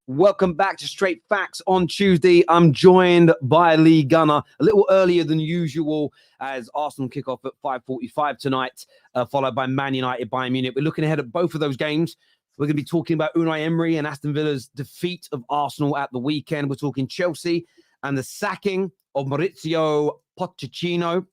Welcome back to Straight Facts on Tuesday. I'm joined by Lee Gunner a little earlier than usual as Arsenal kick off at 5:45 tonight, followed by Man United, Bayern Munich. We're looking ahead at both of those games. We're going to be talking about Unai Emery and Aston Villa's defeat of Arsenal at the weekend. We're talking Chelsea and the sacking of Maurizio Pochettino.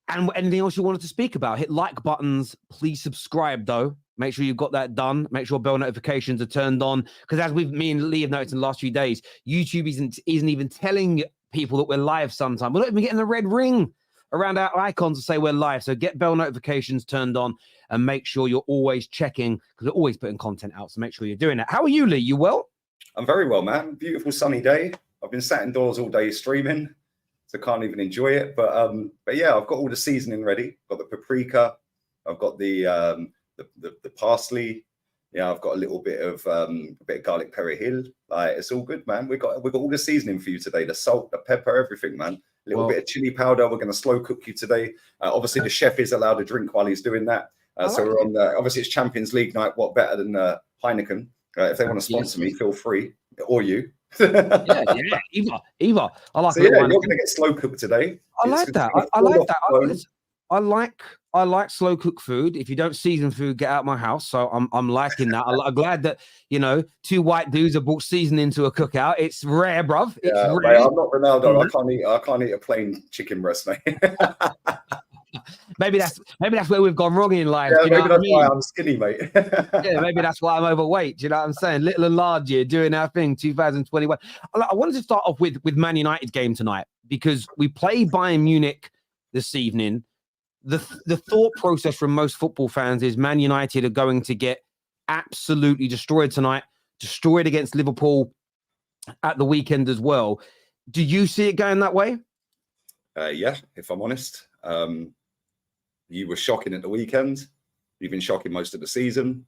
And anything else you wanted to speak about, hit like buttons. Please subscribe, though. Make sure you've got that done. Make sure bell notifications are turned on. Because as me and Lee have noticed in the last few days, YouTube isn't even telling people that we're live sometimes. We're not even getting the red ring around our icons to say we're live. So get bell notifications turned on and make sure you're always checking because we're always putting content out. So make sure you're doing that. How are you, Lee? You well? I'm very well, man. Beautiful sunny day. I've been sat indoors all day streaming, so can't even enjoy it. But yeah, I've got all the seasoning ready. Got the paprika. I've got the parsley. Yeah, I've got a little bit of garlic perejil. Like it's all good, man. We got all the seasoning for you today. The salt, the pepper, everything, man. A little bit of chili powder. We're going to slow cook you today. Obviously, the chef is allowed to drink while he's doing that. So we're on the. Obviously, it's Champions League night. What better than Heineken? If they want to sponsor me, feel free, or you. yeah, either. I like. So yeah, you're going to get slow cooked today. I like that. I like that. I like slow cooked food. If you don't season food, get out of my house. So I'm liking that. I'm glad that two white dudes have brought seasoning to a cookout. It's rare, bruv. It's rare. Mate, I'm not Ronaldo. I can't eat a plain chicken breast, mate. maybe that's where we've gone wrong in life. Yeah, maybe that's why I'm skinny, mate. Yeah, maybe that's why I'm overweight. Do you know what I'm saying? Little and large here, doing our thing. 2021. I wanted to start off with Man United game tonight because we play Bayern Munich this evening. The thought process from most football fans is Man United are going to get absolutely destroyed tonight, destroyed against Liverpool at the weekend as well. Do you see it going that way? Yeah, if I'm honest. You were shocking at the weekend. You've been shocking most of the season.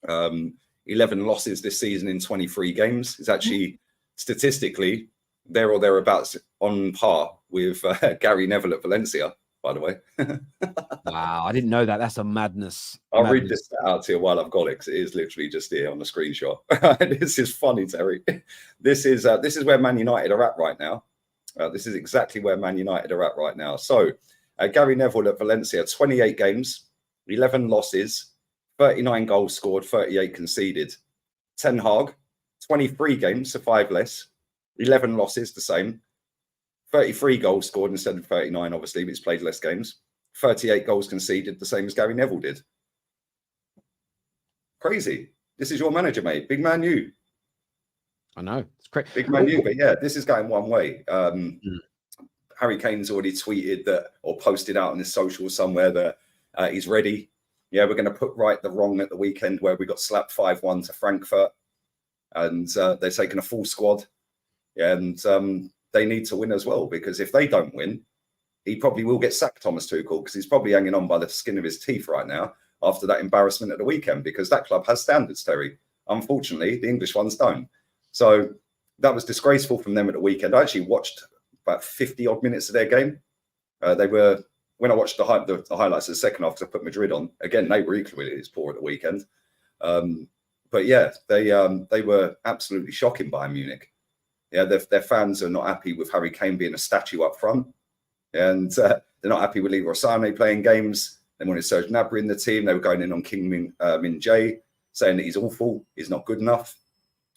11 losses this season in 23 games. It's actually statistically there or thereabouts on par with Gary Neville at Valencia, by the way. Wow, I didn't know that. That's a madness. I'll read this out to you while I've got it, because it is literally just here on the screenshot. This is funny, Terry. This is where Man United are at right now. This is exactly where Man United are at right now. So, Gary Neville at Valencia, 28 games, 11 losses, 39 goals scored, 38 conceded. Ten Hag, 23 games, so 5 less, 11 losses, the same. 33 goals scored instead of 39, obviously, but he's played less games. 38 goals conceded, the same as Gary Neville did. Crazy. This is your manager, mate. Big man you. I know. It's crazy. Big man you, but yeah, this is going one way. Harry Kane's already tweeted that or posted out on his social somewhere that he's ready. Yeah, we're going to put right the wrong at the weekend where we got slapped 5-1 to Frankfurt. And they're taking a full squad. And they need to win as well, because if they don't win, he probably will get sacked, Thomas Tuchel, because he's probably hanging on by the skin of his teeth right now after that embarrassment at the weekend, because that club has standards, Terry. Unfortunately, the English ones don't. So that was disgraceful from them at the weekend. I actually watched about 50 odd minutes of their game. When I watched the highlights of the second half, because I put Madrid on, again, they were equally as poor at the weekend. But yeah, they were absolutely shocking Bayern Munich. Yeah, their fans are not happy with Harry Kane being a statue up front. And they're not happy with Leroy Sané playing games. They wanted Serge Gnabry in the team. They were going in on King Min Jae, saying that he's awful, he's not good enough.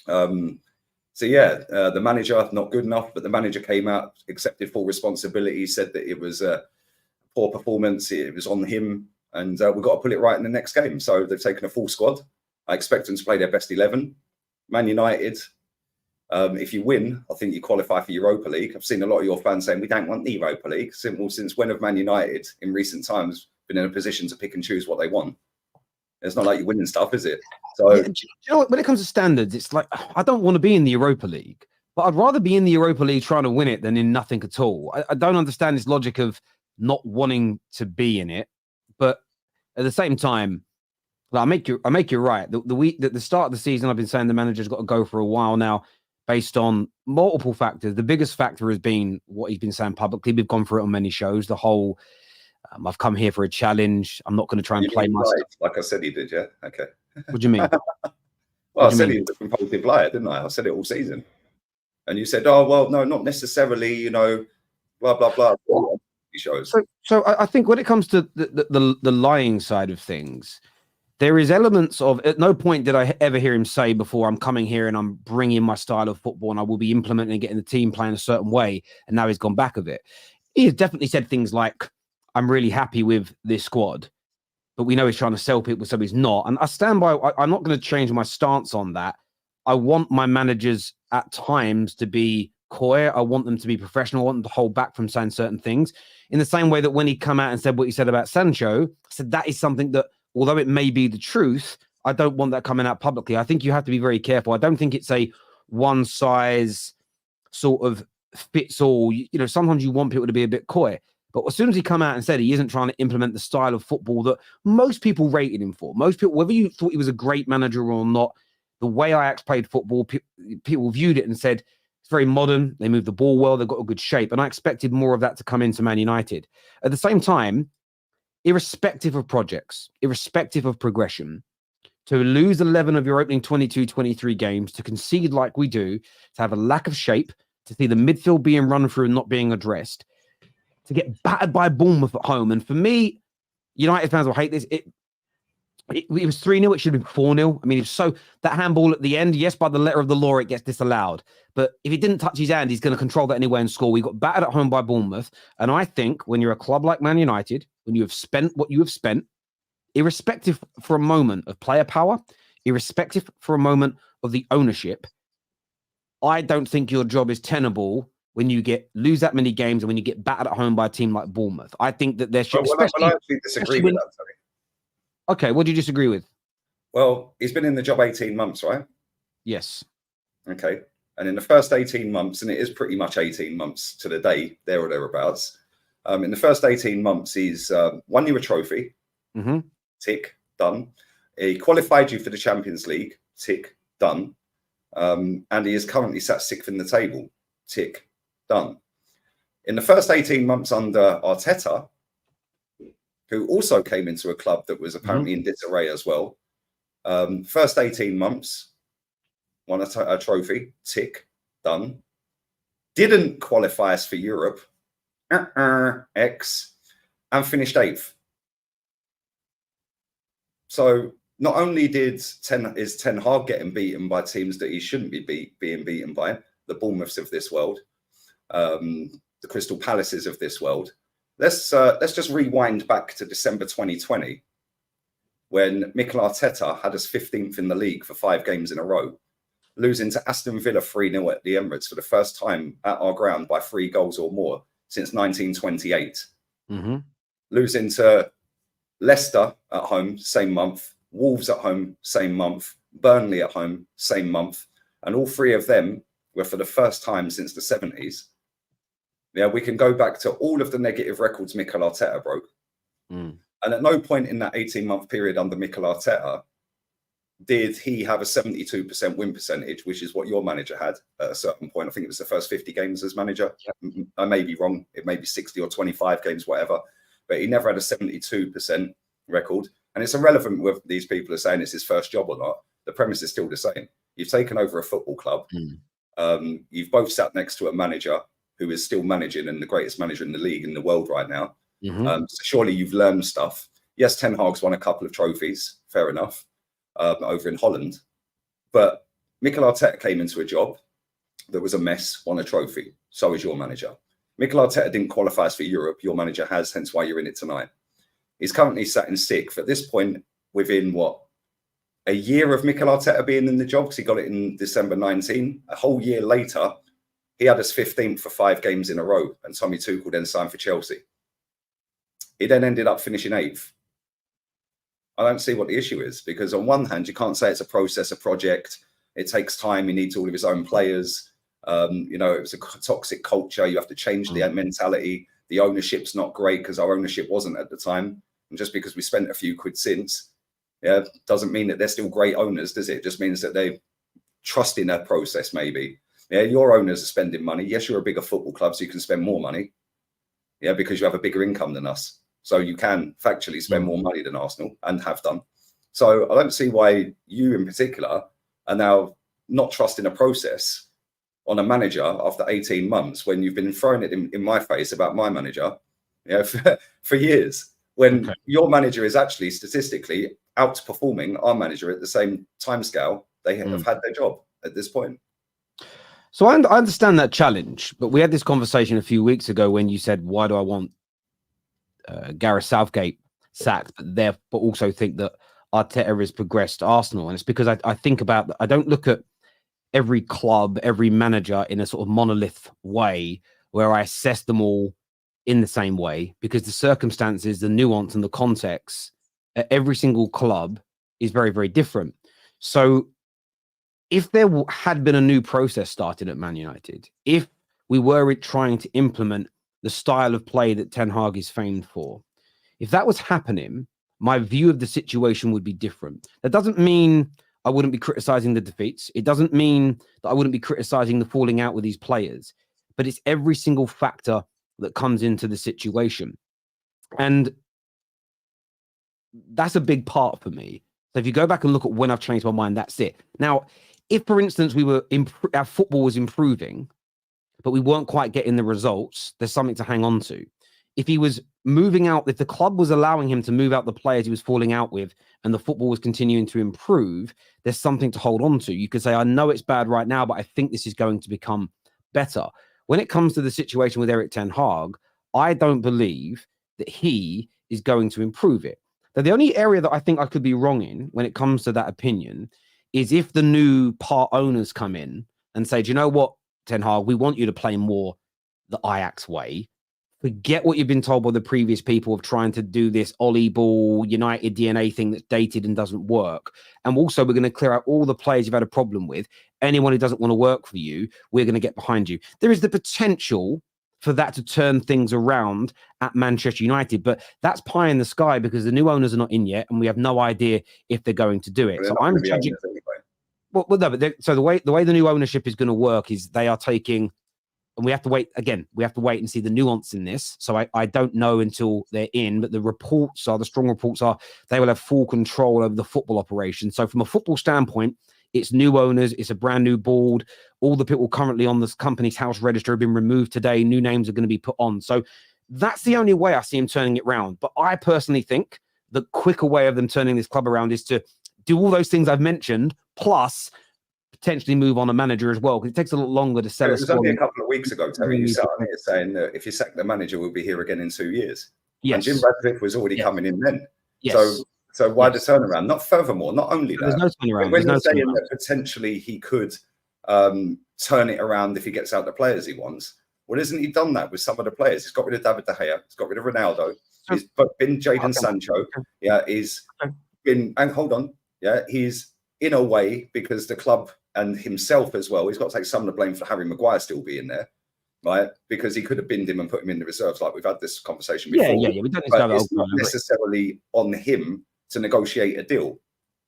So yeah, the manager, not good enough, but the manager came out, accepted full responsibility, said that it was a poor performance, it was on him, and we've got to put it right in the next game. So they've taken a full squad. I expect them to play their best 11. Man United, if you win, I think you qualify for Europa League. I've seen a lot of your fans saying we don't want the Europa League. Since when have Man United in recent times been in a position to pick and choose what they want? It's not like you're winning stuff, is it? So, yeah, do you know what? When it comes to standards, it's like I don't want to be in the Europa League, but I'd rather be in the Europa League trying to win it than in nothing at all. I don't understand this logic of not wanting to be in it, but at the same time, Well, I make you right. The week at the start of the season, I've been saying the manager's got to go for a while now, based on multiple factors. The biggest factor has been what he's been saying publicly. We've gone through it on many shows. The whole, I've come here for a challenge. I'm not going to try and play my stuff. Like I said, he did, yeah. Okay. What do you mean? Well, I said he was a compulsive liar, didn't I? I said it all season, and you said, "Oh, well, no, not necessarily." You know, blah blah blah. He shows. So I think when it comes to the lying side of things, there is elements of, at no point did I ever hear him say before, I'm coming here and I'm bringing my style of football and I will be implementing and getting the team playing a certain way. And now he's gone back of it. He has definitely said things like, I'm really happy with this squad, but we know he's trying to sell people, so he's not. And I stand by, I'm not going to change my stance on that. I want my managers at times to be coy. I want them to be professional. I want them to hold back from saying certain things. In the same way that when he come out and said what he said about Sancho, I said that is something that, although it may be the truth, I don't want that coming out publicly. I think you have to be very careful. I don't think it's a one size sort of fits all. You know, sometimes you want people to be a bit coy. But as soon as he come out and said he isn't trying to implement the style of football that most people rated him for, most people, whether you thought he was a great manager or not, the way Ajax played football, people viewed it and said, it's very modern. They move the ball well. They've got a good shape. And I expected more of that to come into Man United. At the same time, irrespective of projects, irrespective of progression, to lose 11 of your opening 22, 23 games, to concede like we do, to have a lack of shape, to see the midfield being run through and not being addressed, to get battered by Bournemouth at home. And for me, United fans will hate this. It was 3-0. It should have been 4-0. I mean, so that handball at the end, yes, by the letter of the law, it gets disallowed. But if he didn't touch his hand, he's going to control that anyway and score. We got battered at home by Bournemouth. And I think when you're a club like Man United, when you have spent what you have spent, irrespective for a moment of player power, irrespective for a moment of the ownership, I don't think your job is tenable when you lose that many games and when you get battered at home by a team like Bournemouth. I think that there should... Well, I actually disagree with that, Tony. Okay, what do you disagree with? Well, he's been in the job 18 months, right? Yes. Okay. And in the first 18 months, and it is pretty much 18 months to the day, there or thereabouts, in the first 18 months, he's won you a trophy. Mm-hmm. Tick, done. He qualified you for the Champions League. Tick, done. And he is currently sat 6th in the table. Tick, done. In the first 18 months under Arteta, who also came into a club that was apparently in disarray as well, first 18 months, won a trophy. Tick, done. Didn't qualify us for Europe. X, and finished 8th. So not only is Ten Hag getting beaten by teams that he shouldn't be being beaten by, the Bournemouths of this world, the Crystal Palaces of this world. Let's just rewind back to December 2020, when Mikel Arteta had us 15th in the league for 5 games in a row, losing to Aston Villa 3-0 at the Emirates for the first time at our ground by 3 goals or more since 1928. Mm-hmm. Losing to Leicester at home, same month. Wolves at home, same month. Burnley at home, same month. And all 3 of them were for the first time since the 70s. Yeah, we can go back to all of the negative records Mikel Arteta broke. And at no point in that 18-month period under Mikel Arteta did he have a 72% win percentage, which is what your manager had at a certain point. I think it was the first 50 games as manager. Yep. I may be wrong. It may be 60 or 25 games, whatever. But he never had a 72% record. And it's irrelevant whether these people are saying it's his first job or not. The premise is still the same. You've taken over a football club. You've both sat next to a manager who is still managing and the greatest manager in the league in the world right now. So surely you've learned stuff. Yes, Ten Hag's won a couple of trophies. Fair enough. Over in Holland. But Mikel Arteta came into a job that was a mess, won a trophy. So is your manager. Mikel Arteta didn't qualify us for Europe. Your manager has, hence why you're in it tonight. He's currently sat in 6th. At this point, within a year of Mikel Arteta being in the job, because he got it in December 19. A whole year later, he had us 15th for 5 games in a row, and Tommy Tuchel then signed for Chelsea. He then ended up finishing 8th. I don't see what the issue is, because on one hand, you can't say it's a process, a project. It takes time. He needs all of his own players. It was a toxic culture. You have to change the mentality. The ownership's not great because our ownership wasn't at the time. And just because we spent a few quid since, Yeah, doesn't mean that they're still great owners, does it? It just means that they trust in their process, maybe. Yeah, your owners are spending money. Yes, you're a bigger football club, so you can spend more money. Yeah, because you have a bigger income than us. So you can factually spend more money than Arsenal and have done. So I don't see why you in particular are now not trusting a process on a manager after 18 months when you've been throwing it in my face about my manager, for years, when your manager is actually statistically outperforming our manager at the same timescale they have had their job at this point. So I understand that challenge, but we had this conversation a few weeks ago when you said, why do I want Gareth Southgate sacked, but also think that Arteta has progressed Arsenal? And it's because I think about, I don't look at every club, every manager in a sort of monolith way where I assess them all in the same way, because the circumstances, the nuance and the context at every single club is very, very different. So if there had been a new process started at Man United, if we were trying to implement the style of play that Ten Hag is famed for, if that was happening, my view of the situation would be different. That doesn't mean I wouldn't be criticizing the defeats. It doesn't mean that I wouldn't be criticizing the falling out with these players, but it's every single factor that comes into the situation. And that's a big part for me. So if you go back and look at when I've changed my mind, that's it. Now, if, for instance, our football was improving, but we weren't quite getting the results, there's something to hang on to. If he was moving out, if the club was allowing him to move out the players he was falling out with and the football was continuing to improve, there's something to hold on to. You could say, I know it's bad right now, but I think this is going to become better. When it comes to the situation with Erik Ten Hag, I don't believe that he is going to improve it. Now, the only area that I think I could be wrong in when it comes to that opinion is if the new part owners come in and say, do you know what, Ten Hag, we want you to play more the Ajax way. Forget what you've been told by the previous people of trying to do this Ollie Ball, United DNA thing that's dated and doesn't work. And also, we're going to clear out all the players you've had a problem with. Anyone who doesn't want to work for you, we're going to get behind you. There is the potential for that to turn things around at Manchester United, but that's pie in the sky because the new owners are not in yet, and we have no idea if they're going to do it. So I'm judging. Well, no, but so the way the new ownership is going to work is they are taking. And we have to wait again. We have to wait and see the nuance in this. So I don't know until they're in, but the strong reports are they will have full control over the football operation. So from a football standpoint, it's new owners. It's a brand new board. All the people currently on this company's house register have been removed today. New names are going to be put on. So that's the only way I see him turning it around. But I personally think the quicker way of them turning this club around is to do all those things I've mentioned, plus potentially move on a manager as well, because it takes a lot longer to sell. It was only a couple of weeks ago, Terry, you sat on here saying that if you sack the manager, we'll be here again in 2 years. Yes. And Jim Radcliffe was already coming in then. Yes. So why the turnaround? Not furthermore, not only that. There's no turnaround. When you're saying that potentially he could turn it around if he gets out the players he wants, well, isn't he done that with some of the players? He's got rid of David De Gea. He's got rid of Ronaldo. He's been Jadon Sancho. Yeah, he's been, and hold on. Yeah, he's in a way because the club and himself as well, he's got to take some of the blame for Harry Maguire still being there, right? Because he could have binned him and put him in the reserves, like we've had this conversation before. Yeah. We don't but it's not necessarily on him to negotiate a deal.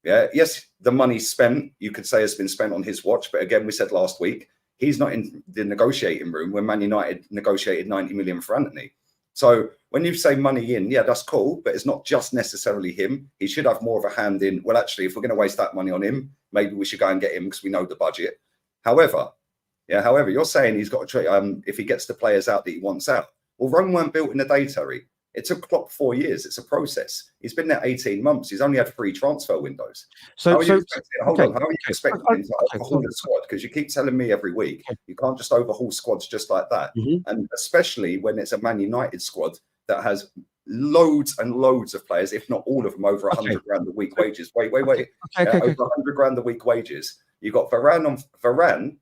Yeah, yes, the money spent, you could say, has been spent on his watch. But again, we said last week, he's not in the negotiating room when Man United negotiated 90 million for Anthony. So when you say money in, yeah, that's cool, but it's not just necessarily him. He should have more of a hand in, well, actually, if we're going to waste that money on him, maybe we should go and get him because we know the budget. However, you're saying he's got to trade if he gets the players out that he wants out. Well, Rome weren't built in a day, Terry. It took Klopp 4 years. It's a process. He's been there 18 months. He's only had 3 transfer windows. How are you expecting him to overhaul the squad? Because you keep telling me every week you can't just overhaul squads just like that. And especially when it's a Man United squad that has loads and loads of players, if not all of them, over 100 grand a week wages. Wait. Over 100 grand a week wages. You've got Varane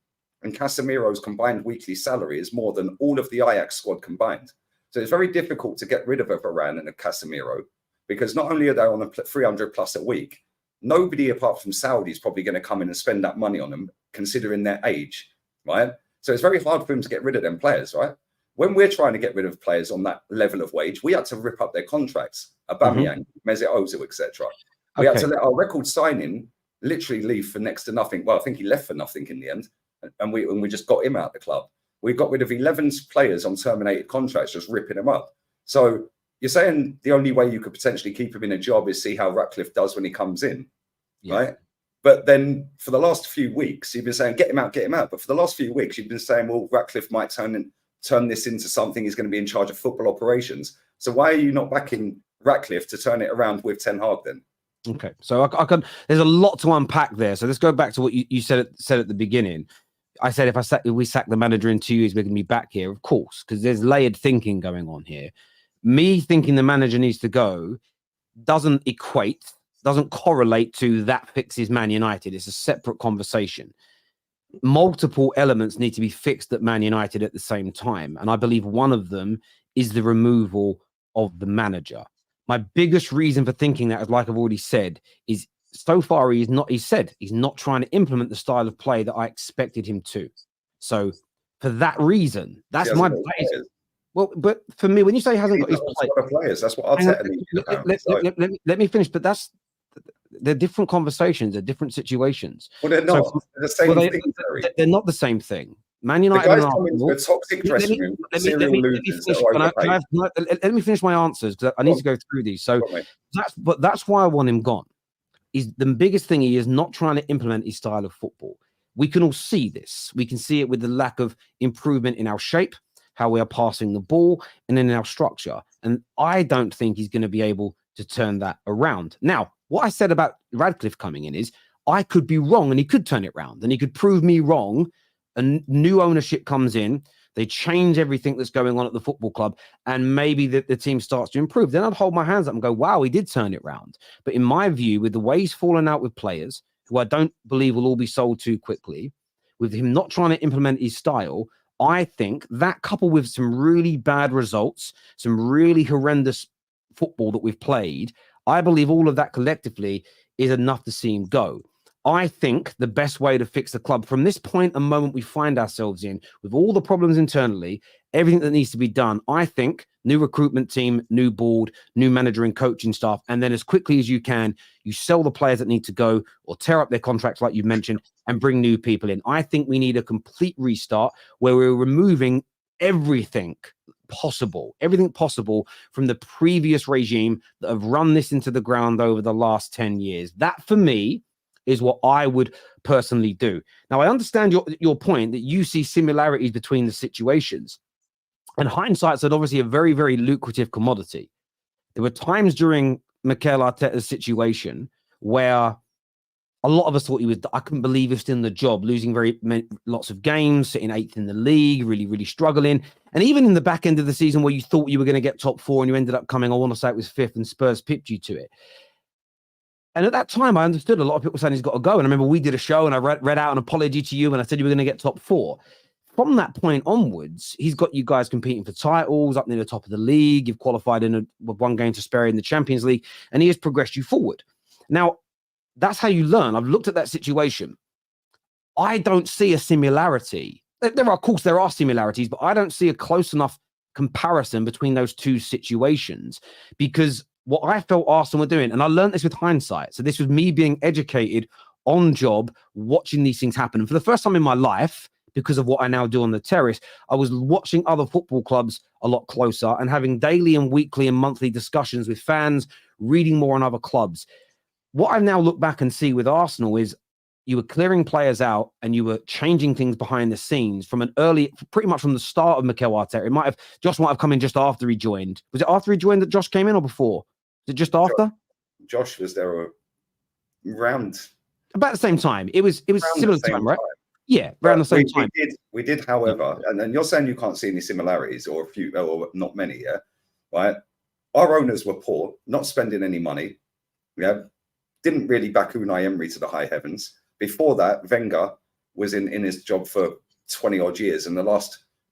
and Casemiro's combined weekly salary is more than all of the Ajax squad combined. So it's very difficult to get rid of a Varane and a Casemiro because not only are they on a 300 plus a week, nobody apart from Saudi is probably going to come in and spend that money on them, considering their age, right? So it's very hard for them to get rid of them players, right? When we're trying to get rid of players on that level of wage, we had to rip up their contracts, Aubameyang, Mesut Ozil, etc. We had to let our record signing literally leave for next to nothing. Well, I think he left for nothing in the end, and we just got him out of the club. We got rid of 11 players on terminated contracts, just ripping them up. So you're saying the only way you could potentially keep him in a job is see how Ratcliffe does when he comes in, right? But then for the last few weeks, you've been saying, get him out, get him out. But for the last few weeks, you've been saying, well, Ratcliffe might turn this into something. He's going to be in charge of football operations. So why are you not backing Ratcliffe to turn it around with Ten Hag then? Okay, so I can. There's a lot to unpack there. So let's go back to what you said at the beginning. I said if we sack the manager in 2 years, we're going to be back here, of course, because there's layered thinking going on here. Me thinking the manager needs to go doesn't correlate to that fixes Man United. It's a separate conversation. Multiple elements need to be fixed at Man United at the same time, and I believe one of them is the removal of the manager. My biggest reason for thinking that, like I've already said, is so far he's not trying to implement the style of play that I expected him to. So for that reason, that's my base. Well, but for me, when you say he hasn't got his players, that's what Arteta needs about. Let me finish, but they're different conversations, they're different situations. Well, they're not. They're the same thing. They're not the same thing. Man United the guys come into a toxic dressing room. Let me finish my answers because I need to go through these. So that's why I want him gone. Is the biggest thing he is not trying to implement his style of football. We can all see this. We can see it with the lack of improvement in our shape, how we are passing the ball, and then in our structure. And I don't think he's going to be able to turn that around. Now, what I said about Ratcliffe coming in is I could be wrong and he could turn it around and he could prove me wrong. And new ownership comes in. They change everything that's going on at the football club, and maybe the team starts to improve. Then I'd hold my hands up and go, wow, he did turn it round. But in my view, with the way he's fallen out with players, who I don't believe will all be sold too quickly, with him not trying to implement his style, I think that coupled with some really bad results, some really horrendous football that we've played, I believe all of that collectively is enough to see him go. I think the best way to fix the club from this point and moment we find ourselves in, with all the problems internally, everything that needs to be done, I think new recruitment team, new board, new manager and coaching staff, and then as quickly as you can, you sell the players that need to go or tear up their contracts like you mentioned and bring new people in. I think we need a complete restart where we're removing everything possible from the previous regime that have run this into the ground over the last 10 years. That for me is what I would personally do. Now, I understand your point that you see similarities between the situations. And hindsight's obviously a very, very lucrative commodity. There were times during Mikel Arteta's situation where a lot of us thought I couldn't believe he was still in the job, losing lots of games, sitting 8th in the league, really, really struggling. And even in the back end of the season where you thought you were going to get top 4 and you ended up coming, I want to say it was 5th and Spurs pipped you to it. And at that time, I understood a lot of people saying he's got to go. And I remember we did a show and I read out an apology to you and I said you were going to get top 4. From that point onwards, he's got you guys competing for titles up near the top of the league. You've qualified with 1 game to spare in the Champions League, and he has progressed you forward. Now, that's how you learn. I've looked at that situation. I don't see a similarity. Of course, there are similarities, but I don't see a close enough comparison between those two situations because what I felt Arsenal were doing, and I learned this with hindsight. So this was me being educated on job, watching these things happen. And for the first time in my life, because of what I now do on the Terrace, I was watching other football clubs a lot closer and having daily and weekly and monthly discussions with fans, reading more on other clubs. What I now look back and see with Arsenal is you were clearing players out and you were changing things behind the scenes from pretty much from the start of Mikel Arteta. Josh might have come in just after he joined. Was it after he joined that Josh came in or before? Was it just after? Josh was there around about the same time. It was similar time, right? Yeah, around the same time. We did, however, and then you're saying you can't see any similarities or a few or not many, yeah, right? Our owners were poor, not spending any money. Yeah, didn't really back Unai Emery to the high heavens. Before that, Wenger was in his job for 20 odd years, and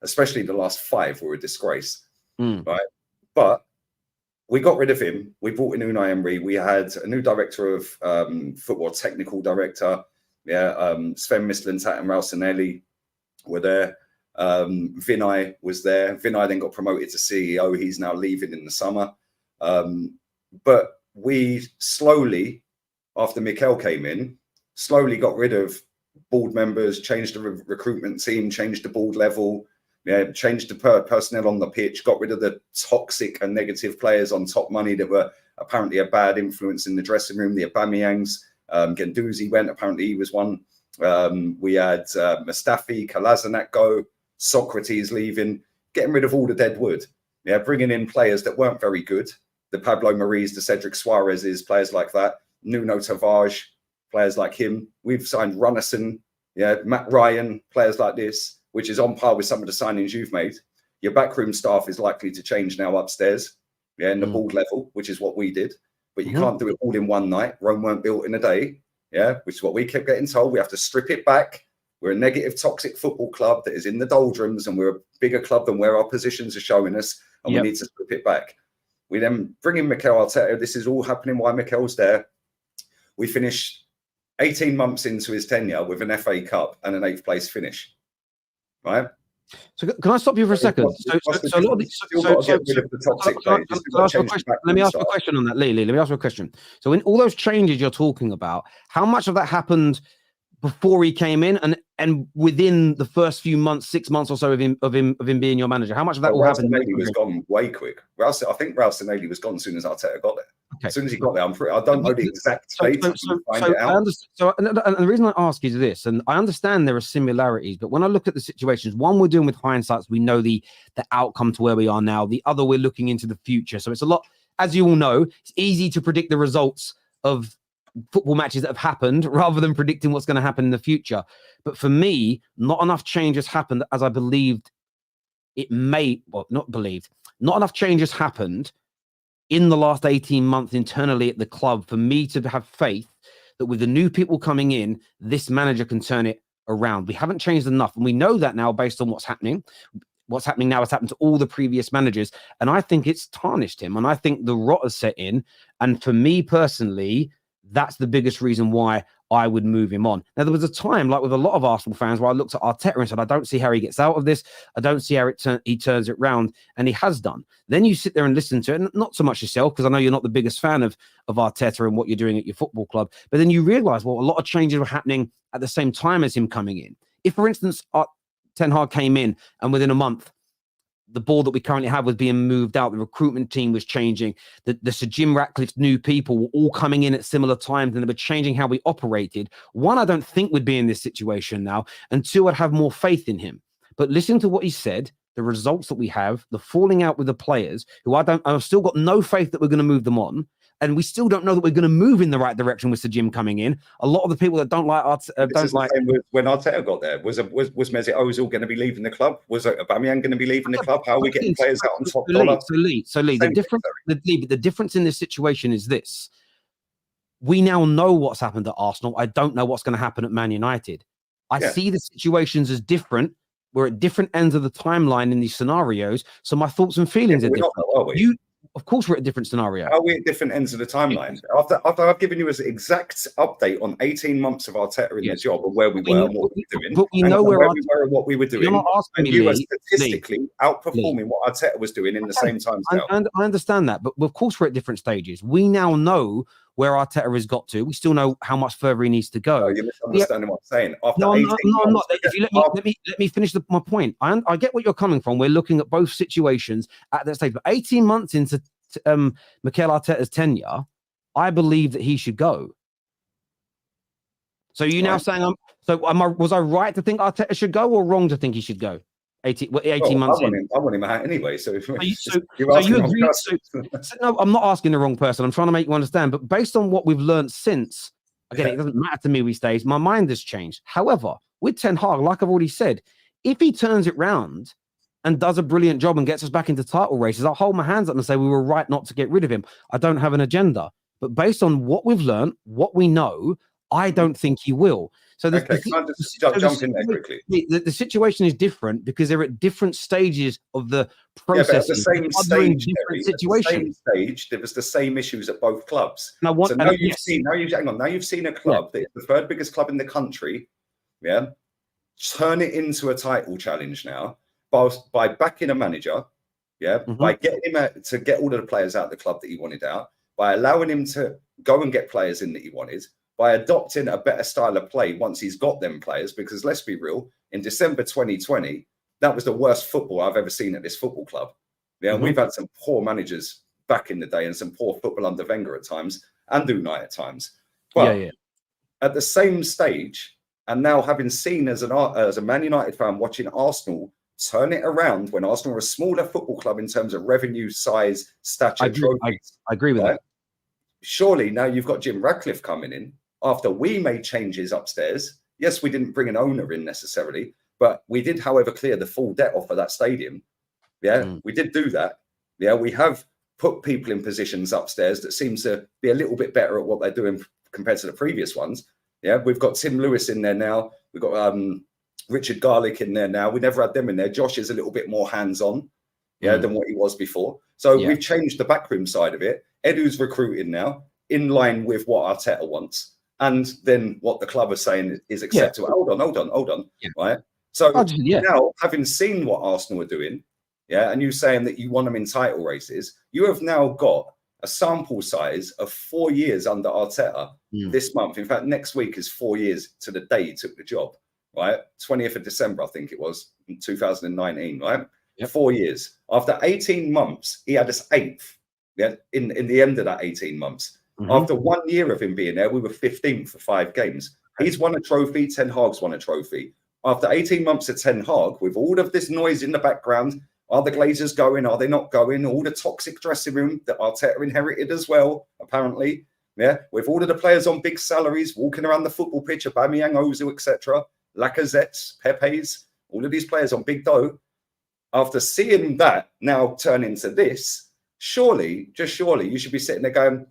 especially the last 5 were a disgrace, right? But we got rid of him. We brought in Unai Emery. We had a new director of football, technical director. Yeah, Sven Mislintat and Ralstonelli were there. Vinay was there. Vinay then got promoted to CEO. He's now leaving in the summer. But we slowly after Mikel came in, slowly got rid of board members, changed the recruitment team, changed the board level, changed the personnel on the pitch, got rid of the toxic and negative players on top money that were apparently a bad influence in the dressing room. The Aubameyangs, Guendouzi went, apparently he was one. We had Mustafi, Kolasinac go, Socrates leaving, getting rid of all the dead wood. Yeah, bringing in players that weren't very good. The Pablo Maris, the Cedric Suarez's, players like that. Nuno Tavares, players like him. We've signed Runnison, Matt Ryan, players like this, which is on par with some of the signings you've made. Your backroom staff is likely to change now upstairs, in the board level, which is what we did. But you can't do it all in one night. Rome weren't built in a day, which is what we kept getting told. We have to strip it back. We're a negative, toxic football club that is in the doldrums, and we're a bigger club than where our positions are showing us, and we need to strip it back. We then bring in Mikel Arteta. This is all happening while Mikel's there. We finish 18 months into his tenure with an FA Cup and an 8th place finish, right? So can I stop you for a second? Let me ask you a question on that, Lee. Let me ask you a question. So in all those changes you're talking about, how much of that happened before he came in, and within the first few months, 6 months or so of him being your manager? How much of that will happen? Ralston was gone way quick. I think Ralston was gone as soon as Arteta got there. Okay. As soon as he got there, I don't know the exact date. And the reason I ask is this, and I understand there are similarities, but when I look at the situations, one we're doing with hindsight, we know the outcome to where we are now. The other, we're looking into the future. So it's a lot, as you all know, it's easy to predict the results of football matches that have happened rather than predicting what's going to happen in the future. But for me, not enough change has happened as I believed it may. Well, not enough changes happened in the last 18 months internally at the club for me to have faith that with the new people coming in, this manager can turn it around. We haven't changed enough, and we know that now based on what's happening. What's happening now has happened to all the previous managers, and I think it's tarnished him, and I think the rot has set in. And for me personally, that's the biggest reason why I would move him on. Now, there was a time, like with a lot of Arsenal fans, where I looked at Arteta and said, I don't see how he gets out of this. I don't see how he turns it round, and he has done. Then you sit there and listen to it, and not so much yourself, because I know you're not the biggest fan of Arteta and what you're doing at your football club, but then you realise, well, a lot of changes were happening at the same time as him coming in. If, for instance, Ten Hag came in, and within a month, the board that we currently have was being moved out, the recruitment team was changing, the Sir Jim Ratcliffe's new people were all coming in at similar times, and they were changing how we operated. One, I don't think we'd be in this situation now, and two, I'd have more faith in him. But listening to what he said, the results that we have, the falling out with the players, who I've still got no faith that we're going to move them on, and we still don't know that we're going to move in the right direction with Sir Jim coming in. A lot of the people that don't like when Arteta got there, was Mesut Ozil going to be leaving the club? Was Aubameyang going to be leaving the club? How are we getting players out on top dollar? So Lee, the difference in this situation is this: we now know what's happened at Arsenal. I don't know what's going to happen at Man United. I see the situations as different. We're at different ends of the timeline in these scenarios, so my thoughts and feelings are different. Are we? Of course, we're at a different scenario. How are we at different ends of the timeline? After I've given you an exact update on 18 months of Arteta in the job and where we were and what we were doing, but we know where we were and what we were doing. You're not asking and me, you were statistically outperforming what Arteta was doing in the same time scale. I understand that, but of course we're at different stages. We now know where Arteta has got to. We still know how much further he needs to go. No, you're misunderstanding what I'm saying. I'm not. If you let me finish my point. I get what you're coming from. We're looking at both situations at that stage, but 18 months into Mikel Arteta's tenure, I believe that he should go. So you now saying was I right to think Arteta should go, or wrong to think he should go? 18 months in. I want him out anyway. So you agree? No, I'm not asking the wrong person. I'm trying to make you understand. But based on what we've learned since, again, it doesn't matter to me these days. My mind has changed. However, with Ten Hag, like I've already said, if he turns it round and does a brilliant job and gets us back into title races, I'll hold my hands up and say we were right not to get rid of him. I don't have an agenda. But based on what we've learned, what we know, I don't think he will. So can I just jump in there quickly? The situation is different because they're at different stages of the process. Yeah, but at the same stage, there was the same issues at both clubs. Now you've seen a club that is the third biggest club in the country, turn it into a title challenge now by backing a manager, by getting him to get all of the players out of the club that he wanted out, by allowing him to go and get players in that he wanted, by adopting a better style of play once he's got them players, because let's be real, in December 2020, that was the worst football I've ever seen at this football club. Yeah, and we've had some poor managers back in the day and some poor football under Wenger at times and Unai at times. But at the same stage, and now having seen as a Man United fan watching Arsenal turn it around when Arsenal are a smaller football club in terms of revenue, size, stature, I agree with that. Surely now you've got Jim Ratcliffe coming in after we made changes upstairs. Yes, we didn't bring an owner in necessarily, but we did, however, clear the full debt off of that stadium. Yeah, we did do that. Yeah, we have put people in positions upstairs that seems to be a little bit better at what they're doing compared to the previous ones. Yeah, we've got Tim Lewis in there now. We've got Richard Garlick in there now. We never had them in there. Josh is a little bit more hands-on, than what he was before. So we've changed the backroom side of it. Edu's recruiting now in line with what Arteta wants. And then what the club are saying is acceptable. Hold on. Right? So now, having seen what Arsenal are doing, and you saying that you want them in title races, you have now got a sample size of 4 years under Arteta this month. In fact, next week is 4 years to the day he took the job, right? 20th of December, I think it was, in 2019, right? 4 years. After 18 months, he had us 8th, in the end of that 18 months. After 1 year of him being there, we were 15th for 5 games. He's won a trophy, Ten Hag's won a trophy. After 18 months of Ten Hag, with all of this noise in the background, are the Glazers going? Are they not going? All the toxic dressing room that Arteta inherited as well, apparently. Yeah, with all of the players on big salaries, walking around the football pitch, Aubameyang, Ozil, etc., Lacazette's, Pepe's, all of these players on big dough. After seeing that now turn into this, surely, you should be sitting there going,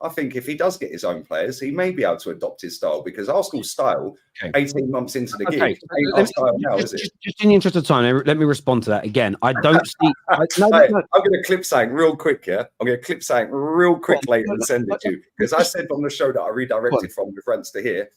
I think if he does get his own players, he may be able to adopt his style, because Arsenal's style, 18 months into the gig, ain't our style now, is it? Just in the interest of time, let me respond to that again. I don't see... I'm going to clip something real quick, I'm going to clip something real quick later and send it to you, because I said on the show that I redirected from with Rents to here,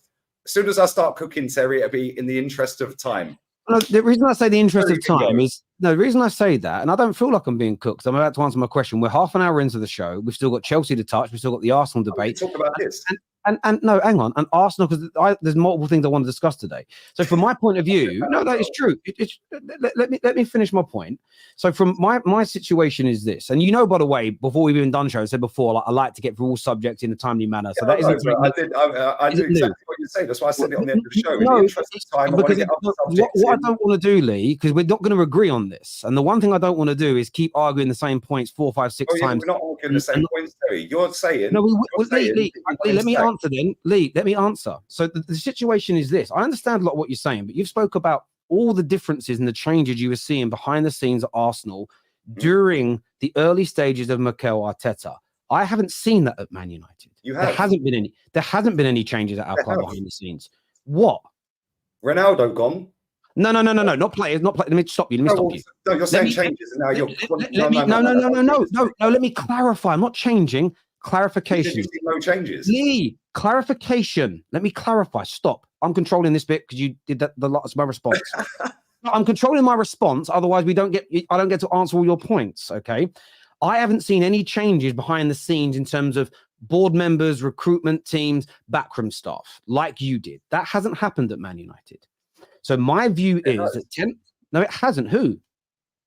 as soon as I start cooking, Terry, it'll be in the interest of time. No, the reason I say the interest of time is, the reason I say that, and I don't feel like I'm being cooked, I'm about to answer my question. We're half an hour into the show. We've still got Chelsea to touch. We've still got the Arsenal debate. Talk about this. And no, hang on. And Arsenal, because there's multiple things I want to discuss today. So from my point of view, no, that is true. Let me finish my point. So from my situation is this, and by the way, before we've even done show, I said before, I like to get through all subjects in a timely manner. So that isn't. I do exactly what you say. That's why I said it on the end of the show. In the interest of time, what I don't want to do, Lee, because we're not going to agree on this. And the one thing I don't want to do is keep arguing the same points 4, 5, 6 times. We're not arguing the same points, Terry. You're saying. No, Lee, let me answer then. Lee, let me answer. So the situation is this. I understand a lot of what you're saying, but you've spoke about all the differences and the changes you were seeing behind the scenes at Arsenal during the early stages of Mikel Arteta. I haven't seen that at Man United. There hasn't been any changes at our club behind the scenes. What? Ronaldo gone? No, not players, Let me stop you. No, you're saying changes, and now you're. No. Let me clarify. I'm not changing. Clarification. You see no changes. Lee, clarification. Let me clarify. Stop. I'm controlling this bit because you did that. That's my response. I'm controlling my response. Otherwise, I don't get to answer all your points. Okay. I haven't seen any changes behind the scenes in terms of board members, recruitment teams, backroom staff, like you did. That hasn't happened at Man United. So my view is that no, it hasn't. Who?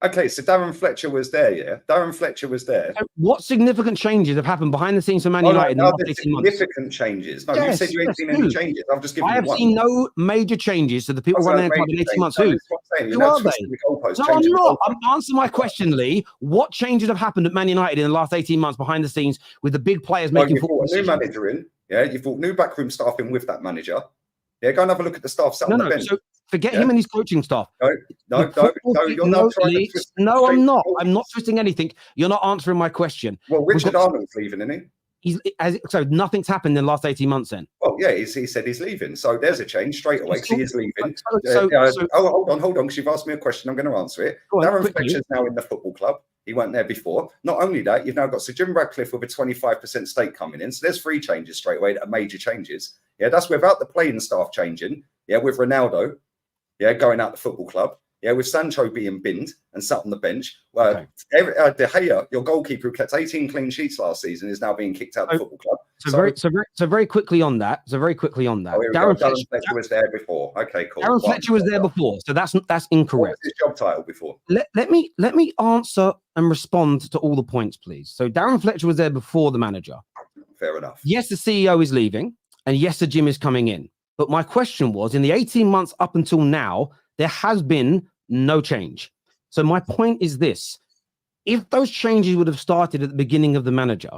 Okay, so Darren Fletcher was there, yeah? Darren Fletcher was there. So what significant changes have happened behind the scenes for Man United in the last 18 months? Significant changes. No, you said you ain't seen any changes. I've just given you one. I have seen no major changes to the people running the club in 18 months. Who are they? No, I'm not. I'm answering my question, Lee. What changes have happened at Man United in the last 18 months behind the scenes with the big players making football decisions? New manager in, you've brought new backroom staff in with that manager. Yeah, go and have a look at the staff sat on the bench. So forget him and his coaching staff. No, you're not trying to twist. No, I'm not. I'm not twisting anything. You're not answering my question. Well, Richard Arnold's leaving, isn't he? So nothing's happened in the last 18 months then? Well, yeah, he said he's leaving. So there's a change straight away because he is leaving. Hold on, because you've asked me a question. I'm going to answer it. Darren Fletcher's now in the football club. He weren't there before. Not only that, you've now got Sir Jim Ratcliffe with a 25% stake coming in. So there's 3 changes straight away that are major changes. Yeah, that's without the playing staff changing. Yeah, with Ronaldo, going out the football club. Yeah, with Sancho being binned and sat on the bench. Okay. De Gea, your goalkeeper who kept 18 clean sheets last season, is now being kicked out of the football club. So very quickly on that. Oh, here we go. Darren Fletcher was there before. Okay, cool. Darren Fletcher was there before, so that's incorrect. What was his job title before? Let me answer and respond to all the points, please. So Darren Fletcher was there before the manager. Fair enough. Yes, the CEO is leaving, and yes, the Jim is coming in. But my question was, in the 18 months up until now, there has been no change. So my point is this: if those changes would have started at the beginning of the manager,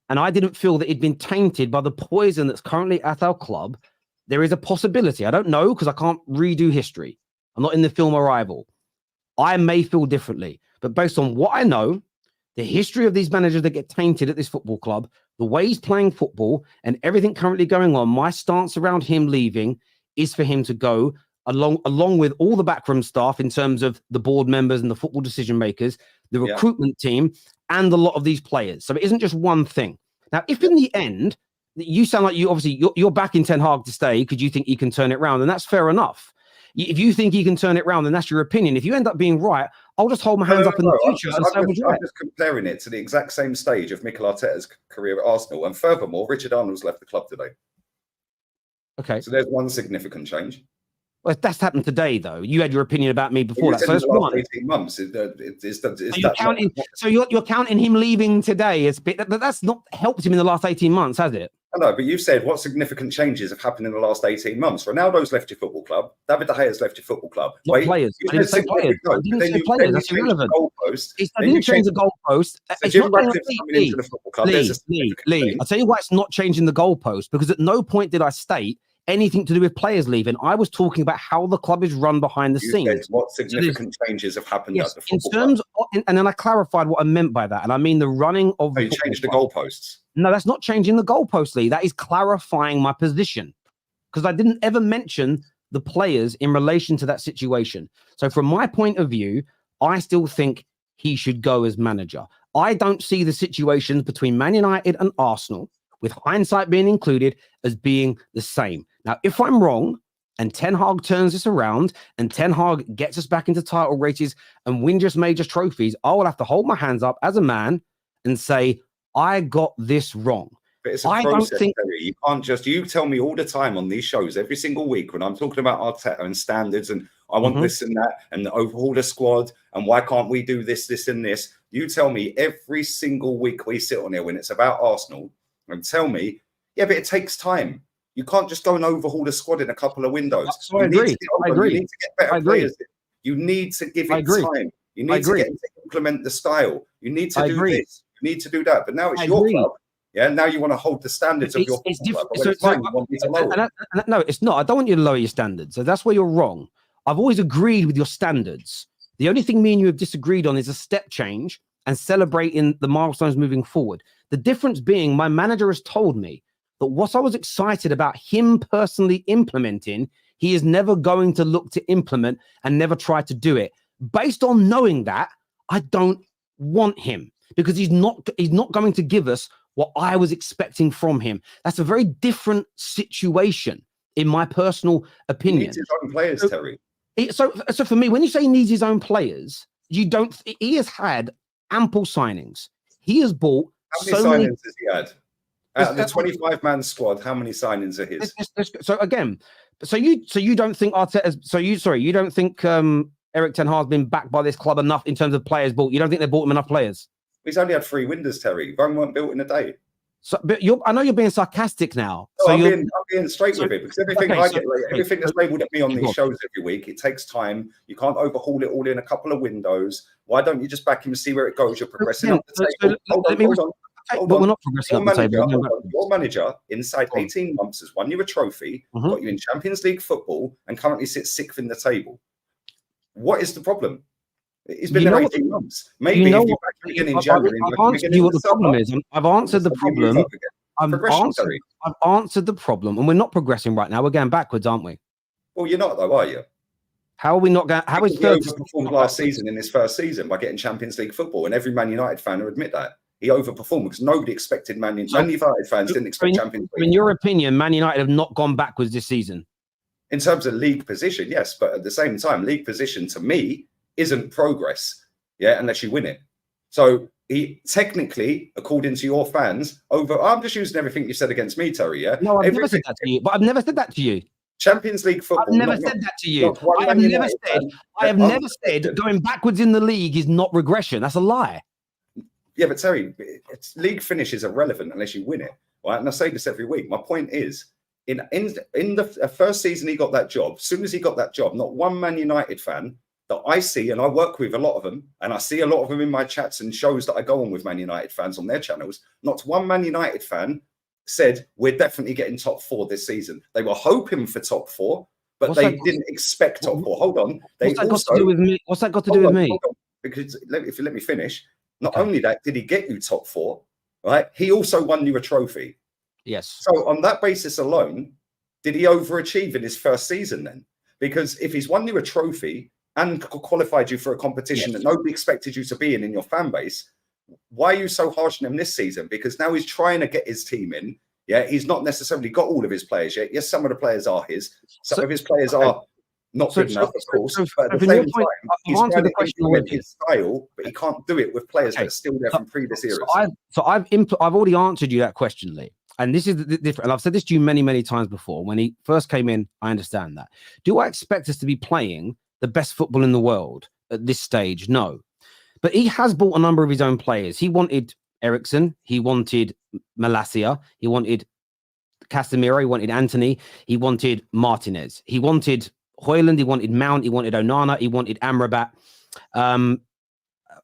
and I didn't feel that it'd been tainted by the poison that's currently at our club, there is a possibility. I don't know because I can't redo history. I'm not in the film Arrival. I may feel differently, but based on what I know, the history of these managers that get tainted at this football club, the way he's playing football and everything currently going on, my stance around him leaving is for him to go along with all the backroom staff in terms of the board members and the football decision makers, the recruitment team, and a lot of these players. So it isn't just one thing. Now, if in the end, you sound like you're backing Ten Hag to stay because you think he can turn it around, and that's fair enough. If you think he can turn it around, then that's your opinion. If you end up being right, I'll just hold my hands up in the future and say I was right. I'm just comparing it to the exact same stage of Mikel Arteta's career at Arsenal. And furthermore, Richard Arnold's left the club today. Okay. So there's one significant change. Well, that's happened today, though. You had your opinion about me before that. So that's one. 18 months. So you're counting him leaving today as bit, but that's not helped him in the last 18 months, has it? I know, but you said what significant changes have happened in the last 18 months. Ronaldo's left your football club. David De Gea's left your football club. Not players. I didn't say players. I didn't say players. That's irrelevant. I didn't change the goalpost. So Jim Ratcliffe's coming into the football club. Lee, I'll tell you why it's not changing the goalpost, because at no point did I state anything to do with players leaving. I was talking about how the club is run behind the scenes. What significant changes have happened at the football club? And then I clarified what I meant by that. And I mean the running of you changed the goalposts. No, that's not changing the goalposts, Lee. That is clarifying my position, because I didn't ever mention the players in relation to that situation. So from my point of view, I still think he should go as manager. I don't see the situations between Man United and Arsenal, with hindsight being included, as being the same. Now, if I'm wrong and Ten Hag turns this around and Ten Hag gets us back into title races and win just major trophies, I will have to hold my hands up as a man and say, I got this wrong. But it's a process, Terry. You can't just, you tell me all the time on these shows, every single week, when I'm talking about Arteta and standards and I want this and that and overhaul the squad and why can't we do this, this and this? You tell me every single week we sit on here when it's about Arsenal and tell me, yeah, but it takes time. You can't just go and overhaul the squad in a couple of windows. So I agree. You need to get better players. You need to give it time. You need to get to implement the style. You need to do this. You need to do that. But now it's your club. Yeah, now you want to hold the standards of your club. No, it's not. I don't want you to lower your standards. So that's where you're wrong. I've always agreed with your standards. The only thing me and you have disagreed on is a step change and celebrating the milestones moving forward. The difference being my manager has told me that what I was excited about him personally implementing, he is never going to look to implement and never try to do it. Based on knowing that, I don't want him, because he's not going to give us what I was expecting from him. That's a very different situation, in my personal opinion. He needs his own players, Terry. So for me, when you say he needs his own players, he has had ample signings. He has bought How many signings has he had? Out of the 25-man squad, how many signings are his? So again, you don't think Arteta? You don't think Erik Ten Hag has been backed by this club enough in terms of players bought? You don't think they bought him enough players? He's only had 3 windows, Terry. Rome weren't built in a day. So, but I know you're being sarcastic now. No, I'm being straight with it, because everything everything that's labelled at me on these shows every week, it takes time. You can't overhaul it all in a couple of windows. Why don't you just back him and see where it goes? You're progressing up the table. Hold on. We're not progressing up the table. Your manager, inside 18 months, has won you a trophy, got you in Champions League football, and currently sits 6th in the table. What is the problem? He's been there 18 months. Maybe if you back him again in January. I've answered you what the problem is. I've answered the problem. I've answered the problem, and we're not progressing right now. We're going backwards, aren't we? Well, you're not, though, are you? How are we not going? How is third? He overperformed last season in his first season by getting Champions League football, and every Man United fan will admit that. He overperformed because nobody expected Man United fans didn't expect Champions League. In your opinion, Man United have not gone backwards this season? In terms of league position, yes, but at the same time, league position to me isn't progress, unless you win it. So he technically, according to your fans, I'm just using everything you said against me, Terry, No, I've never said that to you, but I've never said that to you. Champions League football. I've never said that to you. I have never said going backwards in the league is not regression. That's a lie. Yeah, but Terry, league finish is irrelevant unless you win it. Right? And I say this every week. My point is, in the first season he got that job, as soon as he got that job, not one Man United fan that I see, and I work with a lot of them, and I see a lot of them in my chats and shows that I go on with Man United fans on their channels, not one Man United fan said, we're definitely getting top 4 this season. They were hoping for top 4, but they didn't expect top 4. Hold on. What's that got to do with me? What's that got to do with me? Because if you let me finish, not only that, did he get you top 4, right? He also won you a trophy. Yes. So on that basis alone, did he overachieve in his first season then? Because if he's won you a trophy and qualified you for a competition that nobody expected you to be in your fan base, why are you so harsh on him this season? Because now he's trying to get his team in. Yeah, he's not necessarily got all of his players yet. Yes, some of the players are his. Some of his players are not good enough, of course. But at the same time, he's trying to implement his style, but he can't do it with players that are still there from previous eras. I've already answered you that question, Lee. And this is the different. And I've said this to you many, many times before. When he first came in, I understand that. Do I expect us to be playing the best football in the world at this stage? No. But he has bought a number of his own players. He wanted Eriksen. He wanted Malacia. He wanted Casemiro. He wanted Anthony. He wanted Martinez. He wanted Højlund. He wanted Mount. He wanted Onana. He wanted Amrabat.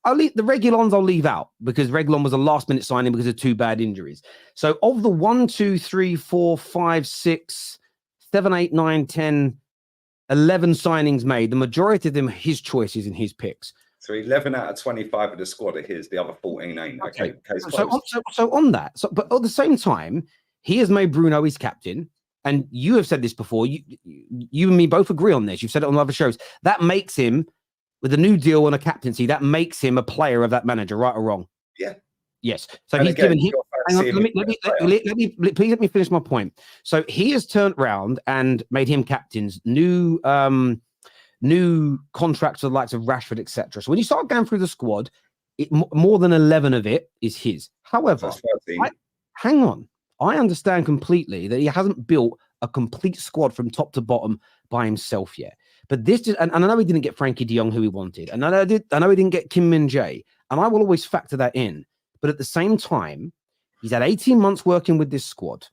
I'll leave the Reguilons. I'll leave out because Reguilon was a last-minute signing because of 2 bad injuries. So of the 1, 2, 3, 4, 5, 6, 7, 8, 9, 10, 11 signings made, the majority of them are his choices and his picks. So 11 out of 25 of the squad are his. The other 14 ain't. Okay. So on that. But at the same time, he has made Bruno his captain. And you have said this before. You and me both agree on this. You've said it on other shows. That makes him, with a new deal and a captaincy, that makes him a player of that manager, right or wrong? Yeah. Yes. So and he's given him. Hang on, please let me finish my point. So he has turned around and made him captains, new contracts with the likes of Rashford, etc. So when you start going through the squad, more than 11 of it is his. However, hang on. I understand completely that he hasn't built a complete squad from top to bottom by himself yet. But this just, and I know he didn't get Frankie de Jong, who he wanted. And I know he didn't get Kim Min-jae. And I will always factor that in. But at the same time, he's had 18 months working with this squad.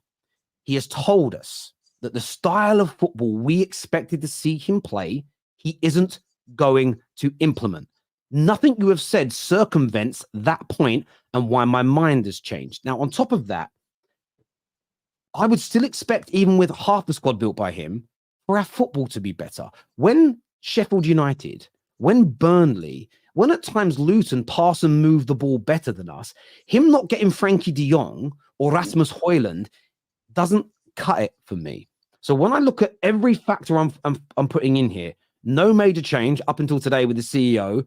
He has told us that the style of football we expected to see him play, he isn't going to implement. Nothing you have said circumvents that point and why my mind has changed. Now, on top of that, I would still expect, even with half the squad built by him, for our football to be better. When Sheffield United, when Burnley, when at times Luton pass and move the ball better than us, him not getting Frankie de Jong or Rasmus Højlund doesn't cut it for me. So when I look at every factor I'm putting in here, no major change up until today with the CEO,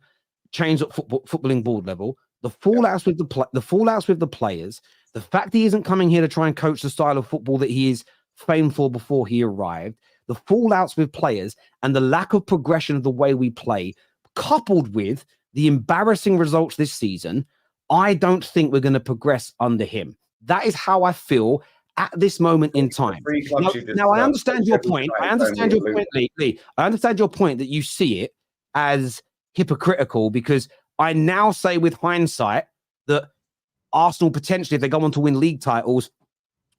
change at footballing board level, the fallouts with the players, the fact he isn't coming here to try and coach the style of football that he is famed for before he arrived, the fallouts with players, and the lack of progression of the way we play, coupled with the embarrassing results this season, I don't think we're going to progress under him. That is how I feel at this moment in time. Now I understand your point. I understand your point, Lee. I understand your point that you see it as hypocritical because I now say with hindsight that Arsenal potentially, if they go on to win league titles,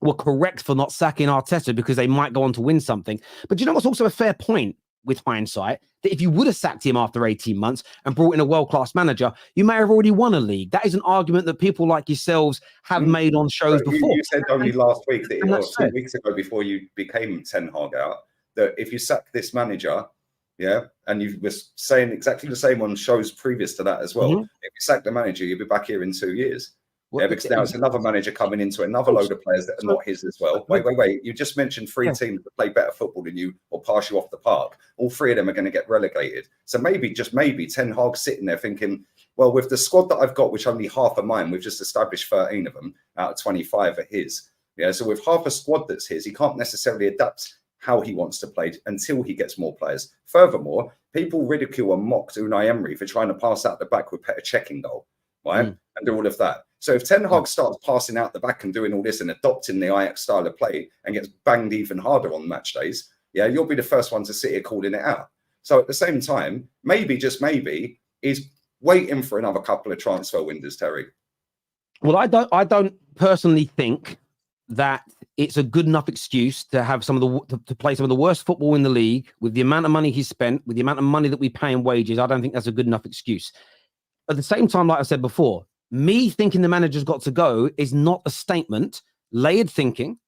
were correct for not sacking Arteta because they might go on to win something. But you know what's also a fair point with hindsight? That if you would have sacked him after 18 months and brought in a world-class manager, you may have already won a league. That is an argument that people like yourselves have made on shows before. You said only last week, that, or 2 weeks ago before you became Ten Hag out, that if you sack this manager, and you were saying exactly the same on shows previous to that as well, if you sack the manager, you'll be back here in 2 years. Because now it's another manager coming into another load of players that are not his as well. Wait. You just mentioned 3 teams that play better football than you or pass you off the park. All 3 of them are going to get relegated. So maybe, just maybe, Ten Hag's sitting there thinking, well, with the squad that I've got, which only half of mine, we've just established 13 of them out of 25 are his. So with half a squad that's his, he can't necessarily adapt how he wants to play until he gets more players. Furthermore, people ridicule and mocked Unai Emery for trying to pass out the back with Petr Cech in goal, right? And do all of that. So if Ten Hag starts passing out the back and doing all this and adopting the Ajax style of play and gets banged even harder on match days, yeah, you'll be the first one to sit here calling it out. So at the same time, maybe, just maybe, he's waiting for another couple of transfer windows, Terry. Well, I don't personally think that it's a good enough excuse to have to play some of the worst football in the league with the amount of money he's spent, with the amount of money that we pay in wages. I don't think that's a good enough excuse. At the same time, like I said before, me thinking the manager's got to go is not a statement. Layered thinking,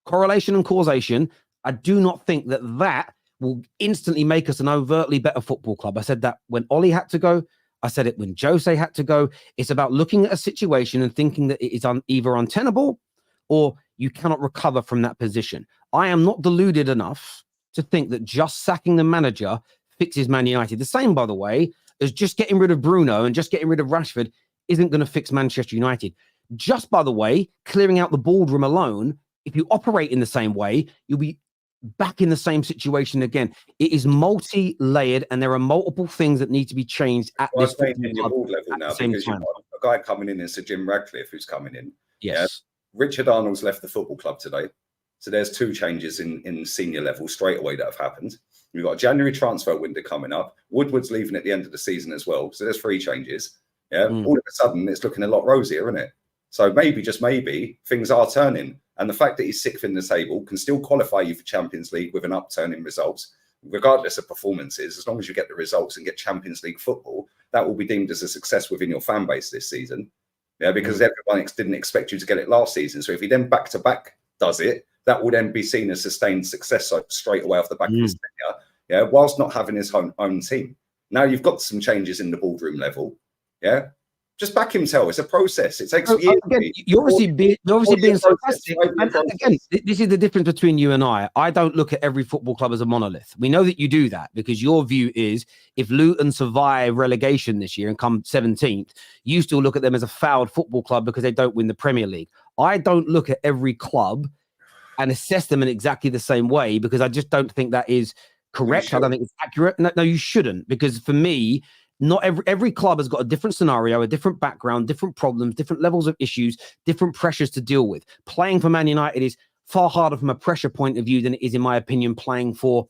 correlation and causation. I do not think that will instantly make us an overtly better football club. I said that when Ollie had to go. I said it when Jose had to go. It's about looking at a situation and thinking that it is either untenable or you cannot recover from that position. I am not deluded enough to think that just sacking the manager fixes Man United. The same, by the way, as just getting rid of Bruno and just getting rid of Rashford isn't going to fix Manchester United. Just, by the way, clearing out the boardroom alone, if you operate in the same way, you'll be back in the same situation again. It is multi-layered and there are multiple things that need to be changed at this board level now, because you've got a guy coming in, Sir Jim Radcliffe, who's coming in. Yes. Yeah? Richard Arnold's left the football club today. So there's 2 changes in senior level straight away that have happened. We've got a January transfer window coming up. Woodward's leaving at the end of the season as well. So there's 3 changes. Yeah. All of a sudden, it's looking a lot rosier, isn't it? So maybe, just maybe, things are turning. And the fact that he's 6th in the table can still qualify you for Champions League with an upturn in results, regardless of performances. As long as you get the results and get Champions League football, that will be deemed as a success within your fan base this season. Yeah, because everyone didn't expect you to get it last season. So if he then back-to-back does it, that will then be seen as sustained success straight away off the back of his tenure. Yeah, whilst not having his own team. Now you've got some changes in the boardroom level. Yeah. Just back him, Tell. It's a process. It takes years. Again, you're obviously being sarcastic. And again, this is the difference between you and I. I don't look at every football club as a monolith. We know that you do that because your view is if Luton survive relegation this year and come 17th, you still look at them as a fouled football club because they don't win the Premier League. I don't look at every club and assess them in exactly the same way because I just don't think that is correct. I don't think it's accurate. No, you shouldn't, because for me, not every club has got a different scenario, a different background, different problems, different levels of issues, different pressures to deal with. Playing for Man United is far harder from a pressure point of view than it is, in my opinion, playing for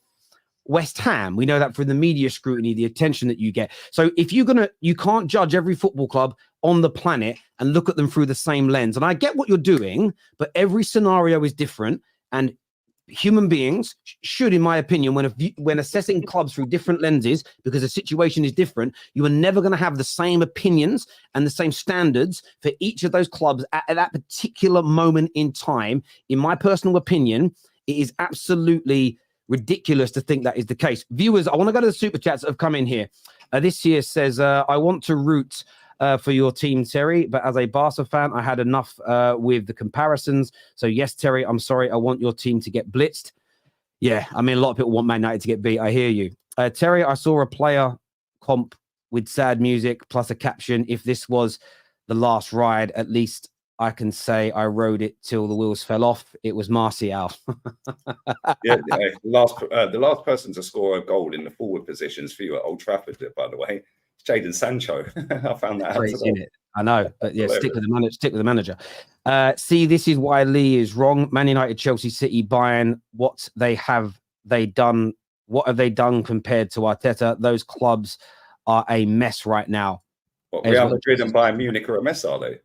West Ham. We know that from the media scrutiny, the attention that you get. So if you can't judge every football club on the planet and look at them through the same lens. And I get what you're doing, but every scenario is different. And human beings should, in my opinion, when assessing clubs through different lenses, because the situation is different, you are never going to have the same opinions and the same standards for each of those clubs at that particular moment in time. In my personal opinion, it is absolutely ridiculous to think that is the case. Viewers, I want to go to the super chats that have come in here. This here says, I want to root for your team, Terry, but as a Barca fan, I had enough with the comparisons. So yes, Terry, I'm sorry. I want your team to get blitzed. Yeah, I mean, a lot of people want Man United to get beat. I hear you. Terry, I saw a player comp with sad music plus a caption. If this was the last ride, at least I can say I rode it till the wheels fell off. It was Martial. The last person to score a goal in the forward positions for you at Old Trafford, by the way, Jadon Sancho. I found that out today. I know, but yeah, stick with the manager. See, this is why Lee is wrong. Man United, Chelsea, City, Bayern. What have they done compared to Arteta? Those clubs are a mess right now. What, Real Madrid and Bayern Munich are a mess, are they?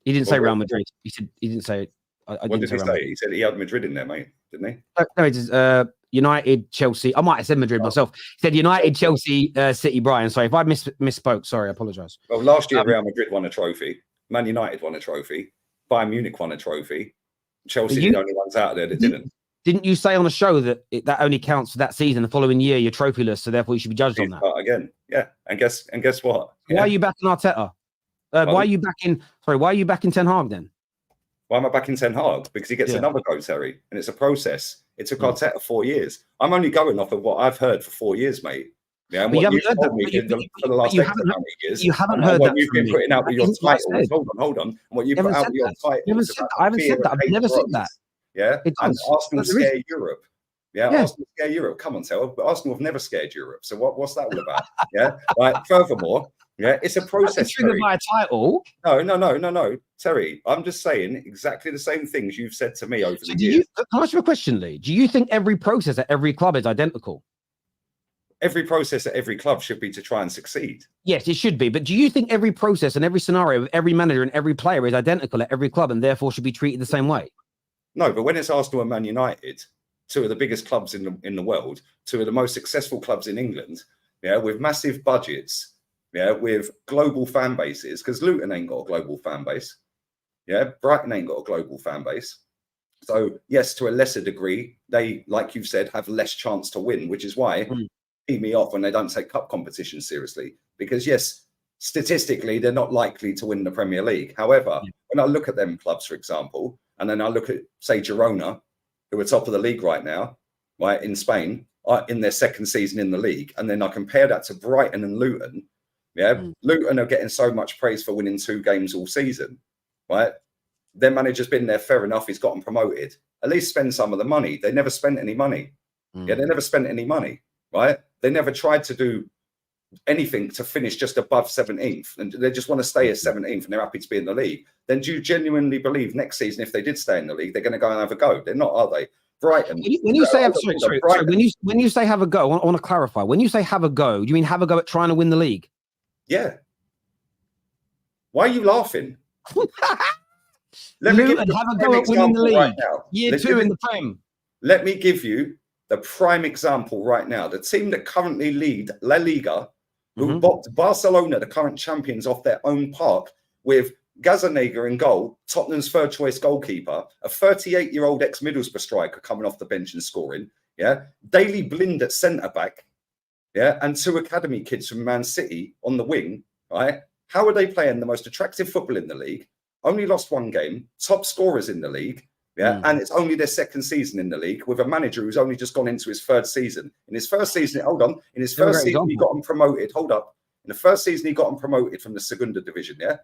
He didn't say Real Madrid. He didn't say it. What did he say? He said he had Madrid in there, mate, didn't he? No, it's United, Chelsea. I might have said Madrid myself. He said United, Chelsea, City, Brian. Sorry, if I misspoke, sorry, I apologise. Well, last year Real Madrid won a trophy. Man United won a trophy. Bayern Munich won a trophy. Chelsea are the only ones out there that didn't. Didn't you say on the show that that only counts for that season? The following year, you're trophyless, so therefore you should be judged on that. Again, yeah. And guess what? Why are you backing Arteta? Why are you backing Ten Hag then? Why am I backing Ten Hag? Because he gets another go, Terry, and it's a process. It took Arteta 4 years. I'm only going off of what I've heard for 4 years, mate. Yeah, and what you've told me for the last 8 years. You haven't heard that. You've been putting out with your titles. Hold on. And what you put out with your titles. I haven't said that. I've never said that. Yeah, and Arsenal scare Europe. Yeah, Arsenal scare Europe. Come on, Tel, but Arsenal have never scared Europe. So what's that all about? Yeah. Furthermore, yeah, it's a process. Triggered by a title. No, Terry. I'm just saying exactly the same things you've said to me over the years. Can I ask you a question, Lee? Do you think every process at every club is identical? Every process at every club should be to try and succeed. Yes, it should be. But do you think every process and every scenario of every manager and every player is identical at every club and therefore should be treated the same way? No, but when it's Arsenal and Man United, two of the biggest clubs in the world, two of the most successful clubs in England, yeah, with massive budgets, yeah, with global fan bases, because Luton ain't got a global fan base. Yeah, Brighton ain't got a global fan base. So, yes, to a lesser degree, they, like you've said, have less chance to win, which is why me off when they don't take cup competitions seriously. Because, yes, statistically, they're not likely to win the Premier League. However, when I look at them clubs, for example, and then I look at, say, Girona, who are top of the league right now, right, in Spain, in their second season in the league, and then I compare that to Brighton and Luton, Luton are getting so much praise for winning 2 games all season, right? Their manager's been there, fair enough, he's gotten promoted. At least spend some of the money. They never spent any money. Yeah, they never spent any money, right? They never tried to do anything to finish just above 17th, and they just want to stay at 17th, and they're happy to be in the league. Then do you genuinely believe next season, if they did stay in the league, they're going to go and have a go? They're not, are they? Brighton. When you say when you say have a go, I want to clarify. When you say have a go, do you mean have a go at trying to win the league? Yeah. Why are you laughing? Let me have a go at winning the league. Right now. Year 2 in the Prem. Let me give you the prime example right now. The team that currently lead La Liga, who boxed Barcelona, the current champions, off their own park with Gazzaniga in goal, Tottenham's third choice goalkeeper, a 38-year-old ex-Middlesbrough striker coming off the bench and scoring, yeah, Daley Blind at centre-back, yeah, and 2 academy kids from Man City on the wing, right? How are they playing the most attractive football in the league? Only lost 1 game, top scorers in the league, yeah, and it's only their second season in the league with a manager who's only just gone into his 3rd season. In his first season, in his first season, he got them promoted. Hold up. In the first season, he got them promoted from the Segunda division, yeah?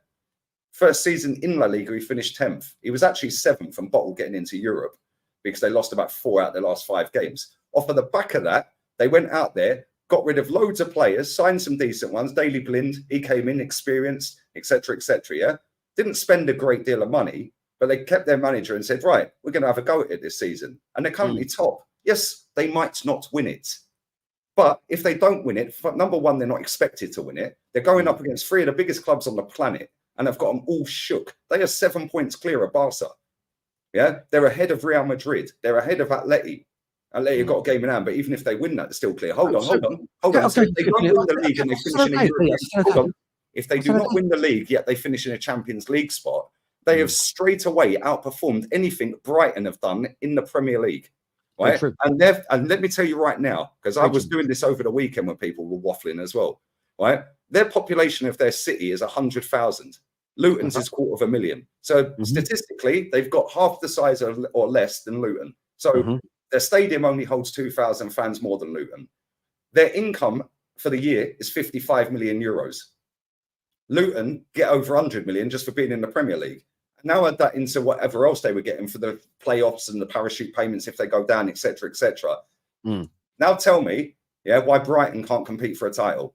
First season in La Liga, he finished 10th. He was actually 7th and bottled getting into Europe because they lost about 4 out of their last 5 games. Off of the back of that, they went out there, got rid of loads of players, signed some decent ones. Daley Blind, he came in, experienced, etc., yeah? Didn't spend a great deal of money, but they kept their manager and said, right, we're going to have a go at it this season. And they're currently top. Yes, they might not win it. But if they don't win it, number one, they're not expected to win it. They're going up against 3 of the biggest clubs on the planet, and they've got them all shook. They are 7 points clear of Barca. Yeah, they're ahead of Real Madrid. They're ahead of Atleti. Atleti got a game in hand, but even if they win that, they're still clear. Hold on. So if they don't win the league and they finish in a European, if they do not win the league, yet they finish in a Champions League spot, they have straight away outperformed anything Brighton have done in the Premier League. Right? And let me tell you right now, because I was doing this over the weekend when people were waffling as well. Right? Their population of their city is 100,000. Luton's is 250,000. So statistically, they've got half the size or less than Luton. So their stadium only holds 2,000 fans more than Luton. Their income for the year is 55 million euros. Luton get over 100 million just for being in the Premier League. Now add that into whatever else they were getting for the playoffs and the parachute payments if they go down, etc., etc. Now tell me, why Brighton can't compete for a title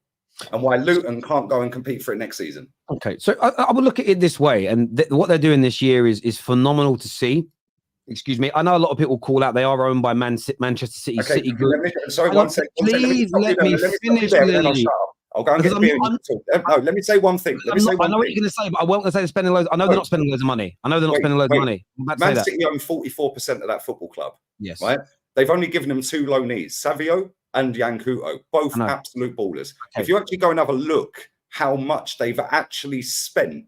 and why Luton can't go and compete for it next season. Okay, so I would look at it this way, and what they're doing this year is phenomenal to see. Excuse me. I know a lot of people call out they are owned by Manchester City. Okay, City Group. One second. Please let me finish. I'll go and get beer. No, let me say one thing. I know what you're going to say, but I won't say they're spending loads. I know they're not spending loads of money. I know they're not spending loads of money. Man City own 44% of that football club. Yes. Right? They've only given them 2 loanees, Savio and Yankuto, both absolute ballers. Okay. If you actually go and have a look how much they've actually spent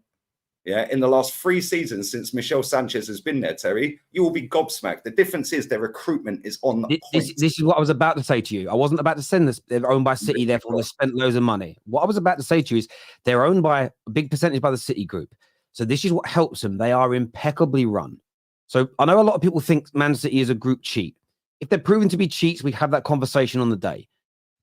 in the last 3 seasons since Michel Sanchez has been there, Terry, you will be gobsmacked. The difference is their recruitment is on point. This is what I was about to say to you. I wasn't about to send this. They're owned by City, therefore they spent loads of money. What I was about to say to you is they're owned by a big percentage by the City Group. So this is what helps them. They are impeccably run. So I know a lot of people think Man City is a group cheat. If they're proven to be cheats, we have that conversation on the day.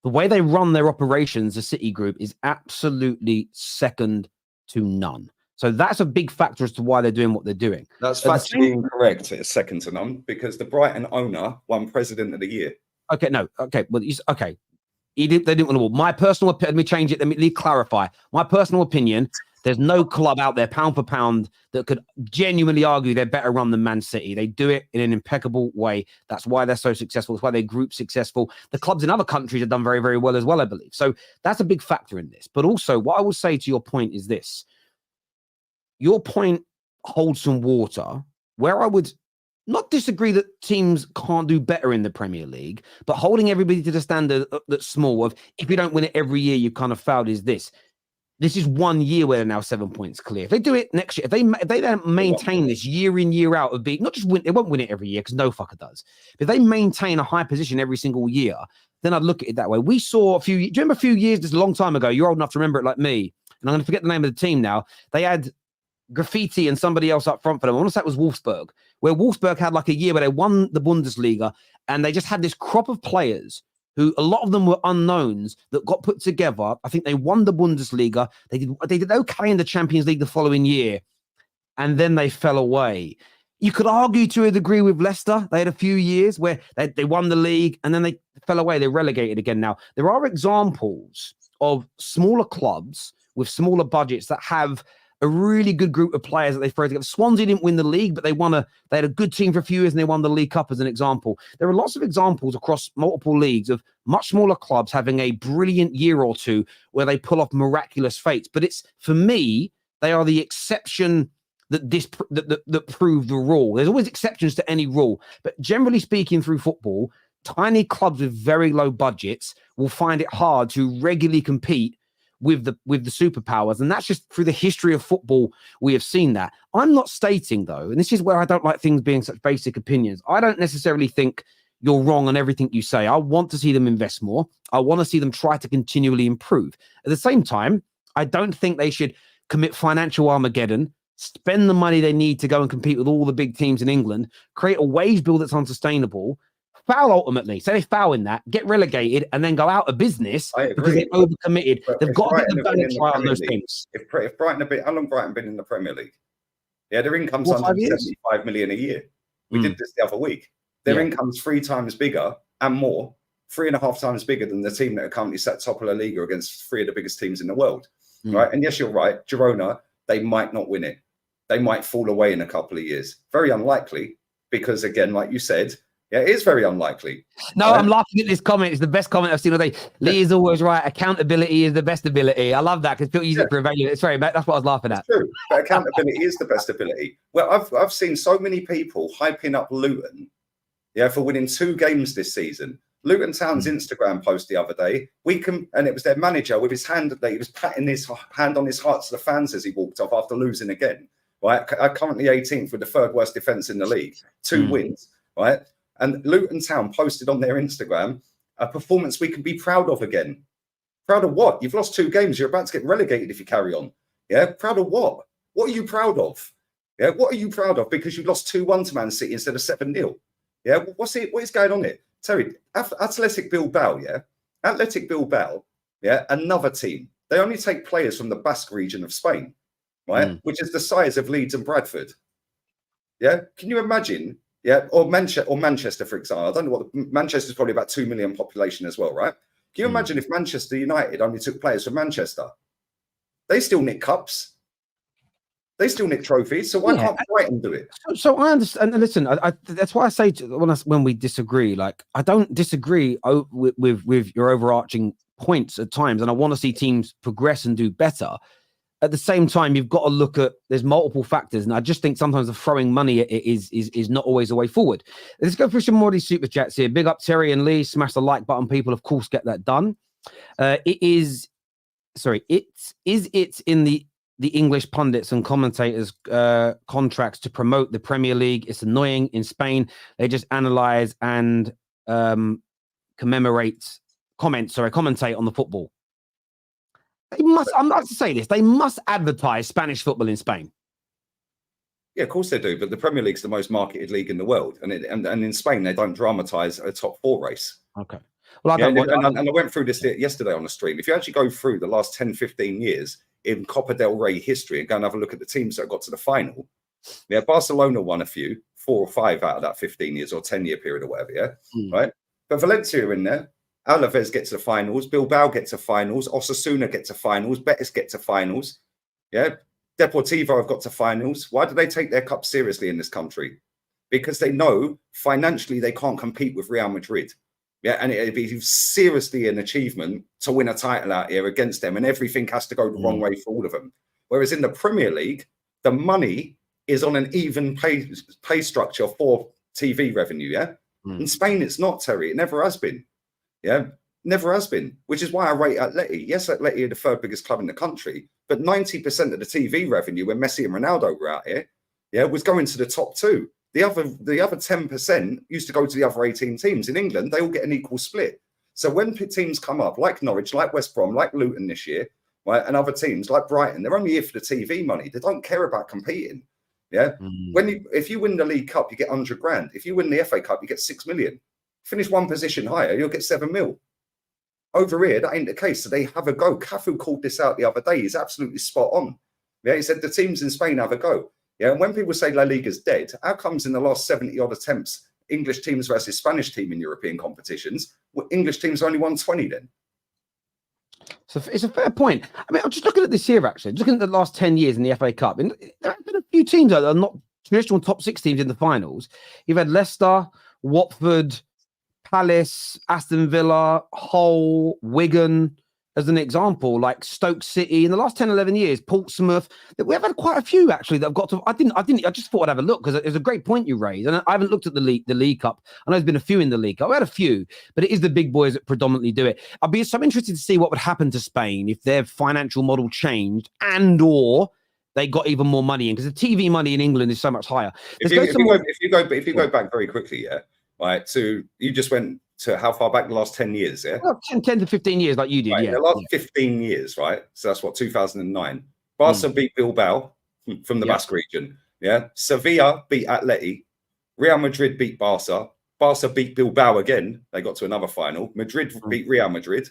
The way they run their operations, the City Group, is absolutely second to none. So that's a big factor as to why they're doing what they're doing. That's factually incorrect. It's second to none because the Brighton owner won President of the Year. Okay, no. Okay, well, okay. They didn't win the award. My personal opinion, let me change it. Let me clarify. My personal opinion, there's no club out there, pound for pound, that could genuinely argue they're better run than Man City. They do it in an impeccable way. That's why they're so successful. That's why they're group successful. The clubs in other countries have done very, very well as well, I believe. So that's a big factor in this. But also, what I will say to your point is this. Your point holds some water, where I would not disagree that teams can't do better in the Premier League, but holding everybody to the standard that's small of if you don't win it every year, you kind of failed is this. This is 1 year where they're now 7 points clear. If they do it next year, if they then maintain this year in, year out of being, not just win, they won't win it every year because no fucker does. But if they maintain a high position every single year, then I'd look at it that way. We saw do you remember a few years, just a long time ago, you're old enough to remember it like me, and I'm going to forget the name of the team now. They had Graffiti and somebody else up front for them. I want to say it was Wolfsburg, where Wolfsburg had like a year where they won the Bundesliga and they just had this crop of players who a lot of them were unknowns that got put together. I think they won the Bundesliga. They did okay in the Champions League the following year, and then they fell away. You could argue to a degree with Leicester. They had a few years where they won the league and then they fell away. They're relegated again now. There are examples of smaller clubs with smaller budgets that have a really good group of players that they throw together. Swansea didn't win the league, but they had a good team for a few years and they won the League Cup as an example. There are lots of examples across multiple leagues of much smaller clubs having a brilliant year or two where they pull off miraculous fates. But for me, they are the exception that prove the rule. There's always exceptions to any rule, but generally speaking, through football, tiny clubs with very low budgets will find it hard to regularly compete with the superpowers, and that's just through the history of football. We have seen that. I'm not stating, though, and this is where I don't like things being such basic opinions. I don't necessarily think you're wrong on everything you say. I want to see them invest more. I want to see them try to continually improve. At the same time, I don't think they should commit financial Armageddon, spend the money they need to go and compete with all the big teams in England, create a wage bill that's unsustainable, foul ultimately. So they foul in that, get relegated, and then go out of business because they've overcommitted. They've got to get the balance right on those things. If Brighton how long Brighton been in the Premier League? Yeah, their income's 175 million a year. We did this the other week. Their income's 3 times bigger and more, 3.5 times bigger than the team that are currently sat top of La Liga against 3 of the biggest teams in the world. Right? And yes, you're right. Girona, they might not win it. They might fall away in a couple of years. Very unlikely because, again, like you said, yeah, it is very unlikely. No, I'm laughing at this comment. It's the best comment I've seen all day. Lee is always right. Accountability is the best ability. I love that because people use it for evaluation. Sorry, mate, that's what I was laughing at. It's true, but accountability is the best ability. Well, I've seen so many people hyping up Luton, for winning 2 games this season. Luton Town's Instagram post the other day, and it was their manager with his hand. He was patting his hand on his heart to the fans as he walked off after losing again. Right, currently 18th with the 3rd worst defense in the league, 2 wins. Right. And Luton Town posted on their Instagram a performance we can be proud of again. Proud of what? You've lost 2 games. You're about to get relegated if you carry on. Yeah. Proud of what? What are you proud of? Yeah. What are you proud of? Because you lost 2-1 to Man City instead of 7-0. Yeah. What is going on here? Terry, Athletic Bilbao. Yeah. Athletic Bilbao. Yeah. Another team. They only take players from the Basque region of Spain, right? Which is the size of Leeds and Bradford. Yeah. Can you imagine? Yeah, or Manchester, for example. I don't know Manchester's probably about 2 million population as well, right? Can you imagine if Manchester United only took players from Manchester? They still nick cups. They still nick trophies. So why can't Brighton do it? So I understand. And listen, that's why I say when we disagree, like I don't disagree with your overarching points at times, and I want to see teams progress and do better. At the same time, you've got to look at there's multiple factors, and I just think sometimes the throwing money is not always the way forward. Let's go through some more of these super chats here. Big up Terry and Lee. Smash the like button, people. Of course, get that done. It's in the English pundits and commentators' contracts to promote the Premier League. It's annoying. In Spain, they just analyze and commentate on the football. They must. I'm not to say this. They must advertise Spanish football in Spain. Yeah, of course they do. But the Premier League's the most marketed league in the world, and in Spain they don't dramatise a top 4 race. Okay. Well, I went through this yesterday on the stream. If you actually go through the last 10, 15 years, in Copa del Rey history and go and have a look at the teams that got to the final. Yeah, Barcelona won a few, 4 or 5 out of that 15 years or 10-year period or whatever, yeah? Right? But Valencia are in there. Alaves get to the finals. Bilbao get to finals. Osasuna get to finals. Betis get to finals. Yeah? Deportivo have got to finals. Why do they take their cup seriously in this country? Because they know financially they can't compete with Real Madrid. Yeah, and it'd be seriously an achievement to win a title out here against them, and everything has to go the wrong way for all of them. Whereas in the Premier League, the money is on an even pay structure for TV revenue. Yeah, in Spain it's not, Terry. It never has been. Yeah, never has been. Which is why I rate Atleti. Yes, Atleti are the 3rd biggest club in the country, but 90% of the TV revenue when Messi and Ronaldo were out here, yeah, was going to the top 2. The other 10% used to go to the other 18 teams. In England, they all get an equal split. So when teams come up, like Norwich, like West Brom, like Luton this year, right, and other teams like Brighton, they're only here for the TV money. They don't care about competing. Yeah. If you win the League Cup, you get 100 grand. If you win the FA Cup, you get 6 million. Finish one position higher, you'll get 7 mil. Over here, that ain't the case. So they have a go. Cafu called this out the other day. He's absolutely spot on. Yeah, he said the teams in Spain have a go. Yeah, and when people say La Liga's dead, how comes in the last 70-odd attempts, English teams versus Spanish team in European competitions, English teams only won 20 then? So it's a fair point. I mean, I'm just looking at this year, actually. Just looking at the last 10 years in the FA Cup. And there have been a few teams that are not traditional top 6 teams in the finals. You've had Leicester, Watford, Palace, Aston Villa, Hull, Wigan, as an example, like Stoke City in the last 10, 11 years, Portsmouth. We have had quite a few actually that have got to. I just thought I'd have a look because it's a great point you raised. And I haven't looked at the League Cup. I know there's been a few in the League Cup. I had a few, but it is the big boys that predominantly do it. I'd be so interested to see what would happen to Spain if their financial model changed and/or they got even more money in, because the TV money in England is so much higher. If you go back very quickly, yeah, right. So you just went to how far back? The last 10 years, yeah? Well, 10 to 15 years, like you did, right, yeah. The last 15 years, right? So that's what, 2009. Barca beat Bilbao from the Basque region, yeah? Sevilla beat Atleti. Real Madrid beat Barca. Barca beat Bilbao again. They got to another final. Madrid beat Real Madrid.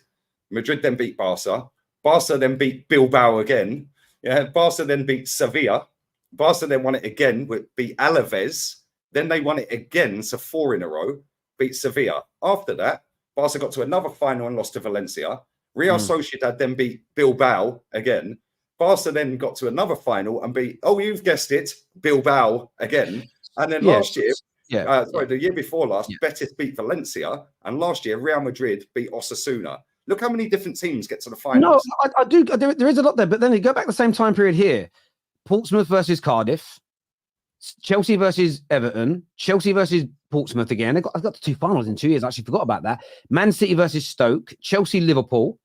Madrid then beat Barca. Barca then beat Bilbao again. Yeah, Barca then beat Sevilla. Barca then won it again, beat Alaves. Then they won it again, so 4 in a row. Beat Sevilla. After that, Barca got to another final and lost to Valencia. Real Sociedad then beat Bilbao again. Barca then got to another final and beat, oh, you've guessed it, Bilbao again. And then last year, the year before last, Betis beat Valencia. And last year, Real Madrid beat Osasuna. Look how many different teams get to the finals. No, I do. There is a lot there. But then you go back the same time period here. Portsmouth versus Cardiff. Chelsea versus Everton, Chelsea versus Portsmouth again. I've got to 2 finals in 2 years. I actually forgot about that. Man City versus Stoke, Chelsea, Liverpool.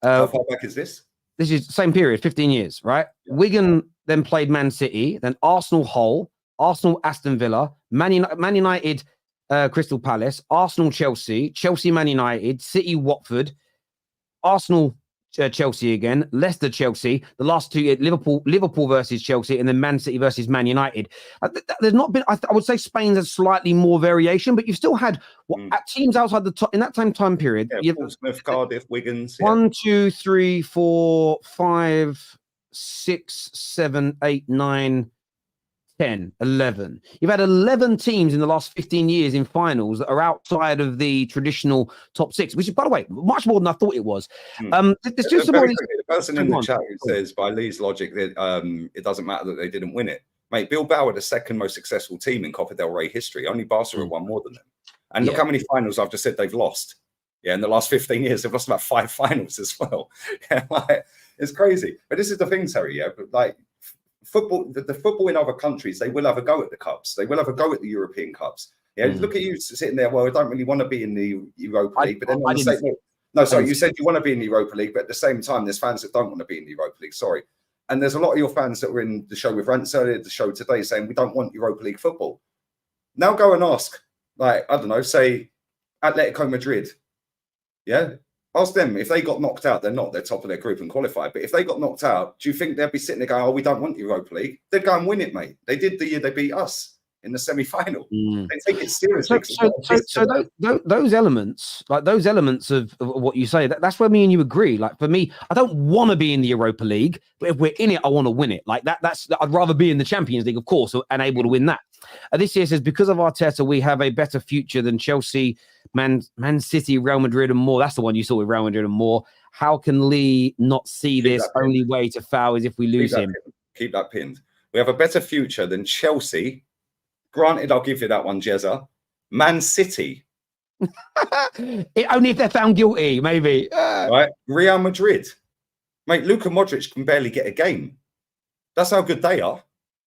How far back is this? This is the same period, 15 years, right? Yeah. Wigan then played Man City, then Arsenal, Hull, Arsenal, Aston Villa, Man United, Crystal Palace, Arsenal, Chelsea, Chelsea, Man United, City, Watford, Arsenal, Chelsea again, Leicester, Chelsea, the last 2 years, Liverpool versus Chelsea, and then Man City versus Man United. There's not been, I would say Spain has slightly more variation, but you've still had teams outside the top in that time period. Yeah, Portsmouth, Cardiff, Wigan. 1, 2, 3, 4, 5, 6, 7, 8, 9, 10, 11. You've had 11 teams in the last 15 years in finals that are outside of the traditional top 6, which is, by the way, much more than I thought it was. There's just the person in the chat who says, by Lee's logic, that it doesn't matter that they didn't win it. Mate, Bilbao are the 2nd most successful team in Copa del Rey history. Only Barca have won more than them. And look how many finals I've just said they've lost. Yeah, in the last 15 years, they've lost about 5 finals as well. Yeah, it's crazy. But this is the thing, Terry, yeah, but like, football, the football in other countries, they will have a go at the cups. They will have a go at the European Cups. Yeah, look at you sitting there. Well, I don't really want to be in the Europa League, but then you said you want to be in the Europa League, but at the same time, there's fans that don't want to be in the Europa League. Sorry, and there's a lot of your fans that were in the show with Rants earlier, the show today, saying we don't want Europa League football. Now go and ask, like, I don't know, say Atletico Madrid. Yeah. Ask them if they got knocked out. They're top of their group and qualified. But if they got knocked out, do you think they'd be sitting there going, "Oh, we don't want Europa League"? They'd go and win it, mate. They did the year they beat us. in the semi-final. Mm. They take it seriously. Those elements, like those elements of what you say, that's where me and you agree. Like for me, I don't want to be in the Europa League, but if we're in it, I want to win it. Like that's I'd rather be in the Champions League, of course, and able to win that. This year says, because of Arteta, we have a better future than Chelsea, Man City, Real Madrid, and more. That's the one you saw with Real Madrid and more. How can Lee not see this? Only way to foul is if we lose him. Keep that pinned. We have a better future than Chelsea. Granted, I'll give you that one, Jezza. Man City. Only if they're found guilty, maybe. Right? Real Madrid. Mate, Luka Modric can barely get a game. That's how good they are.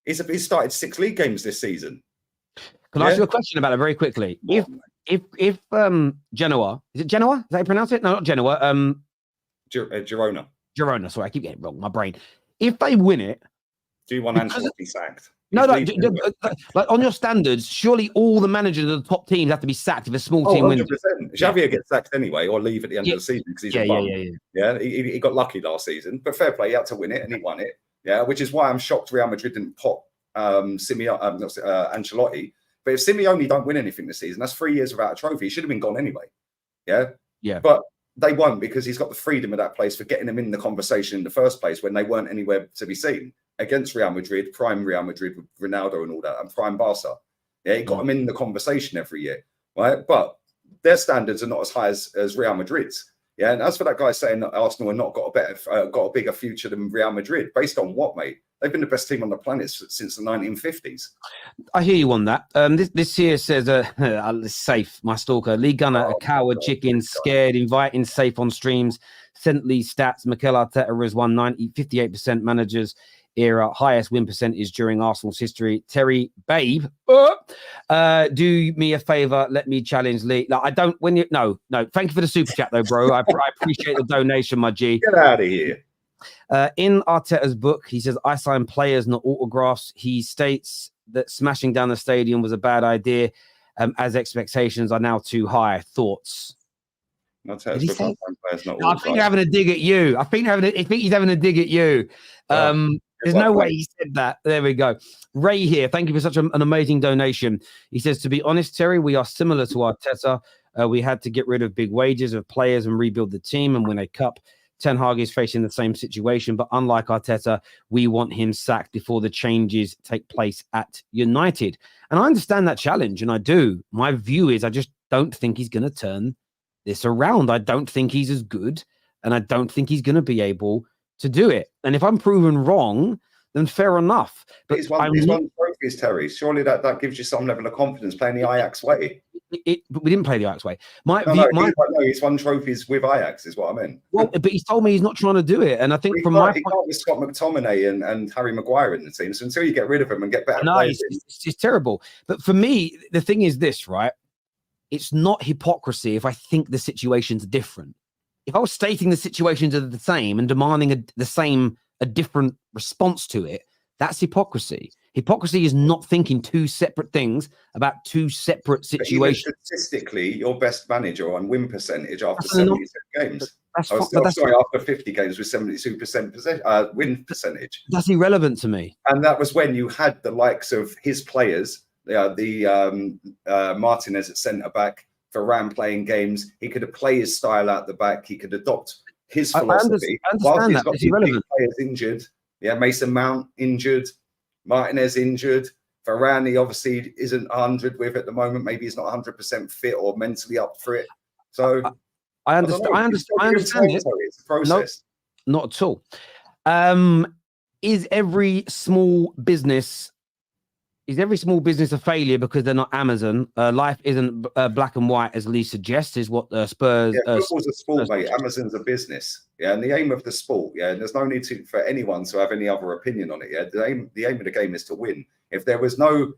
He's started 6 league games this season. Can I ask you a question about it very quickly? If Genoa, is it Genoa? Is that how you pronounce it? No, not Genoa. Girona. Girona, sorry, I keep getting it wrong. My brain. If they win it, do you want Ancelotti sacked? No, like on your standards, surely all the managers of the top teams have to be sacked if a small team wins. 100%. Xavier gets sacked anyway, or leave at the end of the season because he's a bum. Yeah, he got lucky last season, but fair play, he had to win it and he won it. Yeah, which is why I'm shocked Real Madrid didn't pop Ancelotti. But if Simeone don't win anything this season, that's 3 years without a trophy. He should have been gone anyway. Yeah. But they won't, because he's got the freedom of that place for getting them in the conversation in the first place when they weren't anywhere to be seen against Real Madrid, prime Real Madrid with Ronaldo and all that, and prime Barca. Yeah, he got them in the conversation every year, right? But their standards are not as high as Real Madrid's. Yeah, and as for that guy saying that Arsenal have not got a bigger future than Real Madrid, based on what, mate? They've been the best team on the planet since the 1950s. I hear you on that. This here says, safe, my stalker. Lee Gunner, a coward, chicken, scared, inviting, safe on streams. Sent Lee stats. Mikel Arteta has won 58% managers era, highest win percentage during Arsenal's history. Terry, babe, do me a favor. Let me challenge Lee. Like, I don't, when you, no. Thank you for the super chat though, bro. I appreciate the donation, my G. Get out of here. In Arteta's book, he says, I sign players, not autographs. He states that smashing down the stadium was a bad idea, as expectations are now too high. Thoughts? I think you're having a dig at you. I think he's having a dig at you. There's no way he said that. There we go. Ray here. Thank you for such an amazing donation. He says, to be honest, Terry, we are similar to Arteta. We had to get rid of big wages of players and rebuild the team and win a cup. Ten Hag is facing the same situation, but unlike Arteta, we want him sacked before the changes take place at United. And I understand that challenge, and I do. My view is I just don't think he's going to turn this around. I don't think he's as good, and I don't think he's going to be able to do it. And if I'm proven wrong, then fair enough. But he's won trophies, Terry. Surely that gives you some level of confidence playing the Ajax way. But we didn't play the Ajax way. He's won trophies with Ajax, is what I meant. Well, but he's told me he's not trying to do it, and I think he can't with Scott McTominay and Harry Maguire in the team. So until you get rid of them and get better players, it's terrible. But for me, the thing is this, right? It's not hypocrisy if I think the situations are different. If I was stating the situations are the same and demanding a different response to it, that's hypocrisy. Hypocrisy is not thinking two separate things about two separate situations. But statistically, your best manager on win percentage after 72 games. After 50 games with 72% win percentage. That's irrelevant to me. And that was when you had the likes of his players, Martinez at centre back, Varane playing games. He could play his style out the back. He could adopt his philosophy. I understand that. It's irrelevant. Players injured. Yeah, Mason Mount injured. Martinez injured. Varane, he obviously isn't 100 with at the moment. Maybe he's not 100% fit or mentally up for it. So I understand it. It's a process. No, not at all. Is every small business a failure because they're not Amazon? Life isn't black and white, as Lee suggests, is what Spurs... football's a sport, mate. Amazon's a business. Yeah, and the aim of the sport, and there's no need for anyone to have any other opinion on it. Yeah, the aim of the game is to win. If there was no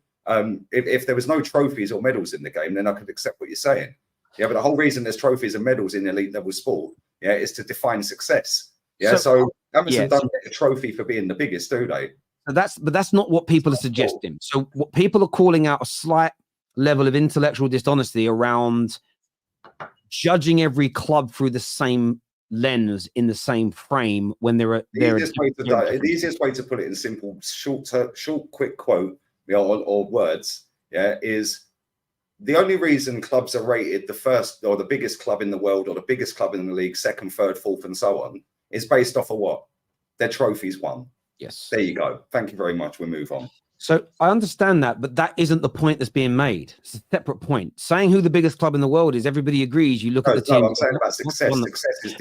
if there was no trophies or medals in the game, then I could accept what you're saying. Yeah, but the whole reason there's trophies and medals in elite level sport, is to define success. Yeah, so Amazon don't get a trophy for being the biggest, do they? But that's not what people are suggesting. So what people are calling out a slight level of intellectual dishonesty around judging every club through the same lens in the same frame when the easiest way to put it in simple, short, quick quote: or words, is the only reason clubs are rated the first or the biggest club in the world or the biggest club in the league, second, third, fourth, and so on, is based off of what? Their trophies won. Yes. There you go. Thank you very much. We'll move on. So I understand that, but that isn't the point that's being made. It's a separate point. Saying who the biggest club in the world is, everybody agrees. You look at the team. No, I'm saying about success. Success is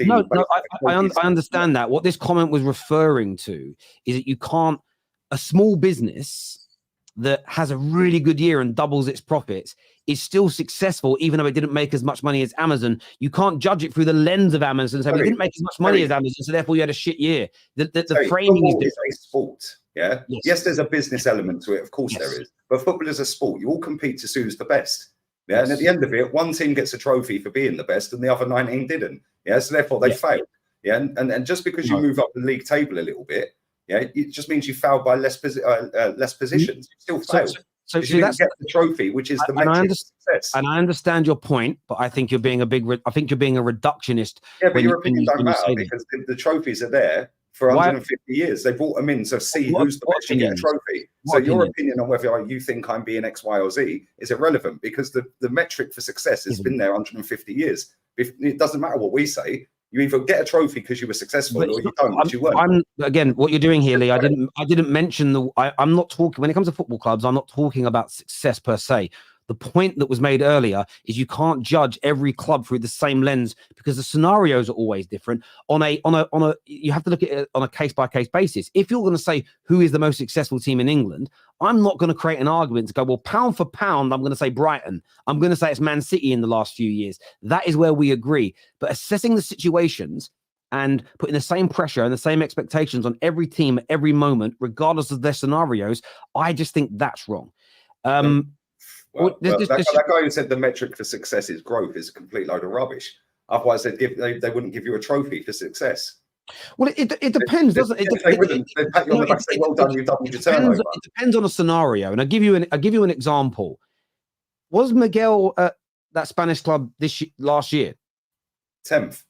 I understand that. What this comment was referring to is that you can't, a small business that has a really good year and doubles its profits is still successful, even though it didn't make as much money as Amazon. You can't judge it through the lens of Amazon and say, we didn't make as much money as Amazon, so therefore you had a shit year. The framing is different. A sport. Yeah. Yes, there's a business element to it. Of course there is. But football is a sport. You all compete to see who's the best. Yeah. Yes. And at the end of it, one team gets a trophy for being the best and the other 19 didn't. Yeah. So therefore they failed. Yeah. And just because you move up the league table a little bit, it just means you failed by less positions. You still failed. So you didn't get the trophy, which is the metric of success. And I understand your point, but I think you're being a reductionist. Yeah, but your opinion don't matter because the trophies are there for 150 years. They brought them in to see who's the best to get a trophy. So your opinion on whether you think I'm being X, Y, or Z is irrelevant because the metric for success has been there 150 years. It doesn't matter what we say. You either get a trophy because you were successful, or you don't because you weren't. Again, what you're doing here, Lee. I didn't mention I'm not talking when it comes to football clubs. I'm not talking about success per se. The point that was made earlier is you can't judge every club through the same lens because the scenarios are always different. You have to look at it on a case by case basis. If you're going to say who is the most successful team in England, I'm not going to create an argument to go, well, pound for pound, I'm going to say Brighton. I'm going to say it's Man City in the last few years. That is where we agree. But assessing the situations and putting the same pressure and the same expectations on every team at every moment, regardless of their scenarios, I just think that's wrong. That guy who said the metric for success is growth is a complete load of rubbish. Otherwise, they wouldn't give you a trophy for success. Well, it depends, doesn't it? They wouldn't. They'd pat you on the back and say, well done, you doubled your turnover. It depends on a scenario. And I'll give you an example. Was Miguel at that Spanish club last year? 10th.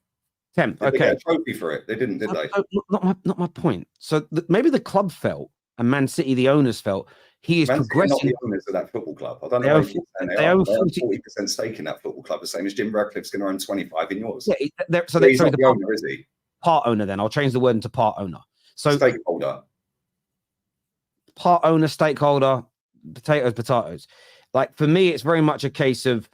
Okay. They get a trophy for it. They didn't, did they? Not my point. So maybe the club felt, and Man City, the owners felt, he is progressing. Not the owners of that football club. I don't know. They own 40% stake in that football club, the same as Jim Radcliffe's going to own 25 in yours. Yeah, he's not the owner, is he? Part owner. Then I'll change the word into part owner. So stakeholder, part owner, stakeholder, potatoes. Like for me, it's very much a case of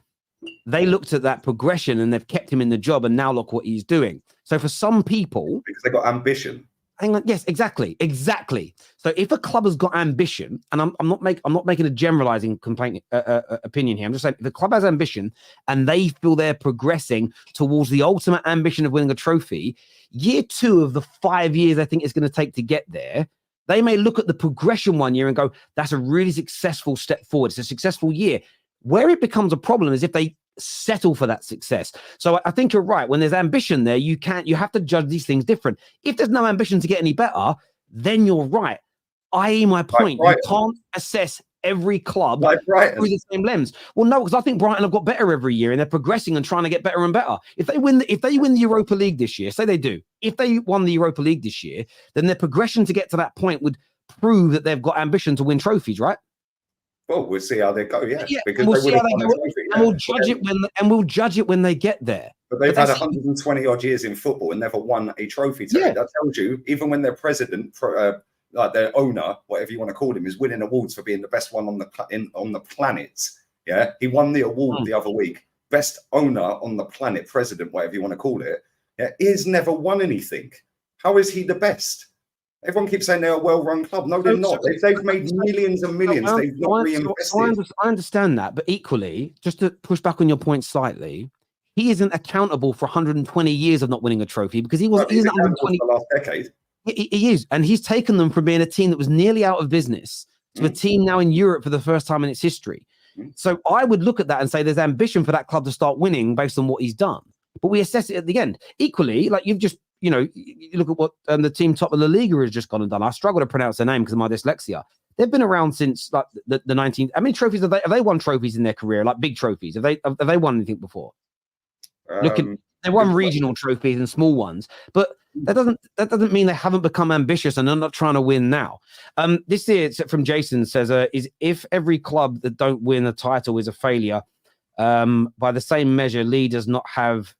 they looked at that progression and they've kept him in the job, and now look what he's doing. So for some people, because they got ambition. Hang on. Yes, exactly. So if a club has got ambition, and I'm not making a generalizing opinion here. I'm just saying if the club has ambition and they feel they're progressing towards the ultimate ambition of winning a trophy, year 2 of the 5 years I think it's going to take to get there, they may look at the progression one year and go, that's a really successful step forward. It's a successful year. Where it becomes a problem is if they settle for that success. So I think you're right. When there's ambition there, you have to judge these things different. If there's no ambition to get any better, then you're right. I.e. my point, you can't assess every club through the same lens. Well, no, because I think Brighton have got better every year and they're progressing and trying to get better and better. If they win the Europa League this year, say they do. If they won the Europa League this year, then their progression to get to that point would prove that they've got ambition to win trophies, right? Well, we'll see how they go, because we'll judge it when they get there. But they've had 120 odd years in football and never won a trophy. That tells you, even when their president, like their owner, whatever you want to call him, is winning awards for being the best one on the planet. Yeah, he won the award the other week, best owner on the planet, president, whatever you want to call it. Yeah, he's never won anything. How is he the best? Everyone keeps saying they're a well-run club. No, they're not. They've made millions and millions. They've not reinvested. I understand that, but equally, just to push back on your point slightly, he isn't accountable for 120 years of not winning a trophy because he wasn't. He's accountable for the last decade. He is, and he's taken them from being a team that was nearly out of business to a team now in Europe for the first time in its history. So I would look at that and say there's ambition for that club to start winning based on what he's done. But we assess it at the end. Equally, like you've just. You look at what the team top of La Liga has just gone and done. I struggle to pronounce their name because of my dyslexia. They've been around since like the 19th. How many trophies have they won trophies in their career? Like big trophies? Have they won anything before? They won regional trophies and small ones. But That doesn't mean they haven't become ambitious and are not trying to win now. This here from Jason says, is if every club that don't win a title is a failure, by the same measure, Lee does not have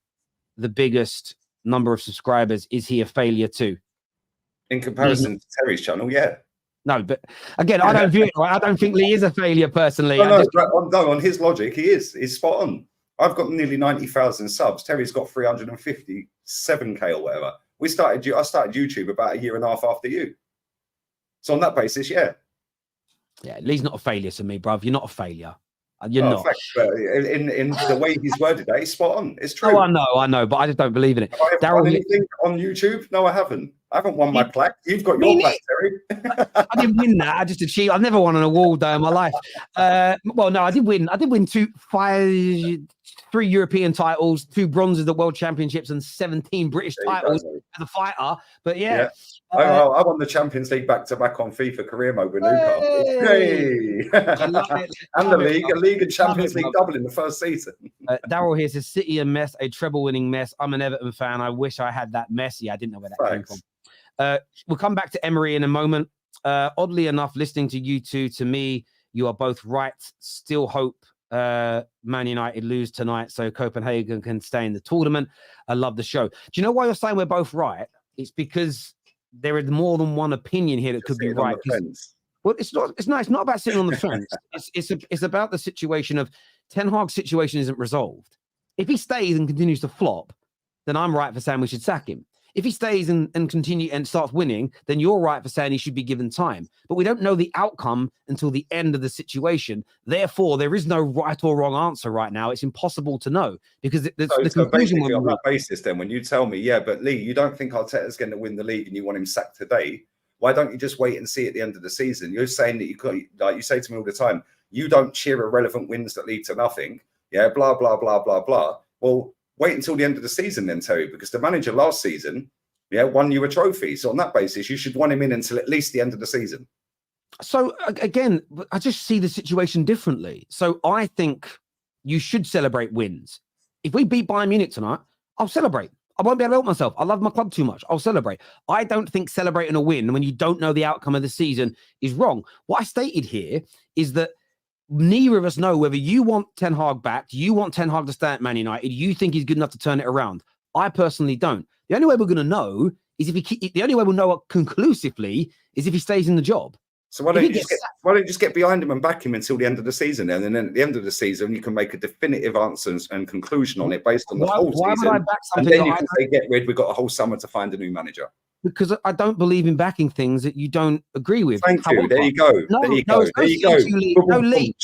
the biggest number of subscribers. Is he a failure too? In comparison to Terry's channel, yeah. No, but again, I don't view it right. I don't think Lee is a failure personally. No, on his logic, he is. He's spot on. I've got nearly 90,000 subs. Terry's got 357k or whatever. I started YouTube about a year and a half after you. So on that basis, yeah. Yeah, Lee's not a failure to me, bruv. You're not a failure. You're not. Fact, in the way he's worded it, he's spot on. It's true. Oh, I know, but I just don't believe in it. Have I won anything on YouTube? No, I haven't. I haven't won my plaque. You've got your plaque, Terry. I didn't win that. I just achieved. I've never won an award in my life. Well, no, I did win. I did win 3 European titles, 2 bronzes at World Championships, and 17 British titles as a fighter. But yeah. I won the Champions League back-to-back on FIFA career mode with Newcastle. Hey! And the league and Champions League double in the first season. Daryl here says, City a mess, a treble-winning mess. I'm an Everton fan. I wish I had that mess. Yeah, I didn't know where that came from. We'll come back to Emery in a moment. Oddly enough, listening to you two, to me, you are both right. Still hope Man United lose tonight so Copenhagen can stay in the tournament. I love the show. Do you know why you're saying we're both right? It's because there is more than one opinion here that could be right. Well, it's not about sitting on the fence. It's about the situation of Ten Hag's situation isn't resolved. If he stays and continues to flop, then I'm right for saying we should sack him. If he stays and continue and starts winning, then you're right for saying he should be given time. But we don't know the outcome until the end of the situation. Therefore, there is no right or wrong answer right now. It's impossible to know because the conclusion on that basis, then, when you tell me, yeah, but Lee, you don't think Arteta's going to win the league and you want him sacked today, why don't you just wait and see at the end of the season? You're saying that you could, like you say to me all the time, you don't cheer irrelevant wins that lead to nothing. Yeah, blah, blah, blah, blah, blah. Well, wait until the end of the season then, Terry, because the manager last season, won you a trophy. So on that basis, you should want him in until at least the end of the season. So again, I just see the situation differently. So I think you should celebrate wins. If we beat Bayern Munich tonight, I'll celebrate. I won't be able to help myself. I love my club too much. I'll celebrate. I don't think celebrating a win when you don't know the outcome of the season is wrong. What I stated here is that neither of us know whether you want Ten Hag back. Do you want Ten Hag to stay at Man United? You think he's good enough to turn it around? I personally don't. The only way we're going to know is the only way we'll know conclusively is if he stays in the job. So why don't you just get behind him and back him until the end of the season, and then at the end of the season you can make a definitive answer and conclusion on it based on the whole season. Would I back something and then you can say, get rid. We've got a whole summer to find a new manager. Because I don't believe in backing things that you don't agree with. Thank you. There you go. There you go. No, Lee.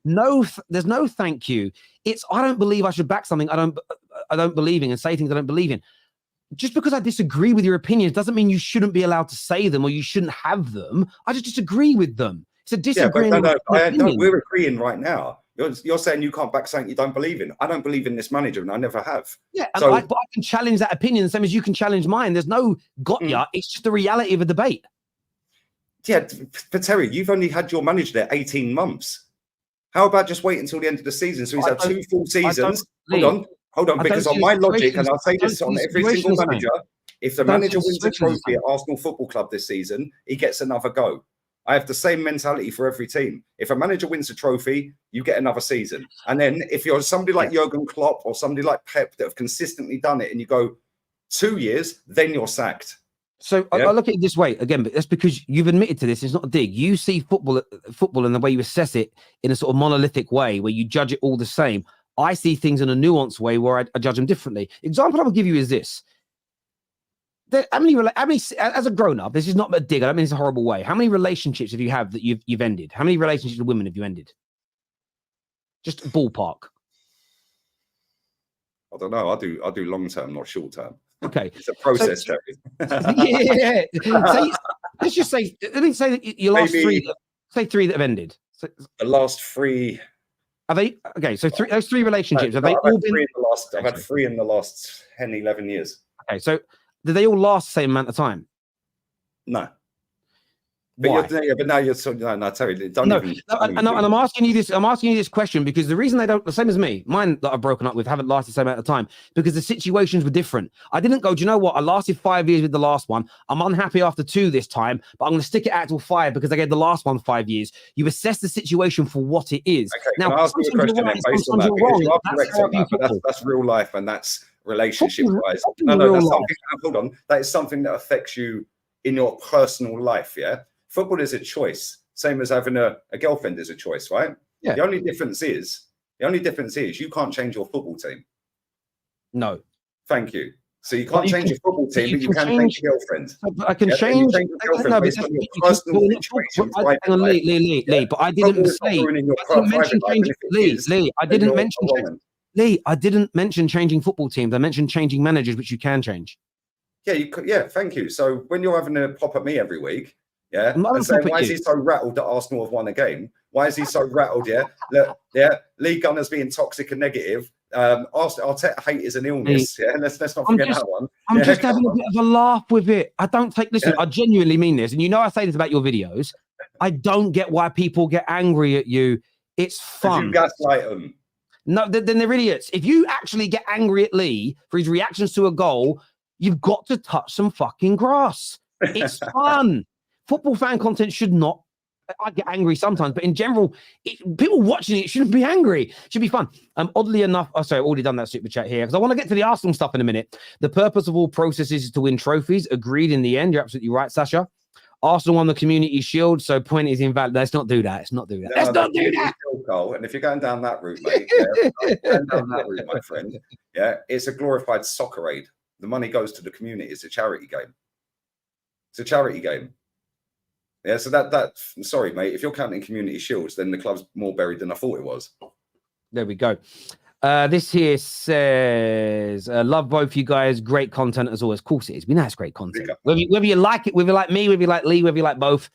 No, there's no thank you. It's I don't believe I should back something I don't believe in and say things I don't believe in. Just because I disagree with your opinions doesn't mean you shouldn't be allowed to say them or you shouldn't have them. I just disagree with them. It's a disagreement. No, we're agreeing right now. You're saying you can't back something you don't believe in. I don't believe in this manager, and I never have. Yeah, but I can challenge that opinion the same as you can challenge mine. There's no got ya. It's just the reality of a debate. Yeah, but Terry, you've only had your manager there 18 months. How about just wait until the end of the season? So he's had 2 full seasons. Hold on, because on my logic, and I'll say this on every single manager, if the manager wins a trophy at Arsenal Football Club this season, he gets another go. I have the same mentality for every team. If a manager wins a trophy, you get another season. And then if you're somebody like Jurgen Klopp or somebody like Pep that have consistently done it and you go 2 years, then you're sacked. So I look at it this way again, but that's because you've admitted to this. It's not a dig. You see football and the way you assess it in a sort of monolithic way where you judge it all the same. I see things in a nuanced way where I judge them differently. Example I will give you is this. How many, as a grown-up, this is not a dig. I don't mean it's a horrible way. How many relationships have you had that you've ended? How many relationships with women have you ended? Just ballpark. I don't know. I do long-term, not short-term. Okay. It's a process, Terry. Yeah. Let's just say, let me say that your last three that have ended. So, the last 3... Are they okay? So those 3 relationships have they all been? I've had 3 in the last 10, 11 years. Okay, so did they all last the same amount of time? No. Why? But now you're so no, Terry, don't No, even. and I'm asking you this. I'm asking you this question because the reason they don't, the same as me, mine that I've broken up with haven't lasted the same amount of time because the situations were different. I didn't go. Do you know what? I lasted 5 years with the last one. I'm unhappy after 2 this time, but I'm going to stick it out till 5 because I gave the last one 5 years. You assess the situation for what it is. Okay, now, can I ask you a question then based on that? Because you are correct on that, but that's real life and that's relationship wise. No, that's something. Hold on, that is something that affects you in your personal life. Yeah. Football is a choice, same as having a girlfriend is a choice, right? Yeah. The only difference is you can't change your football team. No. Thank you. So you can't change your football team, but you can change your girlfriend. I can change your girlfriend based on your personal situation. Lee, but I didn't say. Lee, I didn't mention changing football teams. I mentioned changing managers, which you can change. Yeah, you could. Yeah, thank you. So when you're having a pop at me every week. Yeah, and saying why is he so rattled that Arsenal have won a game? Why is he so rattled? Yeah, look, yeah, Lee Gunner's being toxic and negative. Arteta hate is an illness. Yeah, let's not forget that one. I'm just having a bit of a laugh with it. I don't take. Listen, I genuinely mean this, and you know I say this about your videos. I don't get why people get angry at you. It's fun. You gaslight them. No, then they're idiots. If you actually get angry at Lee for his reactions to a goal, you've got to touch some fucking grass. It's fun. Football fan content should not. I get angry sometimes, but in general, people watching it shouldn't be angry. It should be fun. Oddly enough, I've already done that super chat here because I want to get to the Arsenal stuff in a minute. The purpose of all processes is to win trophies. Agreed in the end. You're absolutely right, Sasha. Arsenal won the Community Shield, so point is invalid. Let's not do that. Let's not do that. Let's not do that. And if you're going down that route, mate, my friend, yeah, it's a glorified soccer aid. The money goes to the community. It's a charity game. It's a charity game. Yeah, so sorry, mate. If you're counting community shields, then the club's more buried than I thought it was. There we go. This here says, love both you guys. Great content as always. Of course it is. We know it's great content. Whether you like it, whether you like me, whether you like Lee, whether you like both,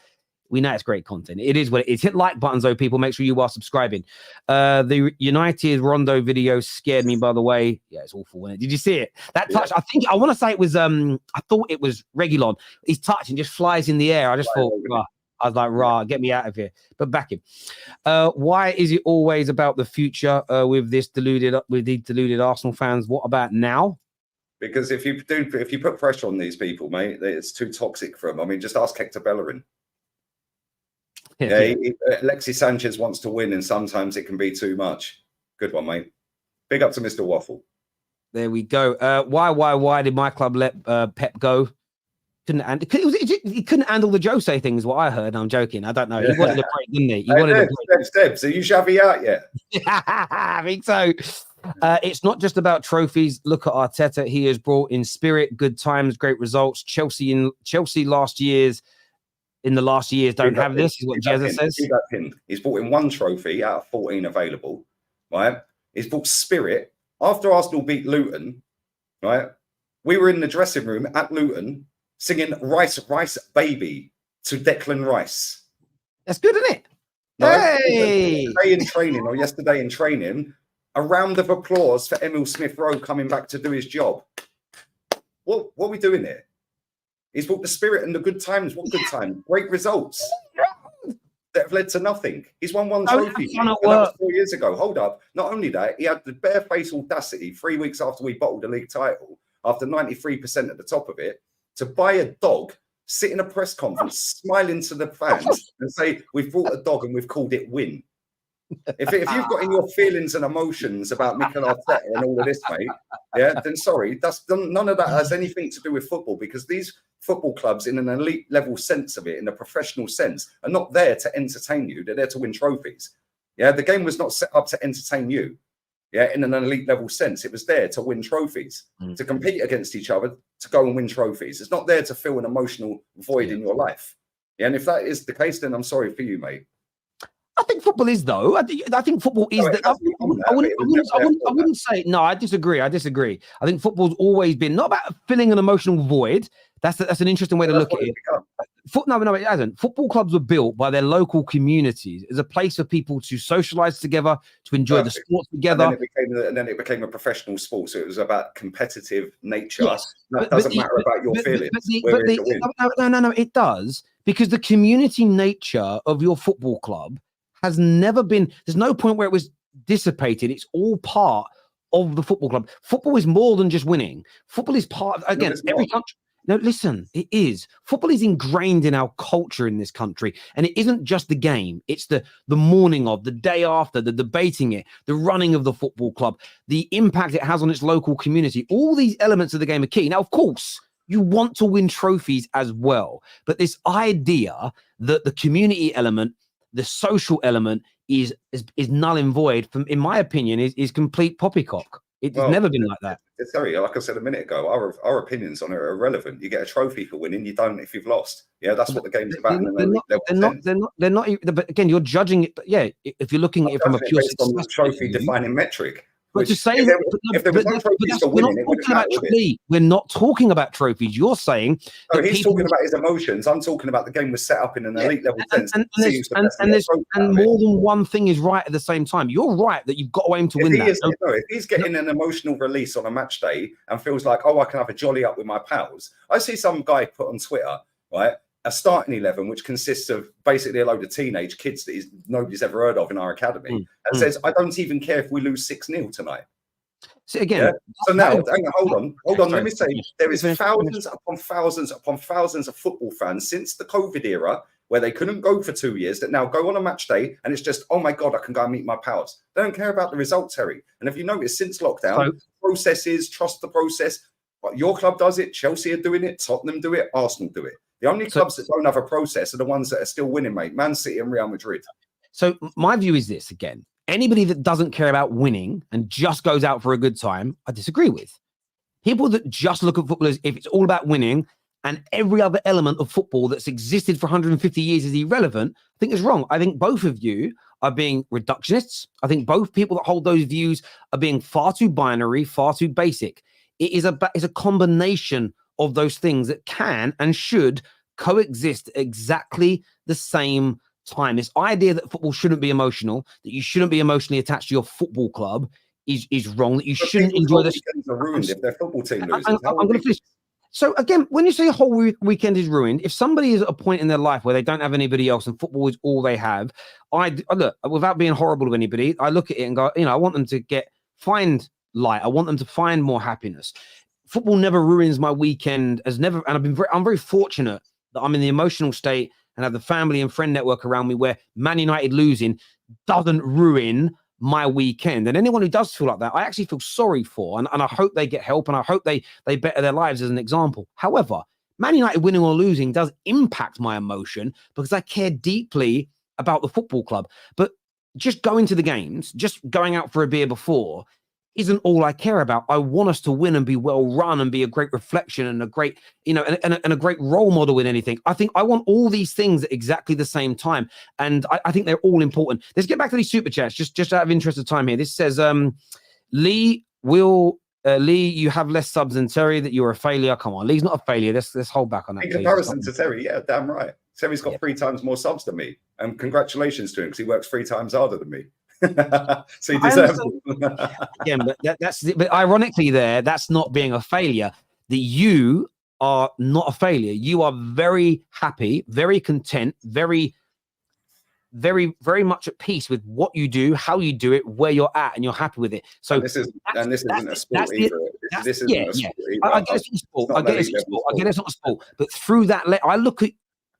we know it's great content. It is what it is. Hit like buttons, though, people. Make sure you are subscribing. The United Rondo video scared me, by the way. Yeah, it's awful, wasn't it? Did you see it? That touch, I want to say it was, I thought it was Reguilon. His touch and just flies in the air. I just thought, I was like, rah, get me out of here. But back in. Why is it always about the future with these deluded Arsenal fans? What about now? Because if you put pressure on these people, mate, it's too toxic for them. I mean, just ask Hector Bellerin. Alexis Sanchez wants to win, and sometimes it can be too much. Good one, mate. Big up to Mr. Waffle. There we go. Why did my club let Pep go? He couldn't handle the Jose thing, is what I heard. I'm joking. I don't know. He wanted a break, didn't he? He wanted a break. Steps. Are you shabby out yet? I think so. It's not just about trophies. Look at Arteta. He has brought in spirit, good times, great results. Chelsea in the last years don't have this, is what Jezza says. He's brought in 1 trophy out of 14 available, right? He's brought spirit. After Arsenal beat Luton, right? We were in the dressing room at Luton singing Rice, Rice Baby to Declan Rice. That's good, isn't it? No, hey! Yesterday in training, a round of applause for Emil Smith-Rowe coming back to do his job. What are we doing here? He's brought the spirit and the good times. What good time? Great results that have led to nothing. He's won 1 trophy. That was 4 years ago. Hold up. Not only that, he had the barefaced audacity 3 weeks after we bottled the league title, after 93% at the top of it, to buy a dog, sit in a press conference, smiling to the fans and say, we've brought a dog and we've called it Win. If you've got in your feelings and emotions about Mikel Arteta and all of this, mate, yeah, then sorry, none of that has anything to do with football, because these football clubs, in an elite level sense of it, in a professional sense, are not there to entertain you. They're there to win trophies. Yeah, the game was not set up to entertain you. Yeah, in an elite level sense, it was there to win trophies, to compete against each other, to go and win trophies. It's not there to fill an emotional void in your life. Yeah, and if that is the case, then I'm sorry for you, mate. I think football is, though. I think football is. I wouldn't say no. I disagree. I think football's always been not about filling an emotional void. That's an interesting way to look at it. No, it hasn't. Football clubs were built by their local communities as a place for people to socialize together, to enjoy the sport together. And then it became a professional sport. So it was about competitive nature. Yes, that doesn't matter about your feelings. No, it does. because the community nature of your football club has never been, there's no point where it was dissipated. It's all part of the football club. Football is more than just winning. Football is part of, again, every country. No, listen, it is. Football is ingrained in our culture in this country. And it isn't just the game. It's the morning of, the day after, the debating it, the running of the football club, the impact it has on its local community. All these elements of the game are key. Now, of course, you want to win trophies as well. But this idea that the community element, the social element is null and void, from, in my opinion, is complete poppycock. It's never been like that. Sorry, like I said a minute ago, our opinions on it are irrelevant. You get a trophy for winning, you don't if you've lost. Yeah, that's what the game's about. They're not. But again, you're judging it. But yeah, if you're looking at it from a pure trophy defining metric. But to say if there was no trophies for winning, we're not talking about trophies. You're saying no. He's talking about his emotions. I'm talking about the game was set up in an elite level sense. And more than one thing is right at the same time. You're right that you've got to aim to win that. If he's getting an emotional release on a match day and feels like, oh, I can have a jolly up with my pals. I see some guy put on Twitter, right, a starting 11 which consists of basically a load of teenage kids that nobody's ever heard of in our academy, and says, I don't even care if we lose 6-0 tonight. So again, so now, hold on. Let me say, there is thousands upon thousands upon thousands of football fans since the COVID era where they couldn't go for 2 years that now go on a match day and it's just, oh my God, I can go and meet my pals. They don't care about the results, Harry. And if you notice, since lockdown, processes, trust the process. But your club does it, Chelsea are doing it, Tottenham do it, Arsenal do it. The only clubs that don't have a process are the ones that are still winning, mate. Man City and Real Madrid. So my view is this, again. Anybody that doesn't care about winning and just goes out for a good time, I disagree with. People that just look at football as if it's all about winning and every other element of football that's existed for 150 years is irrelevant, I think is wrong. I think both of you are being reductionists. I think both people that hold those views are being far too binary, far too basic. It's a combination of those things that can and should coexist at exactly the same time. This idea that football shouldn't be emotional, that you shouldn't be emotionally attached to your football club is wrong, that you shouldn't enjoy this. Are ruined if their football team loses. I'm going to finish. So again, when you say a whole weekend is ruined, if somebody is at a point in their life where they don't have anybody else and football is all they have, I look, without being horrible to anybody, I look at it and go, I want them to find light. I want them to find more happiness. Football never ruins my weekend, and I'm very fortunate that I'm in the emotional state and have the family and friend network around me where Man United losing doesn't ruin my weekend. And anyone who does feel like that, I actually feel sorry for, and I hope they get help, and I hope they better their lives as an example. However, Man United winning or losing does impact my emotion because I care deeply about the football club. But just going to the games, just going out for a beer before, isn't all I care about. I want us to win and be well run and be a great reflection and a great, and a great role model in anything. I think I want all these things at exactly the same time. And I think they're all important. Let's get back to these super chats, just out of interest of time here. This says, Lee, you have less subs than Terry, that you're a failure. Come on, Lee's not a failure. Let's hold back on that. In comparison to Terry, yeah, damn right. Terry's got 3 times more subs than me. And congratulations to him because he works 3 times harder than me. So he deserves it. Again, but ironically that's not being a failure. That you are not a failure. You are very happy, very content, very, very, very much at peace with what you do, how you do it, where you're at, and you're happy with it. So this isn't a sport either. This isn't a sport either. I get it's not a sport. I get it's not a sport. But through that, I look at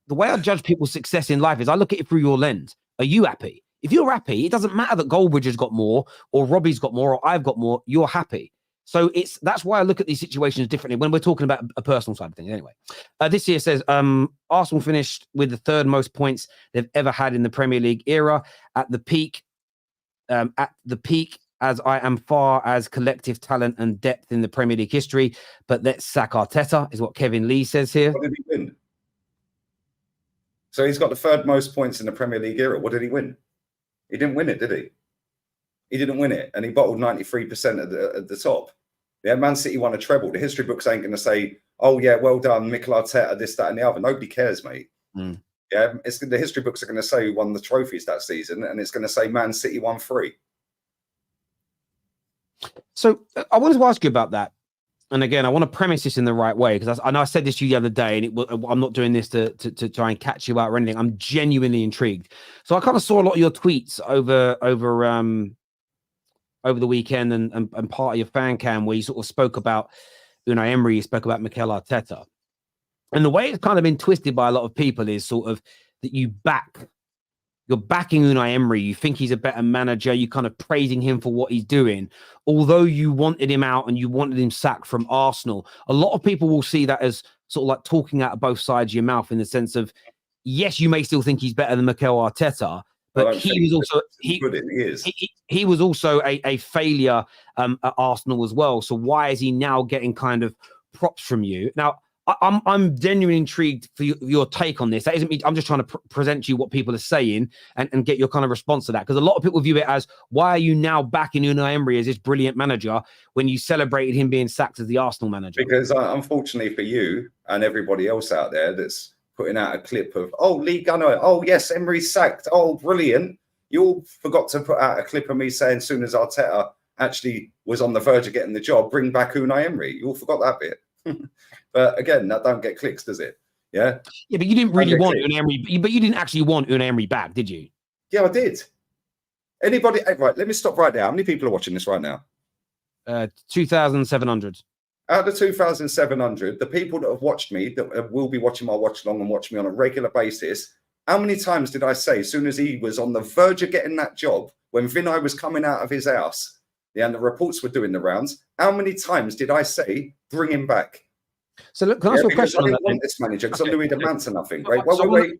the way I judge people's success in life is I look at it through your lens. Are you happy? If you're happy, it doesn't matter that Goldbridge has got more or Robbie's got more or I've got more. You're happy. So that's why I look at these situations differently when we're talking about a personal side of things. Anyway, this here says Arsenal finished with the 3rd most points they've ever had in the Premier League era. At the peak, as I am far as collective talent and depth in the Premier League history. But let's sack Arteta, is what Kevin Lee says here. What did he win? So he's got the 3rd most points in the Premier League era. What did he win? He didn't win it, did he? He didn't win it, and he bottled 93% at the top. Yeah, Man City won a treble. The history books ain't going to say, "Oh yeah, well done, Mikel Arteta, this, that, and the other." Nobody cares, mate. Yeah, the history books are going to say who won the trophies that season, and it's going to say Man City won 3. So I wanted to ask you about that. and again, I want to premise this in the right way, because I know I said this to you the other day, and I'm not doing this to try and catch you out or anything. I'm genuinely intrigued. So I kind of saw a lot of your tweets over the weekend and part of your fan cam where you sort of spoke about Unai Emery, you spoke about Mikel Arteta. And the way it's kind of been twisted by a lot of people is sort of that you're backing Unai Emery. You think he's a better manager. You're kind of praising him for what he's doing. Although you wanted him out and you wanted him sacked from Arsenal, a lot of people will see that as sort of like talking out of both sides of your mouth, in the sense of, yes, you may still think he's better than Mikel Arteta, but he was also a failure at Arsenal as well. So why is he now getting kind of props from you? Now, I'm genuinely intrigued for your take on this. That isn't me. I'm just trying to present to you what people are saying and get your kind of response to that. Because a lot of people view it as, why are you now backing Unai Emery as this brilliant manager when you celebrated him being sacked as the Arsenal manager? Because unfortunately for you and everybody else out there that's putting out a clip of, oh, Lee Gunner, oh, yes, Emery's sacked, oh, brilliant. You all forgot to put out a clip of me saying, as soon as Arteta actually was on the verge of getting the job, bring back Unai Emery. You all forgot that bit. But again, that don't get clicks, does it? Yeah. Yeah, but you didn't really want Unai Emery, but you didn't actually want Unai Emery back, did you? Yeah, I did. Anybody? Right, let me stop right there. How many people are watching this right now? 2,700. Out of the 2,700, the people that have watched me, that will be watching my watch along and watch me on a regular basis, how many times did I say, as soon as he was on the verge of getting that job, when Vinay was coming out of his house, yeah, and the reports were doing the rounds, how many times did I say, bring him back? So look, can I ask you a question? I didn't want this manager because I knew he'd amount to nothing. Right? Wait.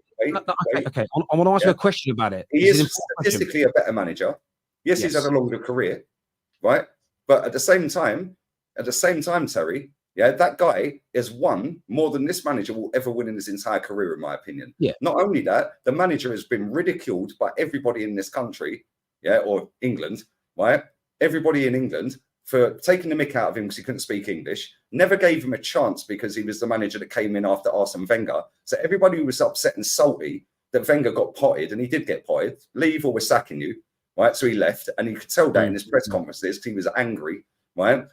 Okay. I want to ask you a question about it. He is statistically a better manager. Yes, he's had a longer career, right? But at the same time, Terry, yeah, that guy has won more than this manager will ever win in his entire career, in my opinion. Yeah. Not only that, the manager has been ridiculed by everybody in this country, yeah, or England, right? Everybody in England for taking the mick out of him because he couldn't speak English, never gave him a chance because he was the manager that came in after Arsene Wenger. So everybody was upset and salty that Wenger got potted, and he did get potted. Leave or we're sacking you, right? So he left, and you could tell that in his press conferences because he was angry, right?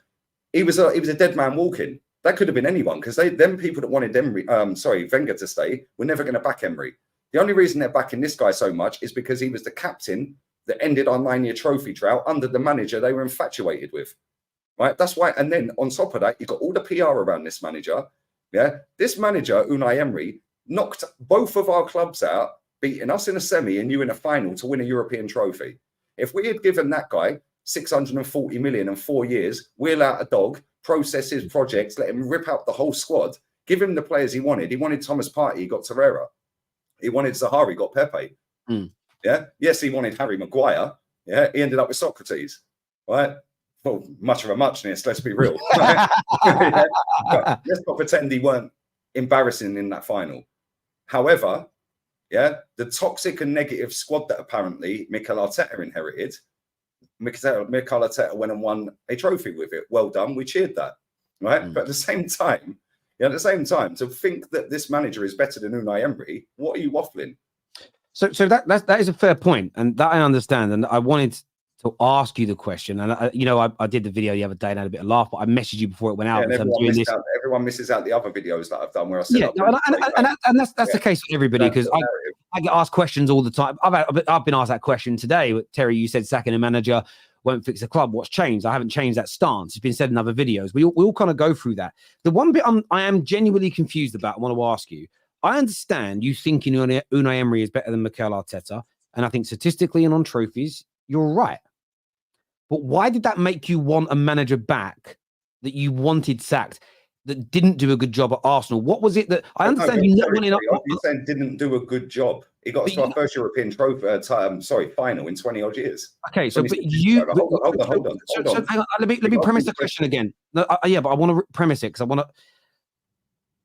He was a dead man walking. That could have been anyone, because them people that wanted Wenger to stay were never going to back Emery. The only reason they're backing this guy so much is because he was the captain that ended our 9-year trophy drought under the manager they were infatuated with, right? That's why. And then on top of that, you've got all the PR around this manager. Yeah, this manager, Unai Emery, knocked both of our clubs out, beating us in a semi and you in a final to win a European trophy. If we had given that guy 640 million in 4 years, wheel out a dog, process his projects, let him rip out the whole squad, give him the players he wanted. He wanted Thomas Partey, he got Terrace. He wanted Zaha, he got Pepe. Yeah. Yes, he wanted Harry Maguire. Yeah. He ended up with Socrates. Right. Well, much of a muchness, let's be real. Right? Yeah. Let's not pretend he weren't embarrassing in that final. However, yeah, the toxic and negative squad that apparently Mikel Arteta inherited, Mikel Arteta went and won a trophy with it. Well done. We cheered that. Right. But at the same time, to think that this manager is better than Unai Emery, what are you waffling? So that is a fair point, and that I understand. And I wanted to ask you the question. And I did the video the other day and had a bit of laugh, but I messaged you before it went out. Yeah, everyone misses out the other videos that I've done where I said, and that's the case for everybody, because I get asked questions all the time. I've been asked that question today. Terry, you said sacking a manager won't fix the club. What's changed? I haven't changed that stance. It's been said in other videos. We all kind of go through that. The one bit I am genuinely confused about, I want to ask you. I understand you thinking Unai Emery is better than Mikel Arteta, and I think statistically and on trophies, you're right. But why did that make you want a manager back that you wanted sacked that didn't do a good job at Arsenal? What was it that I understand you not wanting? You're saying didn't do a good job. He got us to our first European trophy, final in 20 odd years. Okay, so but you hold on. So hang on, let me premise the question again. No, but I want to premise it because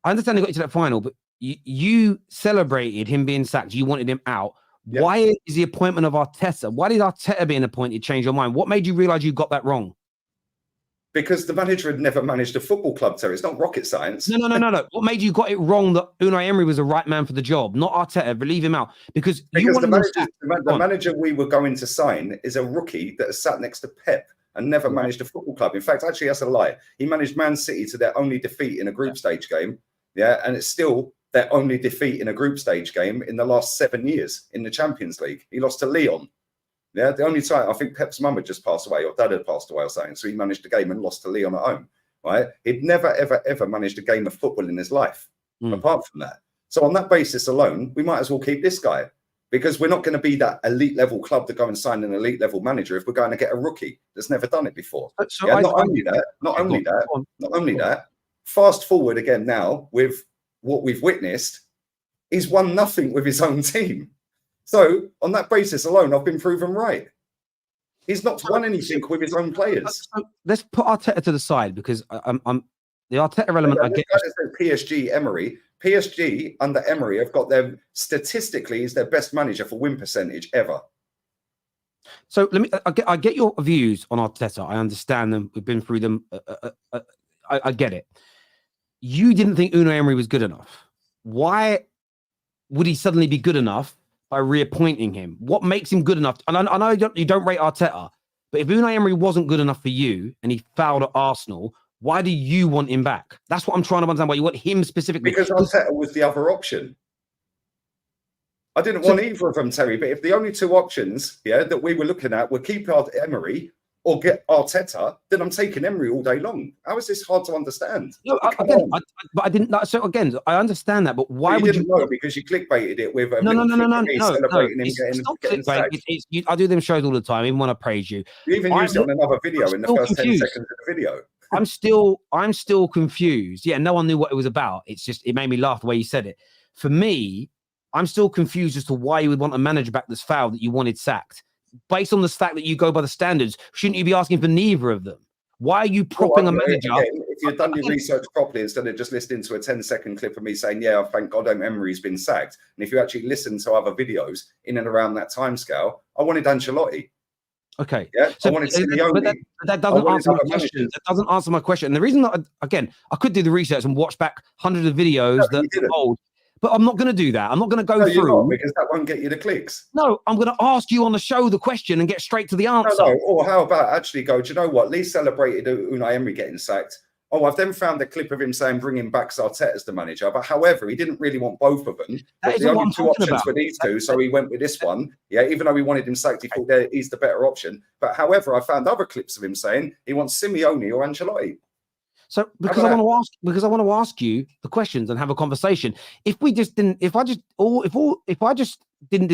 I understand they got you to that final, but you celebrated him being sacked. You wanted him out. Yeah. Why is the appointment of Arteta? Why did Arteta being appointed change your mind? What made you realize you got that wrong? Because the manager had never managed a football club, Terry. It's not rocket science. No. What made you got it wrong that Unai Emery was the right man for the job, not Arteta? Leave him out. Because the manager we were going to sign is a rookie that has sat next to Pep and never managed a football club. In fact, actually, that's a lie. He managed Man City to their only defeat in a group stage game. Yeah, and it's still their only defeat in a group stage game in the last 7 years in the Champions League. He lost to Lyon. Yeah, the only time, I think Pep's mum had just passed away, or dad had passed away or something. So he managed a game and lost to Lyon at home, right? He'd never, ever, ever managed a game of football in his life, apart from that. So on that basis alone, we might as well keep this guy, because we're not going to be that elite level club to go and sign an elite level manager if we're going to get a rookie that's never done it before. So not only that, fast forward again now with what we've witnessed, he's won nothing with his own team. So on that basis alone, I've been proven right. He's not won anything with his own players. Let's put Arteta to the side, because I'm the Arteta element. I get PSG, Emery. PSG under Emery have got them statistically is their best manager for win percentage ever. So I get your views on Arteta. I understand them. We've been through them. I get it. You didn't think Unai Emery was good enough. Why would he suddenly be good enough by reappointing him? What makes him good enough? And I know you don't rate Arteta, but if Unai Emery wasn't good enough for you and he fouled at Arsenal, why do you want him back? That's what I'm trying to understand. Why you want him specifically? Because Arteta was the other option. I didn't want either of them, Terry. But if the only two options, that we were looking at were keep Emery or get Arteta, then I'm taking Emery all day long. How is this hard to understand? No, but I didn't. So again, I understand that, but why would you know? Because you clickbaited it with no. Celebrating him getting sacked. I do them shows all the time, even when I praise you. You even used it on another video in the first 10 seconds of the video. I'm still confused. Yeah, no one knew what it was about. It's just, it made me laugh the way you said it. For me, I'm still confused as to why you would want a manager back that's fouled that you wanted sacked. Based on the fact that you go by the standards, shouldn't you be asking for neither of them? Why are you propping a manager? If you'd done your research properly instead of just listening to a 10-second clip of me saying, yeah, thank God Emery's been sacked. And if you actually listen to other videos in and around that timescale, I wanted Ancelotti. Okay. Yeah. So I wanted but that doesn't answer my question. That doesn't answer my question. And the reason that, again, I could do the research and watch back hundreds of videos that are old, but I'm not going to do that. I'm not going to go through. Because that won't get you the clicks. No, I'm going to ask you on the show the question and get straight to the answer. No. Or how about actually go, do you know what? Lee celebrated Unai Emery getting sacked. Oh, I've then found a clip of him saying bringing back Arteta as the manager. But however, he didn't really want both of them. The only two options were these two, so he went with this one. Yeah, even though he wanted him sacked, he thought he's the better option. But however, I found other clips of him saying he wants Simeone or Ancelotti. So because I want to ask you the questions and have a conversation. If I just didn't do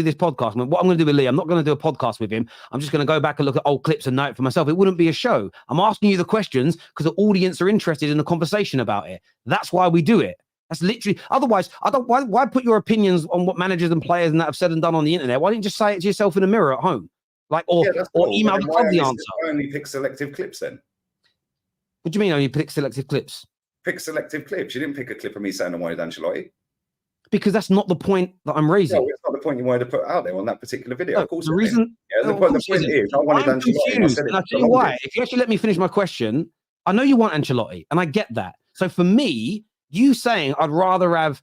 this podcast, I mean, what I'm going to do with Lee, I'm not going to do a podcast with him. I'm just going to go back and look at old clips and know it for myself. It wouldn't be a show. I'm asking you the questions because the audience are interested in the conversation about it. That's why we do it. That's literally. Otherwise, I don't. Why put your opinions on what managers and players and that have said and done on the internet? Why didn't you just say it to yourself in the mirror at home, or email the club the answer? I only pick selective clips then. What do you mean only pick selective clips? Pick selective clips. You didn't pick a clip of me saying I wanted Ancelotti. Because that's not the point that I'm raising. No, it's not the point you wanted to put out there on that particular video. No, of course, the reason. The point is, I wanted I'm Ancelotti. Confused, and I'll tell you why. If you actually let me finish my question, I know you want Ancelotti, and I get that. So for me, you saying I'd rather have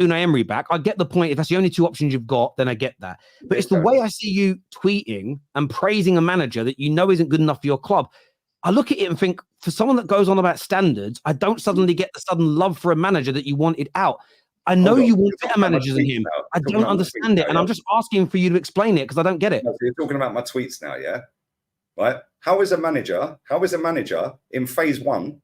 Unai Emery back, I get the point. If that's the only two options you've got, then I get that. But it's the way I see you tweeting and praising a manager that you know isn't good enough for your club. I look at it and think, for someone that goes on about standards, I don't suddenly get the sudden love for a manager that you wanted out. I know you want better managers than him. I don't understand it. And I'm just asking for you to explain it because I don't get it. No, so you're talking about my tweets now, yeah? Right? How is a manager in phase one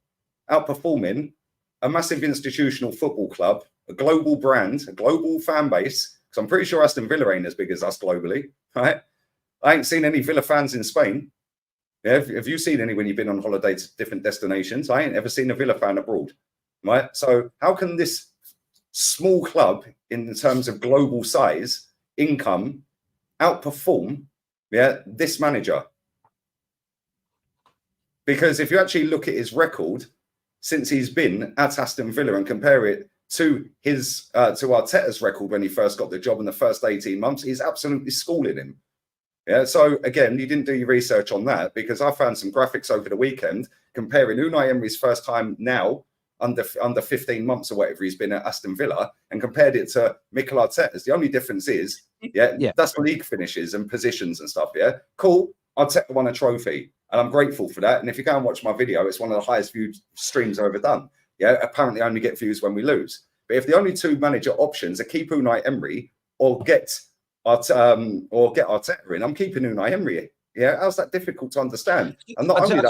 outperforming a massive institutional football club, a global brand, a global fan base? Because I'm pretty sure Aston Villa ain't as big as us globally, right? I ain't seen any Villa fans in Spain. Yeah, have you seen any when you've been on holiday to different destinations? I ain't ever seen a Villa fan abroad, right? So how can this small club, in terms of global size, income, outperform this manager? Because if you actually look at his record since he's been at Aston Villa and compare it to his to Arteta's record when he first got the job in the first 18 months, he's absolutely schooling him. Yeah, so again, you didn't do your research on that because I found some graphics over the weekend comparing Unai Emery's first time now under 15 months or whatever he's been at Aston Villa and compared it to Mikel Arteta's. The only difference is, that's league finishes and positions and stuff. Yeah, cool. Arteta won a trophy. And I'm grateful for that. And if you go and watch my video, it's one of the highest viewed streams I've ever done. Yeah, apparently I only get views when we lose. But if the only two manager options are keep Unai Emery or get Arteta in, I'm keeping Unai Emery. Yeah, how's that difficult to understand? And not only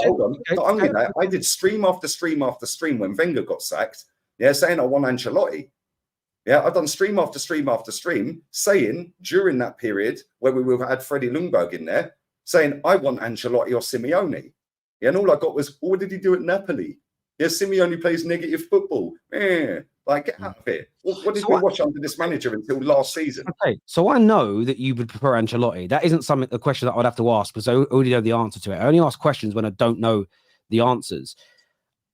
that, I did stream after stream after stream when Wenger got sacked. Yeah, saying I want Ancelotti. Yeah, I've done stream after stream after stream saying during that period where we would have had Freddie Ljungberg in there, saying I want Ancelotti or Simeone. Yeah, and all I got was, what did he do at Napoli? Yeah, Simeone plays negative football. Like, get out of it. What did we watch under this manager until last season? Okay, so I know that you would prefer Ancelotti. That isn't a question that I would have to ask because I already know the answer to it. I only ask questions when I don't know the answers.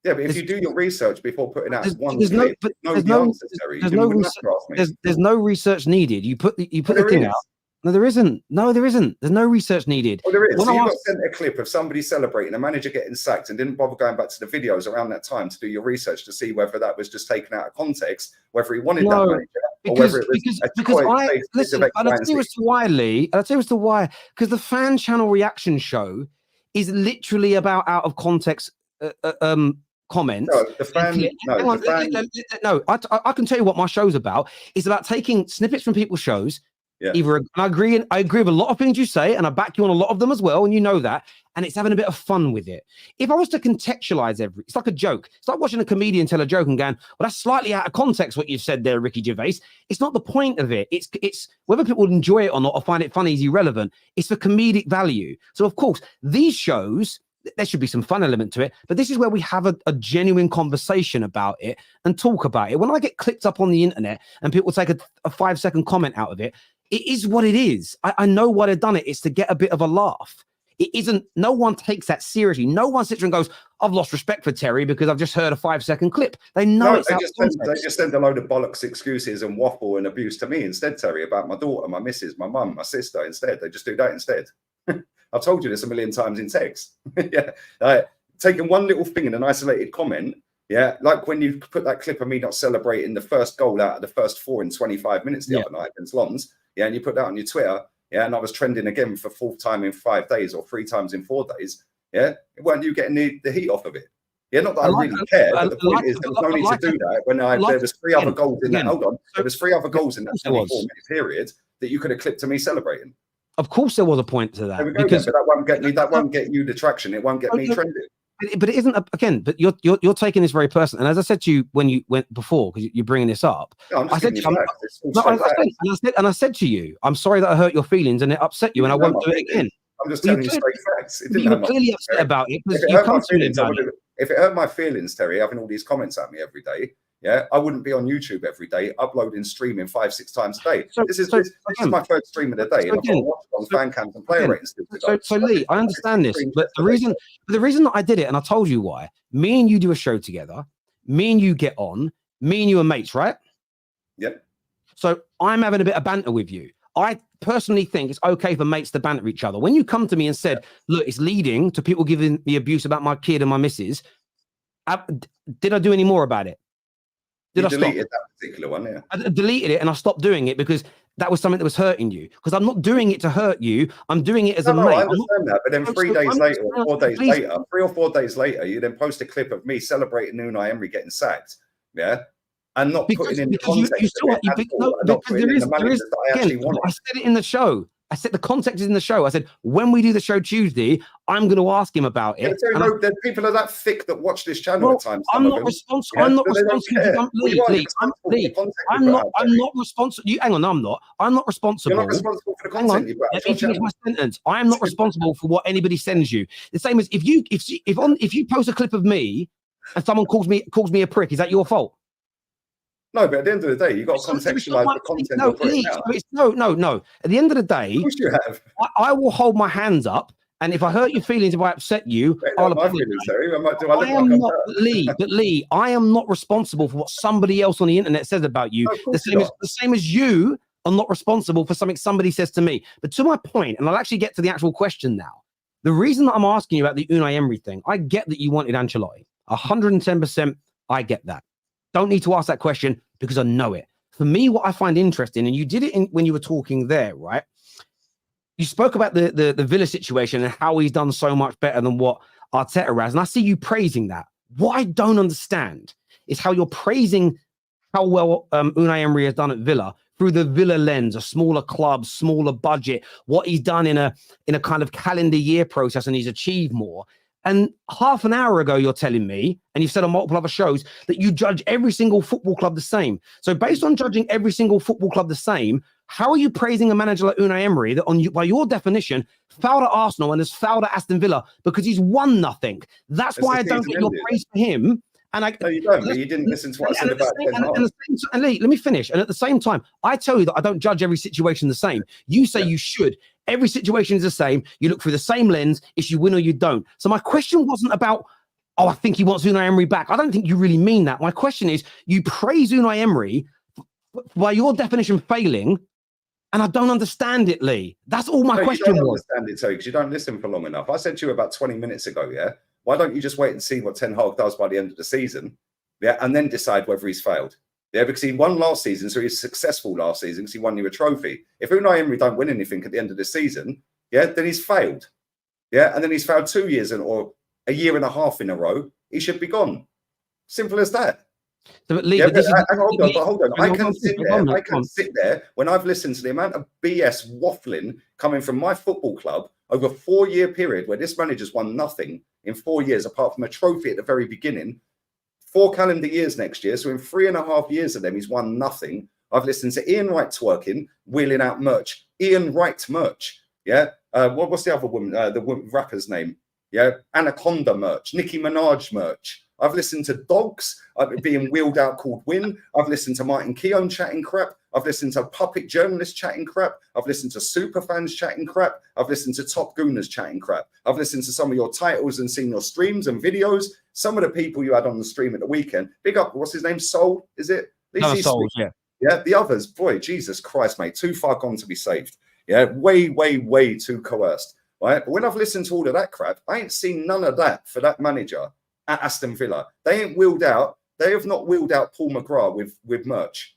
Yeah, but if you do your research before putting out one clip, there's no research needed. You put the thing out. No, there isn't. There's no research needed. Well, there is. So you got sent a clip of somebody celebrating a manager getting sacked and didn't bother going back to the videos around that time to do your research to see whether that was just taken out of context, whether he wanted that manager, or whether it was I'll tell you as to why. Because the fan channel reaction show is literally about out of context comments. I can tell you what my show's about. It's about taking snippets from people's shows. Yeah. I agree with a lot of things you say, and I back you on a lot of them as well, and you know that. And it's having a bit of fun with it. If I was to contextualize it's like a joke. It's like watching a comedian tell a joke and going, "Well, that's slightly out of context what you've said there, Ricky Gervais." It's not the point of it. It's whether people enjoy it or not or find it funny is irrelevant. It's for comedic value. So of course, these shows, there should be some fun element to it, but this is where we have a genuine conversation about it and talk about it. When I get clipped up on the internet and people take a 5-second comment out of it, it is what it is. I know why they've done it. It's to get a bit of a laugh. It isn't, no one takes that seriously. No one sits there and goes, I've lost respect for Terry because I've just heard a 5-second clip. They know they just send a load of bollocks excuses and waffle and abuse to me instead, Terry, about my daughter, my missus, my mum, my sister instead. They just do that instead. I've told you this a million times in text. Taking one little thing in an isolated comment. Yeah, like when you put that clip of me not celebrating the first goal out of the first 4 in 25 minutes the other night against Lons. Yeah, and you put that on your Twitter. Yeah, and I was trending again for 4th time in 5 days or 3 times in 4 days. Yeah, weren't you getting the heat off of it? Yeah, not that I really care, but the point is there was no need to do that when there was 3 other goals in that. Hold on, there was 3 other goals in that 24-minute period that you could have clipped to me celebrating. Of course, there was a point to that because that won't get me. That won't get you the traction. It won't get me trending. But it isn't again. But you're taking this very personal. And as I said to you when you went before, because you're bringing this up, I said to you, I'm sorry that I hurt your feelings and it upset you, and I won't do it again. I'm just telling you straight facts. You were clearly upset about it because you come to me about it. If it hurt my feelings, Terry, having all these comments at me every day, yeah, I wouldn't be on YouTube every day, uploading, streaming 5-6 times a day. This is my 3rd stream of the day, and I've got to watch it on fan cams and player ratings. So Lee, I understand this, but the reason that I did it, and I told you why. Me and you do a show together. Me and you get on. Me and you are mates, right? Yep. So I'm having a bit of banter with you. I personally think it's okay for mates to banter each other. When you come to me and said, look, it's leading to people giving me abuse about my kid and my missus, did I do any more about it? You deleted that particular one, yeah. I deleted it and I stopped doing it because that was something that was hurting you. Because I'm not doing it to hurt you. I'm doing it as a mate. I understand that. But then 3 days later, or 4 days later, 3 or 4 days later, you then post a clip of me celebrating Unai Emery getting sacked. Yeah. And not putting in the context. I said it in the show. I said the context is in the show. I said, when we do the show Tuesday, I'm going to ask him about it. There's people are that thick that watch this channel at times. I'm not responsible. I'm not responsible. I'm not responsible. Hang on, I'm not. I'm not responsible. You're not responsible for the content you put. Let me finish my sentence. I am not responsible for what anybody sends you. The same as if you post a clip of me and someone calls me a prick, is that your fault? No, but at the end of the day, you've got to contextualize the content. No. At the end of the day, of course you have. I will hold my hands up, and if I hurt your feelings, if I upset you, I'll apologize. Lee, I am not responsible for what somebody else on the internet says about you. The same as you are not responsible for something somebody says to me. But to my point, and I'll actually get to the actual question now. The reason that I'm asking you about the Unai Emery thing, I get that you wanted Ancelotti. 110%, I get that. Don't need to ask that question because I know it. For me, what I find interesting, and you did it when you were talking there, right? You spoke about the Villa situation and how he's done so much better than what Arteta has, and I see you praising that. What I don't understand is how you're praising how well Unai Emery has done at Villa through the Villa lens, a smaller club, smaller budget, what he's done in a kind of calendar year process, and he's achieved more. And half an hour ago, you're telling me, and you've said on multiple other shows, that you judge every single football club the same. So based on judging every single football club the same, how are you praising a manager like Unai Emery that, by your definition, fouled at Arsenal and has fouled at Aston Villa because he's won nothing? That's why I don't get your praise for him. And no, you don't, but you didn't listen to what I said about Ten Hag. And Lee, let me finish. And at the same time, I tell you that I don't judge every situation the same. You say you should. Every situation is the same. You look through the same lens. It's you win or you don't. So my question wasn't about, I think he wants Unai Emery back. I don't think you really mean that. My question is, you praise Unai Emery by your definition failing, and I don't understand it, Lee. That's all my question was. You don't understand it, because you don't listen for long enough. I said to you about 20 minutes ago, why don't you just wait and see what Ten Hag does by the end of the season, and then decide whether he's failed? Because he won last season, so he's successful last season because he won you a trophy. If Unai Emery don't win anything at the end of the season, then he's failed. And then he's failed 2 years or a year and a half in a row. He should be gone. Simple as that. So, Lee, hold on. I can sit there when I've listened to the amount of BS waffling coming from my football club over a 4-year period where this manager's won nothing in 4 years, apart from a trophy at the very beginning. 4 calendar years next year. So in 3.5 years of them, he's won nothing. I've listened to Ian Wright twerking, wheeling out merch. Ian Wright merch. What's the other woman, the rapper's name? Anaconda merch, Nicki Minaj merch. I've listened to Dogs being wheeled out called Win. I've listened to Martin Keown chatting crap. I've listened to puppet journalists chatting crap. I've listened to super fans chatting crap. I've listened to top gooners chatting crap. I've listened to some of your titles and seen your streams and videos. Some of the people you had on the stream at the weekend. Big up, what's his name? Soul, is it? Soul, yeah. The others, boy, Jesus Christ, mate, too far gone to be saved. Way, way, way too coerced. Right? But when I've listened to all of that crap, I ain't seen none of that for that manager at Aston Villa. They have not wheeled out Paul McGrath with merch.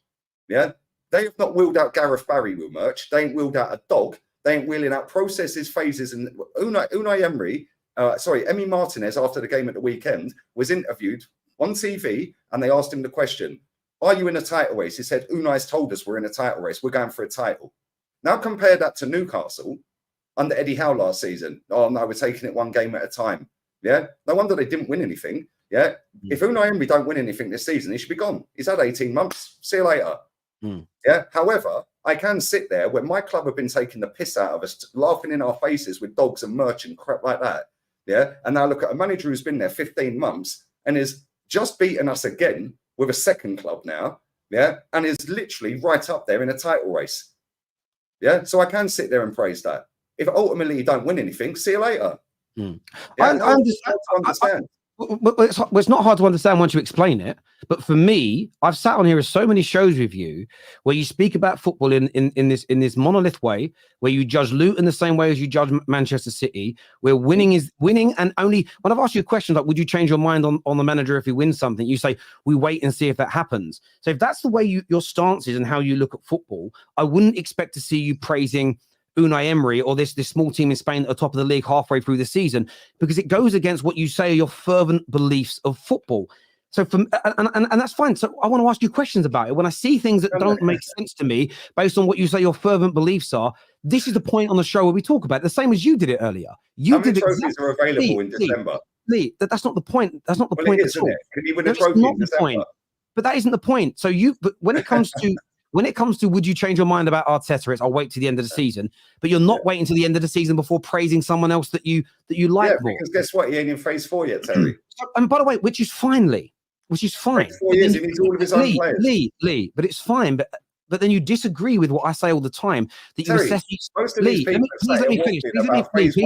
They have not wheeled out Gareth Barry with merch. They ain't wheeled out a dog. They ain't wheeling out processes, phases, and Unai Emery, Emi Martinez, after the game at the weekend, was interviewed on TV, and they asked him the question, are you in a title race? He said, Unai's told us we're in a title race. We're going for a title. Now compare that to Newcastle under Eddie Howe last season. Oh, no, we're taking it one game at a time. No wonder they didn't win anything. If Unai Emery don't win anything this season, he should be gone. He's had 18 months. See you later. However, I can sit there when my club have been taking the piss out of us, laughing in our faces with dogs and merch and crap like that. And now look at a manager who's been there 15 months and is just beaten us again with a second club now. And is literally right up there in a title race. So I can sit there and praise that. If ultimately you don't win anything, see you later. I understand. It's not hard to understand once you explain it. But for me, I've sat on here with so many shows with you where you speak about football in this monolith way, where you judge Luton the same way as you judge Manchester City, where winning is winning. And only when I've asked you a question like, would you change your mind on the manager if he wins something? You say, we wait and see if that happens. So if that's the way your stance is and how you look at football, I wouldn't expect to see you praising Unai Emery or this small team in Spain at the top of the league halfway through the season, because it goes against what you say are your fervent beliefs of football. So and that's fine. So I want to ask you questions about it. When I see things that don't make sense to me based on what you say your fervent beliefs are, this is the point on the show where we talk about it. The same as you did it earlier. How many trophies are available in December? Lee, that's not the point. That's not the point at all. Can you win a trophy in December? But that isn't the point. So but when it comes to would you change your mind about Arteta, it's I'll wait to the end of the season. But you're not waiting to the end of the season before praising someone else that you like more. Because guess what? He ain't in phase 4 yet, Terry. And by the way, which is fine, Lee. Which is fine. 4 years, he needs all of his own players. Lee, but it's fine. But then you disagree with what I say all the time. That you assess Lee, please let me finish. Please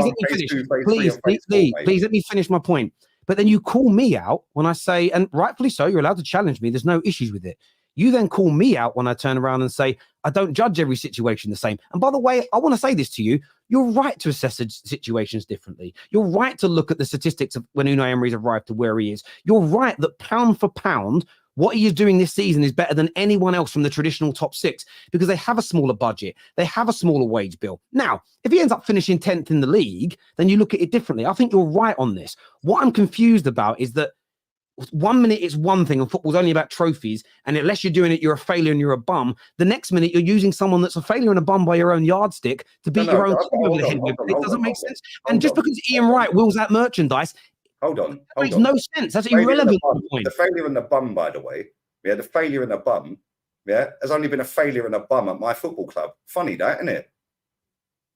let me finish my point. But then you call me out when I say, and rightfully so, you're allowed to challenge me. There's no issues with it. You then call me out when I turn around and say, I don't judge every situation the same. And by the way, I want to say this to you. You're right to assess situations differently. You're right to look at the statistics of when Unai Emery's arrived to where he is. You're right that pound for pound, what he is doing this season is better than anyone else from the traditional top 6 because they have a smaller budget. They have a smaller wage bill. Now, if he ends up finishing 10th in the league, then you look at it differently. I think you're right on this. What I'm confused about is that 1 minute it's one thing and football's only about trophies, and unless you're doing it, you're a failure and you're a bum. The next minute you're using someone that's a failure and a bum by your own yardstick to beat your own team over the head. It doesn't make sense. And just because Ian Wright wills out merchandise, it makes no sense. That's irrelevant. The failure and the bum, by the way, the failure and the bum, has only been a failure and a bum at my football club. Funny that, isn't it?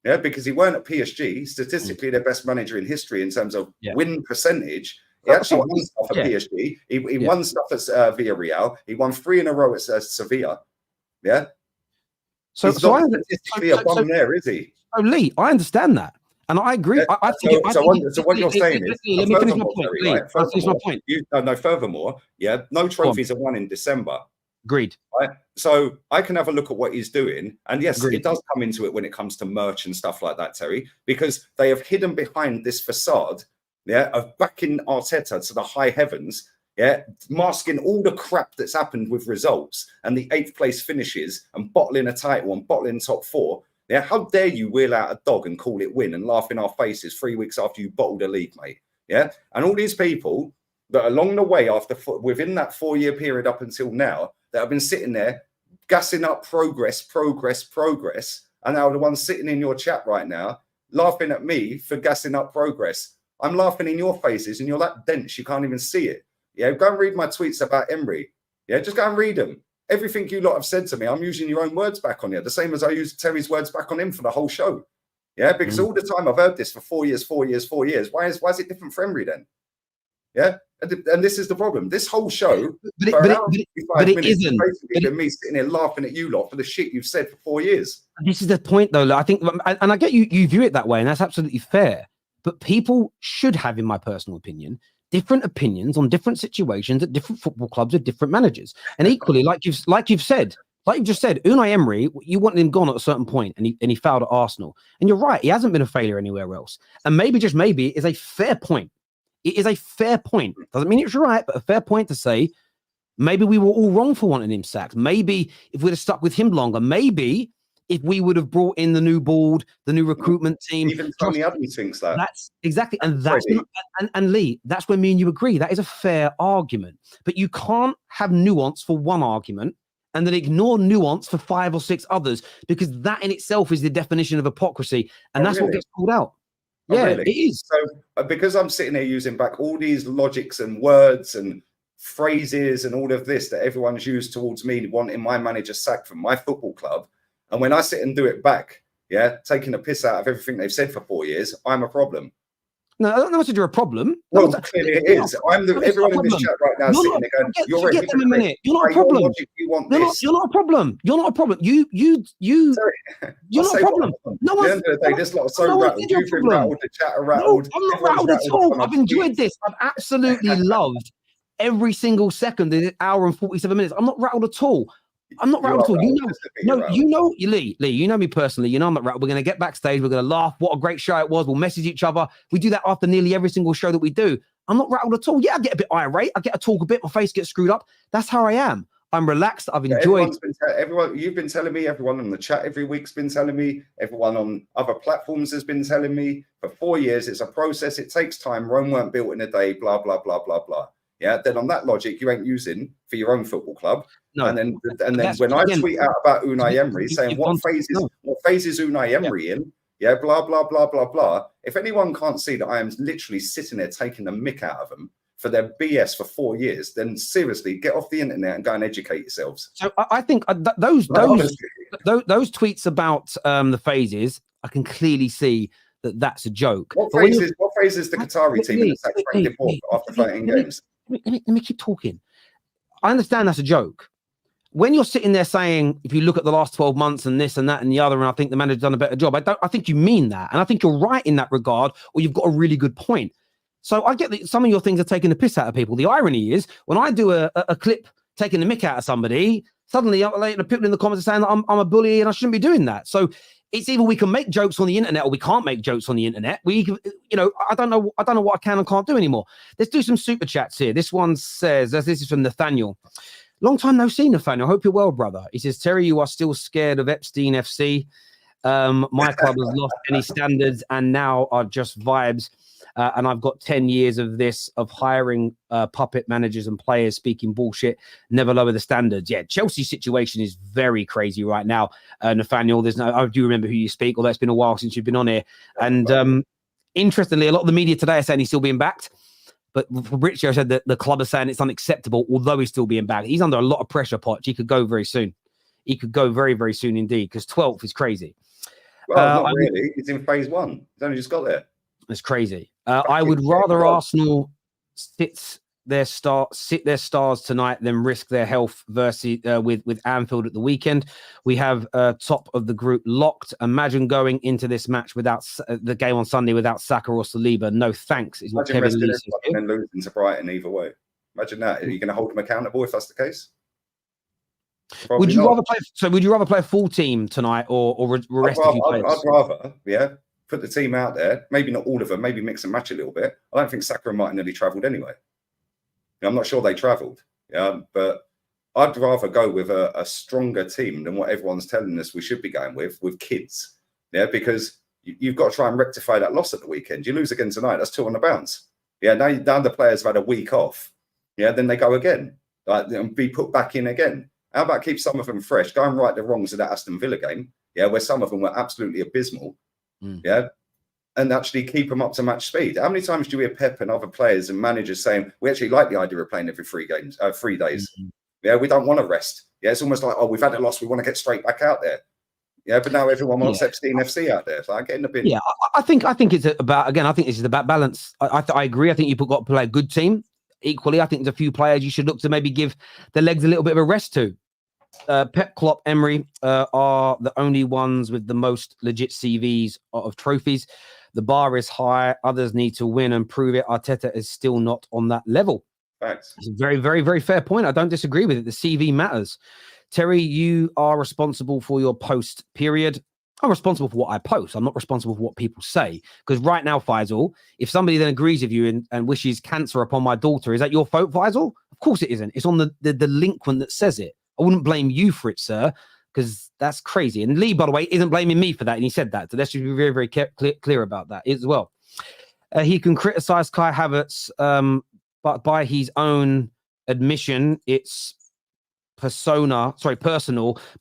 Yeah, because he weren't at PSG, statistically their best manager in history in terms of win percentage. He actually won stuff at PSG. He won stuff at Villarreal. He won 3 in a row at Sevilla. Yeah. So he's not statistically a bum there, is he? Oh, Lee, I understand that. And I agree. I think what you're saying is, let me finish my point. Lee, finish my point. Furthermore, no trophies are won in December. Agreed. Right? So I can have a look at what he's doing. And yes, it does come into it when it comes to merch and stuff like that, Terry, because they have hidden behind this facade of backing Arteta to the high heavens, masking all the crap that's happened with results and the 8th place finishes and bottling a title and bottling top 4. Yeah, how dare you wheel out a dog and call it win and laugh in our faces 3 weeks after you bottled a league, mate? Yeah, and all these people that along the way within that 4-year period up until now that have been sitting there gassing up progress, and now the ones sitting in your chat right now laughing at me for gassing up progress. I'm laughing in your faces and you're that dense you can't even see it. Yeah, go and read my tweets about Emery. Yeah, just go and read them. Everything you lot have said to me, I'm using your own words back on you, the same as I used Terry's words back on him for the whole show. Yeah, because all the time I've heard this for 4 years. Why is it different for Emery then? Yeah, and this is the problem. This whole show, but it isn't. Basically been me sitting here laughing at you lot for the shit you've said for 4 years. This is the point, though. I think, and I get you view it that way, and that's absolutely fair. But people should have, in my personal opinion, different opinions on different situations at different football clubs with different managers. And equally, like you've just said, Unai Emery, you wanted him gone at a certain point, and he failed at Arsenal. And you're right, he hasn't been a failure anywhere else. And maybe, just maybe, it is a fair point. It is a fair point. Doesn't mean it's right, but a fair point to say maybe we were all wrong for wanting him sacked. Maybe if we'd have stuck with him longer, maybe if we would have brought in the new board, the new recruitment team. Even Tony Adams thinks that. That's exactly. And that's and Lee, that's where me and you agree. That is a fair argument. But you can't have nuance for one argument and then ignore nuance for 5 or 6 others, because that in itself is the definition of hypocrisy. And that's what gets called out. It is. So because I'm sitting here using back all these logics and words and phrases and all of this that everyone's used towards me wanting my manager sacked from my football club, and when I sit and do it back, taking a piss out of everything they've said for 4 years, I'm a problem. No, I don't know if you're a problem. Well, clearly it is. Everyone in this chat right now sitting there going, "You're forget them a minute. You're not a problem. You're not a problem. You're not a problem. You're not a problem. No, at the end of the day, this lot are so rattled. You've been rattled. The chat are rattled. I'm not rattled at all. I've enjoyed this. I've absolutely loved every single second of this hour and 47 minutes. I'm not rattled at all. I'm not rattled at all. You know, Lee, you know me personally. You know I'm not rattled. We're going to get backstage. We're going to laugh. What a great show it was. We'll message each other. We do that after nearly every single show that we do. I'm not rattled at all. Yeah, I get a bit irate. I get to talk a bit. My face gets screwed up. That's how I am. I'm relaxed. I've enjoyed. Everyone, you've been telling me. Everyone on the chat every week's been telling me. Everyone on other platforms has been telling me. For 4 years, it's a process. It takes time. Rome weren't built in a day. Blah blah blah blah blah. Yeah, then on that logic, you ain't using for your own football club. No, and then when I tweet out about Unai Emery saying what phase is Unai Emery in? Yeah, blah blah blah blah blah. If anyone can't see that I am literally sitting there taking the mick out of them for their BS for 4 years, then seriously get off the internet and go and educate yourselves. So I think those tweets about the phases, I can clearly see that that's a joke. What phase is the Qatari team in the sacked Frank de Boer after 13 games? Let me keep talking. I understand that's a joke. When you're sitting there saying, if you look at the last 12 months and this and that and the other, and I think the manager's done a better job, I think you mean that. And I think you're right in that regard, or you've got a really good point. So I get that some of your things are taking the piss out of people. The irony is, when I do a clip taking the mick out of somebody, suddenly people in the comments are saying that I'm a bully and I shouldn't be doing that. So it's either we can make jokes on the internet or we can't make jokes on the internet. We, you know, I don't know what I can and can't do anymore. Let's do some super chats here. This one says, this is from Nathaniel. Long time no see, Nathaniel. Hope you're well, brother. He says, Terry, you are still scared of Epstein FC. My club has lost any standards and now are just vibes. And I've got 10 years of this, of hiring puppet managers and players speaking bullshit, never lower the standards. Yeah, Chelsea's situation is very crazy right now, Nathaniel. I do remember who you speak, although it's been a while since you've been on here. And interestingly, a lot of the media today are saying he's still being backed. But Fabrizio said that the club is saying it's unacceptable, although he's still being backed. He's under a lot of pressure, Poch. He could go very soon. He could go very, very soon indeed, because 12th is crazy. Well, not really. It's in phase 1. He's only just got there. It's crazy. I would rather Arsenal sit their stars tonight than risk their health versus with Anfield at the weekend. We have top of the group locked. Imagine going into this match without the game on Sunday without Saka or Saliba. No thanks. Is what Kevin Lee says. And then losing to Brighton either way. Imagine that. Are you going to hold them accountable if that's the case? Probably would you not. rather play? So would you rather play a full team tonight or rest a few players? I'd rather, yeah. Put the team out there, maybe not all of them, maybe mix and match a little bit. I don't think Saka and Martinelli travelled anyway. I'm not sure they travelled, but I'd rather go with a stronger team than what everyone's telling us we should be going with kids, because you've got to try and rectify that loss at the weekend. You lose again tonight, that's 2 on the bounce. Now the players have had a week off, then they go again, and be put back in again. How about keep some of them fresh, go and right the wrongs of that Aston Villa game, where some of them were absolutely abysmal. And actually keep them up to match speed. How many times do we hear Pep and other players and managers saying we actually like the idea of playing every 3 days? We don't want to rest. It's almost like, we've had a loss, we want to get straight back out there. But now everyone wants Epstein FC out there. So I get in the bin. I think it's about, again, I think this is about balance. I agree. I think you've got to play a good team. Equally, I think there's a few players you should look to maybe give the legs a little bit of a rest to. Pep, Klopp, Emery are the only ones with the most legit CVs of trophies. The bar is high. Others need to win and prove it. Arteta is still not on that level. Thanks. It's a very, very, very fair point. I don't disagree with it. The CV matters. Terry, you are responsible for your post period. I'm responsible for what I post. I'm not responsible for what people say. Because right now, Faisal, if somebody then agrees with you and wishes cancer upon my daughter, is that your fault, Faisal? Of course it isn't. It's on the delinquent that says it. I wouldn't blame you for it, sir, because that's crazy. And Lee, by the way, isn't blaming me for that. And he said that. So let's just be very, very clear about that as well. He can criticize Kai Havertz, but by his own admission, it's personal,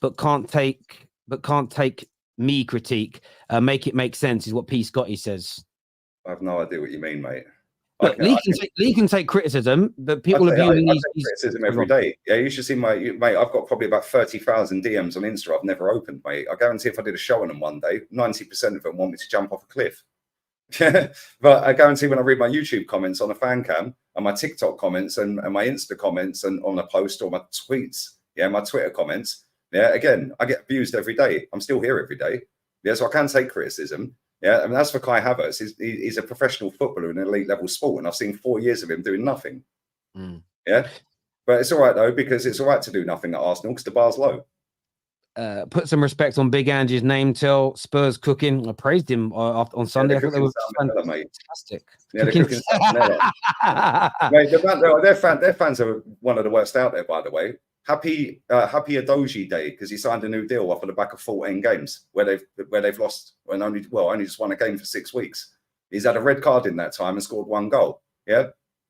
but can't take me critique. Make it make sense is what P. Scotty says. I have no idea what you mean, mate. Look, Lee can take criticism, but people are viewing these criticism every day. You should see mate. I've got probably about 30,000 DMs on Insta I've never opened, mate. I guarantee if I did a show on them one day, 90% of them want me to jump off a cliff. But I guarantee when I read my YouTube comments on a fan cam and my TikTok comments and my Insta comments and on a post or my tweets, my Twitter comments, again, I get abused every day. I'm still here every day. So I can take criticism. I mean, as for Kai Havertz, he's a professional footballer in an elite level sport, and I've seen 4 years of him doing nothing. But it's all right though, because it's all right to do nothing at Arsenal because the bar's low. Put some respect on Big Angie's name till Spurs cooking. I praised him on Sunday. I thought they were fantastic. Mate, their fans are one of the worst out there, by the way. Happy Adoji Day because he signed a new deal off of the back of 14 games where they've lost and only just won a game for 6 weeks. He's had a red card in that time and scored 1 goal.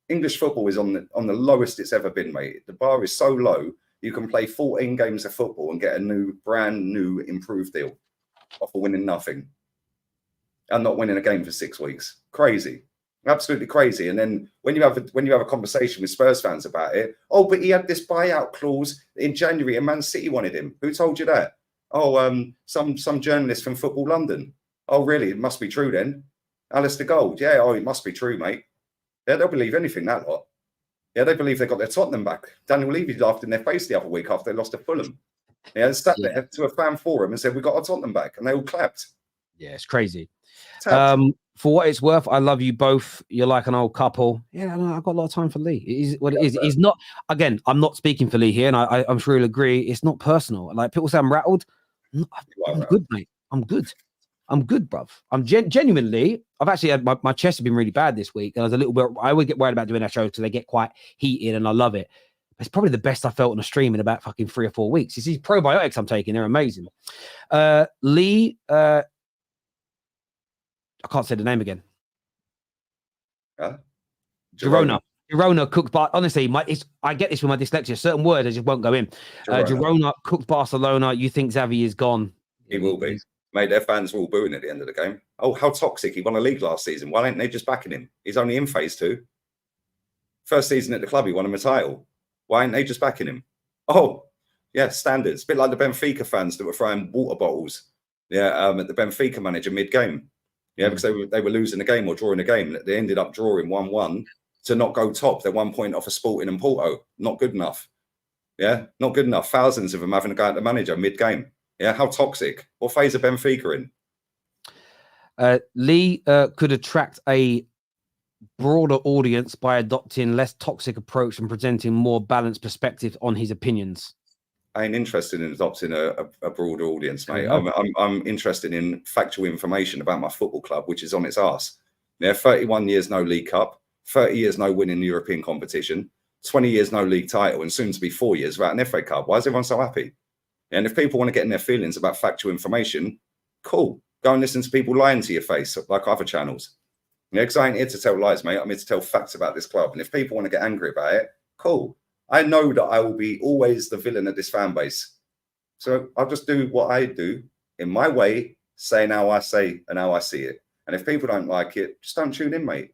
English football is on the lowest it's ever been, mate. The bar is so low you can play 14 games of football and get a brand new improved deal off of winning nothing and not winning a game for 6 weeks. Crazy. Absolutely crazy. And then when you have a conversation with Spurs fans about it, but he had this buyout clause in January and Man City wanted him. Who told you that? Some journalist from Football London. Oh, really? It must be true then. Alistair Gold. It must be true, mate. They'll believe anything, that lot. They believe they got their Tottenham back. Daniel Levy laughed in their face the other week after they lost to Fulham. They sat there to a fan forum and said, we got our Tottenham back. And they all clapped. Yeah, it's crazy. For what it's worth, I love you both. You're like an old couple. I've got a lot of time for Lee. It is what it is. He's not, again, I'm not speaking for Lee here, and I'm sure he'll agree. It's not personal. Like people say I'm rattled. I'm good, mate. I'm good. I'm good, bruv. I'm genuinely. I've actually had my chest has been really bad this week, and I was a little bit. I always get worried about doing our shows because they get quite heated, and I love it. It's probably the best I felt on a stream in about fucking 3 or 4 weeks. It's these probiotics I'm taking; they're amazing. Lee, I can't say the name again. Girona cooked, but honestly, I get this with my dyslexia. Certain words I just won't go in. Girona cooked Barcelona. You think Xavi is gone? He will be. Mate, their fans were all booing at the end of the game. Oh, how toxic. He won a league last season. Why ain't they just backing him? He's only in phase 2. First season at the club, he won him a title. Why ain't they just backing him? Oh, yeah, standards. A bit like the Benfica fans that were throwing water bottles at the Benfica manager mid-game. Yeah, because they were losing a game or drawing a game. They ended up drawing 1-1 to not go top. They're 1 point off a Sporting and Porto. Not good enough. Yeah, not good enough. Thousands of them having a go at the manager mid-game. Yeah, how toxic. What phase of Benfica in? Lee could attract a broader audience by adopting less toxic approach and presenting more balanced perspective on his opinions. I ain't interested in adopting a broader audience, mate. I'm interested in factual information about my football club, which is on its arse. Yeah, 31 years no League Cup, 30 years no win in the European competition, 20 years no league title, and soon to be 4 years without an FA Cup. Why is everyone so happy? And if people want to get in their feelings about factual information, cool. Go and listen to people lying to your face like other channels. Yeah, because I ain't here to tell lies, mate. I'm here to tell facts about this club. And if people want to get angry about it, cool. I know that I will be always the villain of this fan base. So I'll just do what I do in my way, saying how I say and how I see it. And if people don't like it, just don't tune in, mate.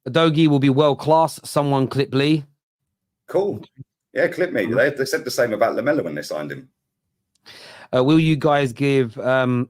Adogi will be world class. Someone clip Lee. Cool. Yeah, clip me. They said the same about Lamella when they signed him. Will you guys give Girona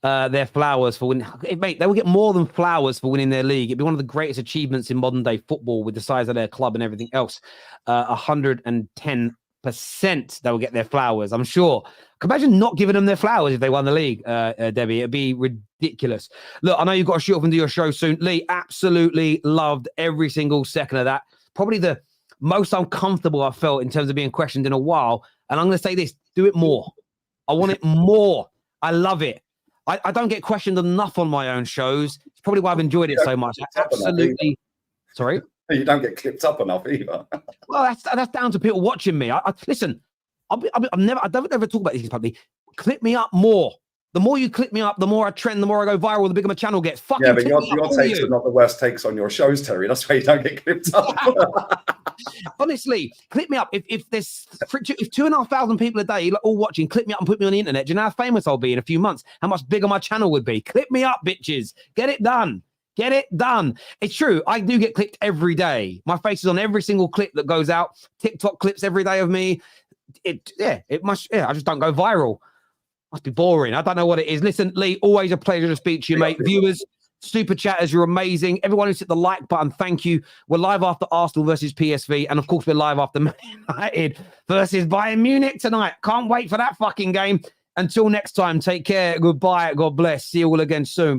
their flowers for winning? Mate, they will get more than flowers for winning their league. It'd be one of the greatest achievements in modern day football with the size of their club and everything else. 110% they will get their flowers, I'm sure. Can imagine not giving them their flowers if they won the league, Debbie. It'd be ridiculous. Look, I know you've got to shoot off and do your show soon. Lee, absolutely loved every single second of that. Probably the most uncomfortable I've felt in terms of being questioned in a while. And I'm going to say this, do it more. I want it more. I love it. I don't get questioned enough on my own shows. It's probably why I've enjoyed it so much. Absolutely. Sorry? You don't get clipped up enough either. Well, that's down to people watching me. Listen, I don't ever talk about these things publicly. Clip me up more. The more you clip me up, the more I trend, the more I go viral, the bigger my channel gets. Fucking yeah, but your takes are not the worst takes on your shows, Terry. That's why you don't get clipped up. Honestly, clip me up. If 2,500 people a day all watching, clip me up and put me on the internet. Do you know how famous I'll be in a few months? How much bigger my channel would be? Clip me up, bitches. Get it done. Get it done. It's true. I do get clipped every day. My face is on every single clip that goes out. TikTok clips every day of me. I just don't go viral. Must be boring. I don't know what it is. Listen, Lee, always a pleasure to speak to you, mate. Viewers, super chatters, you're amazing. Everyone who's hit the like button, thank you. We're live after Arsenal versus PSV. And of course, we're live after Man United versus Bayern Munich tonight. Can't wait for that fucking game. Until next time, take care. Goodbye. God bless. See you all again soon.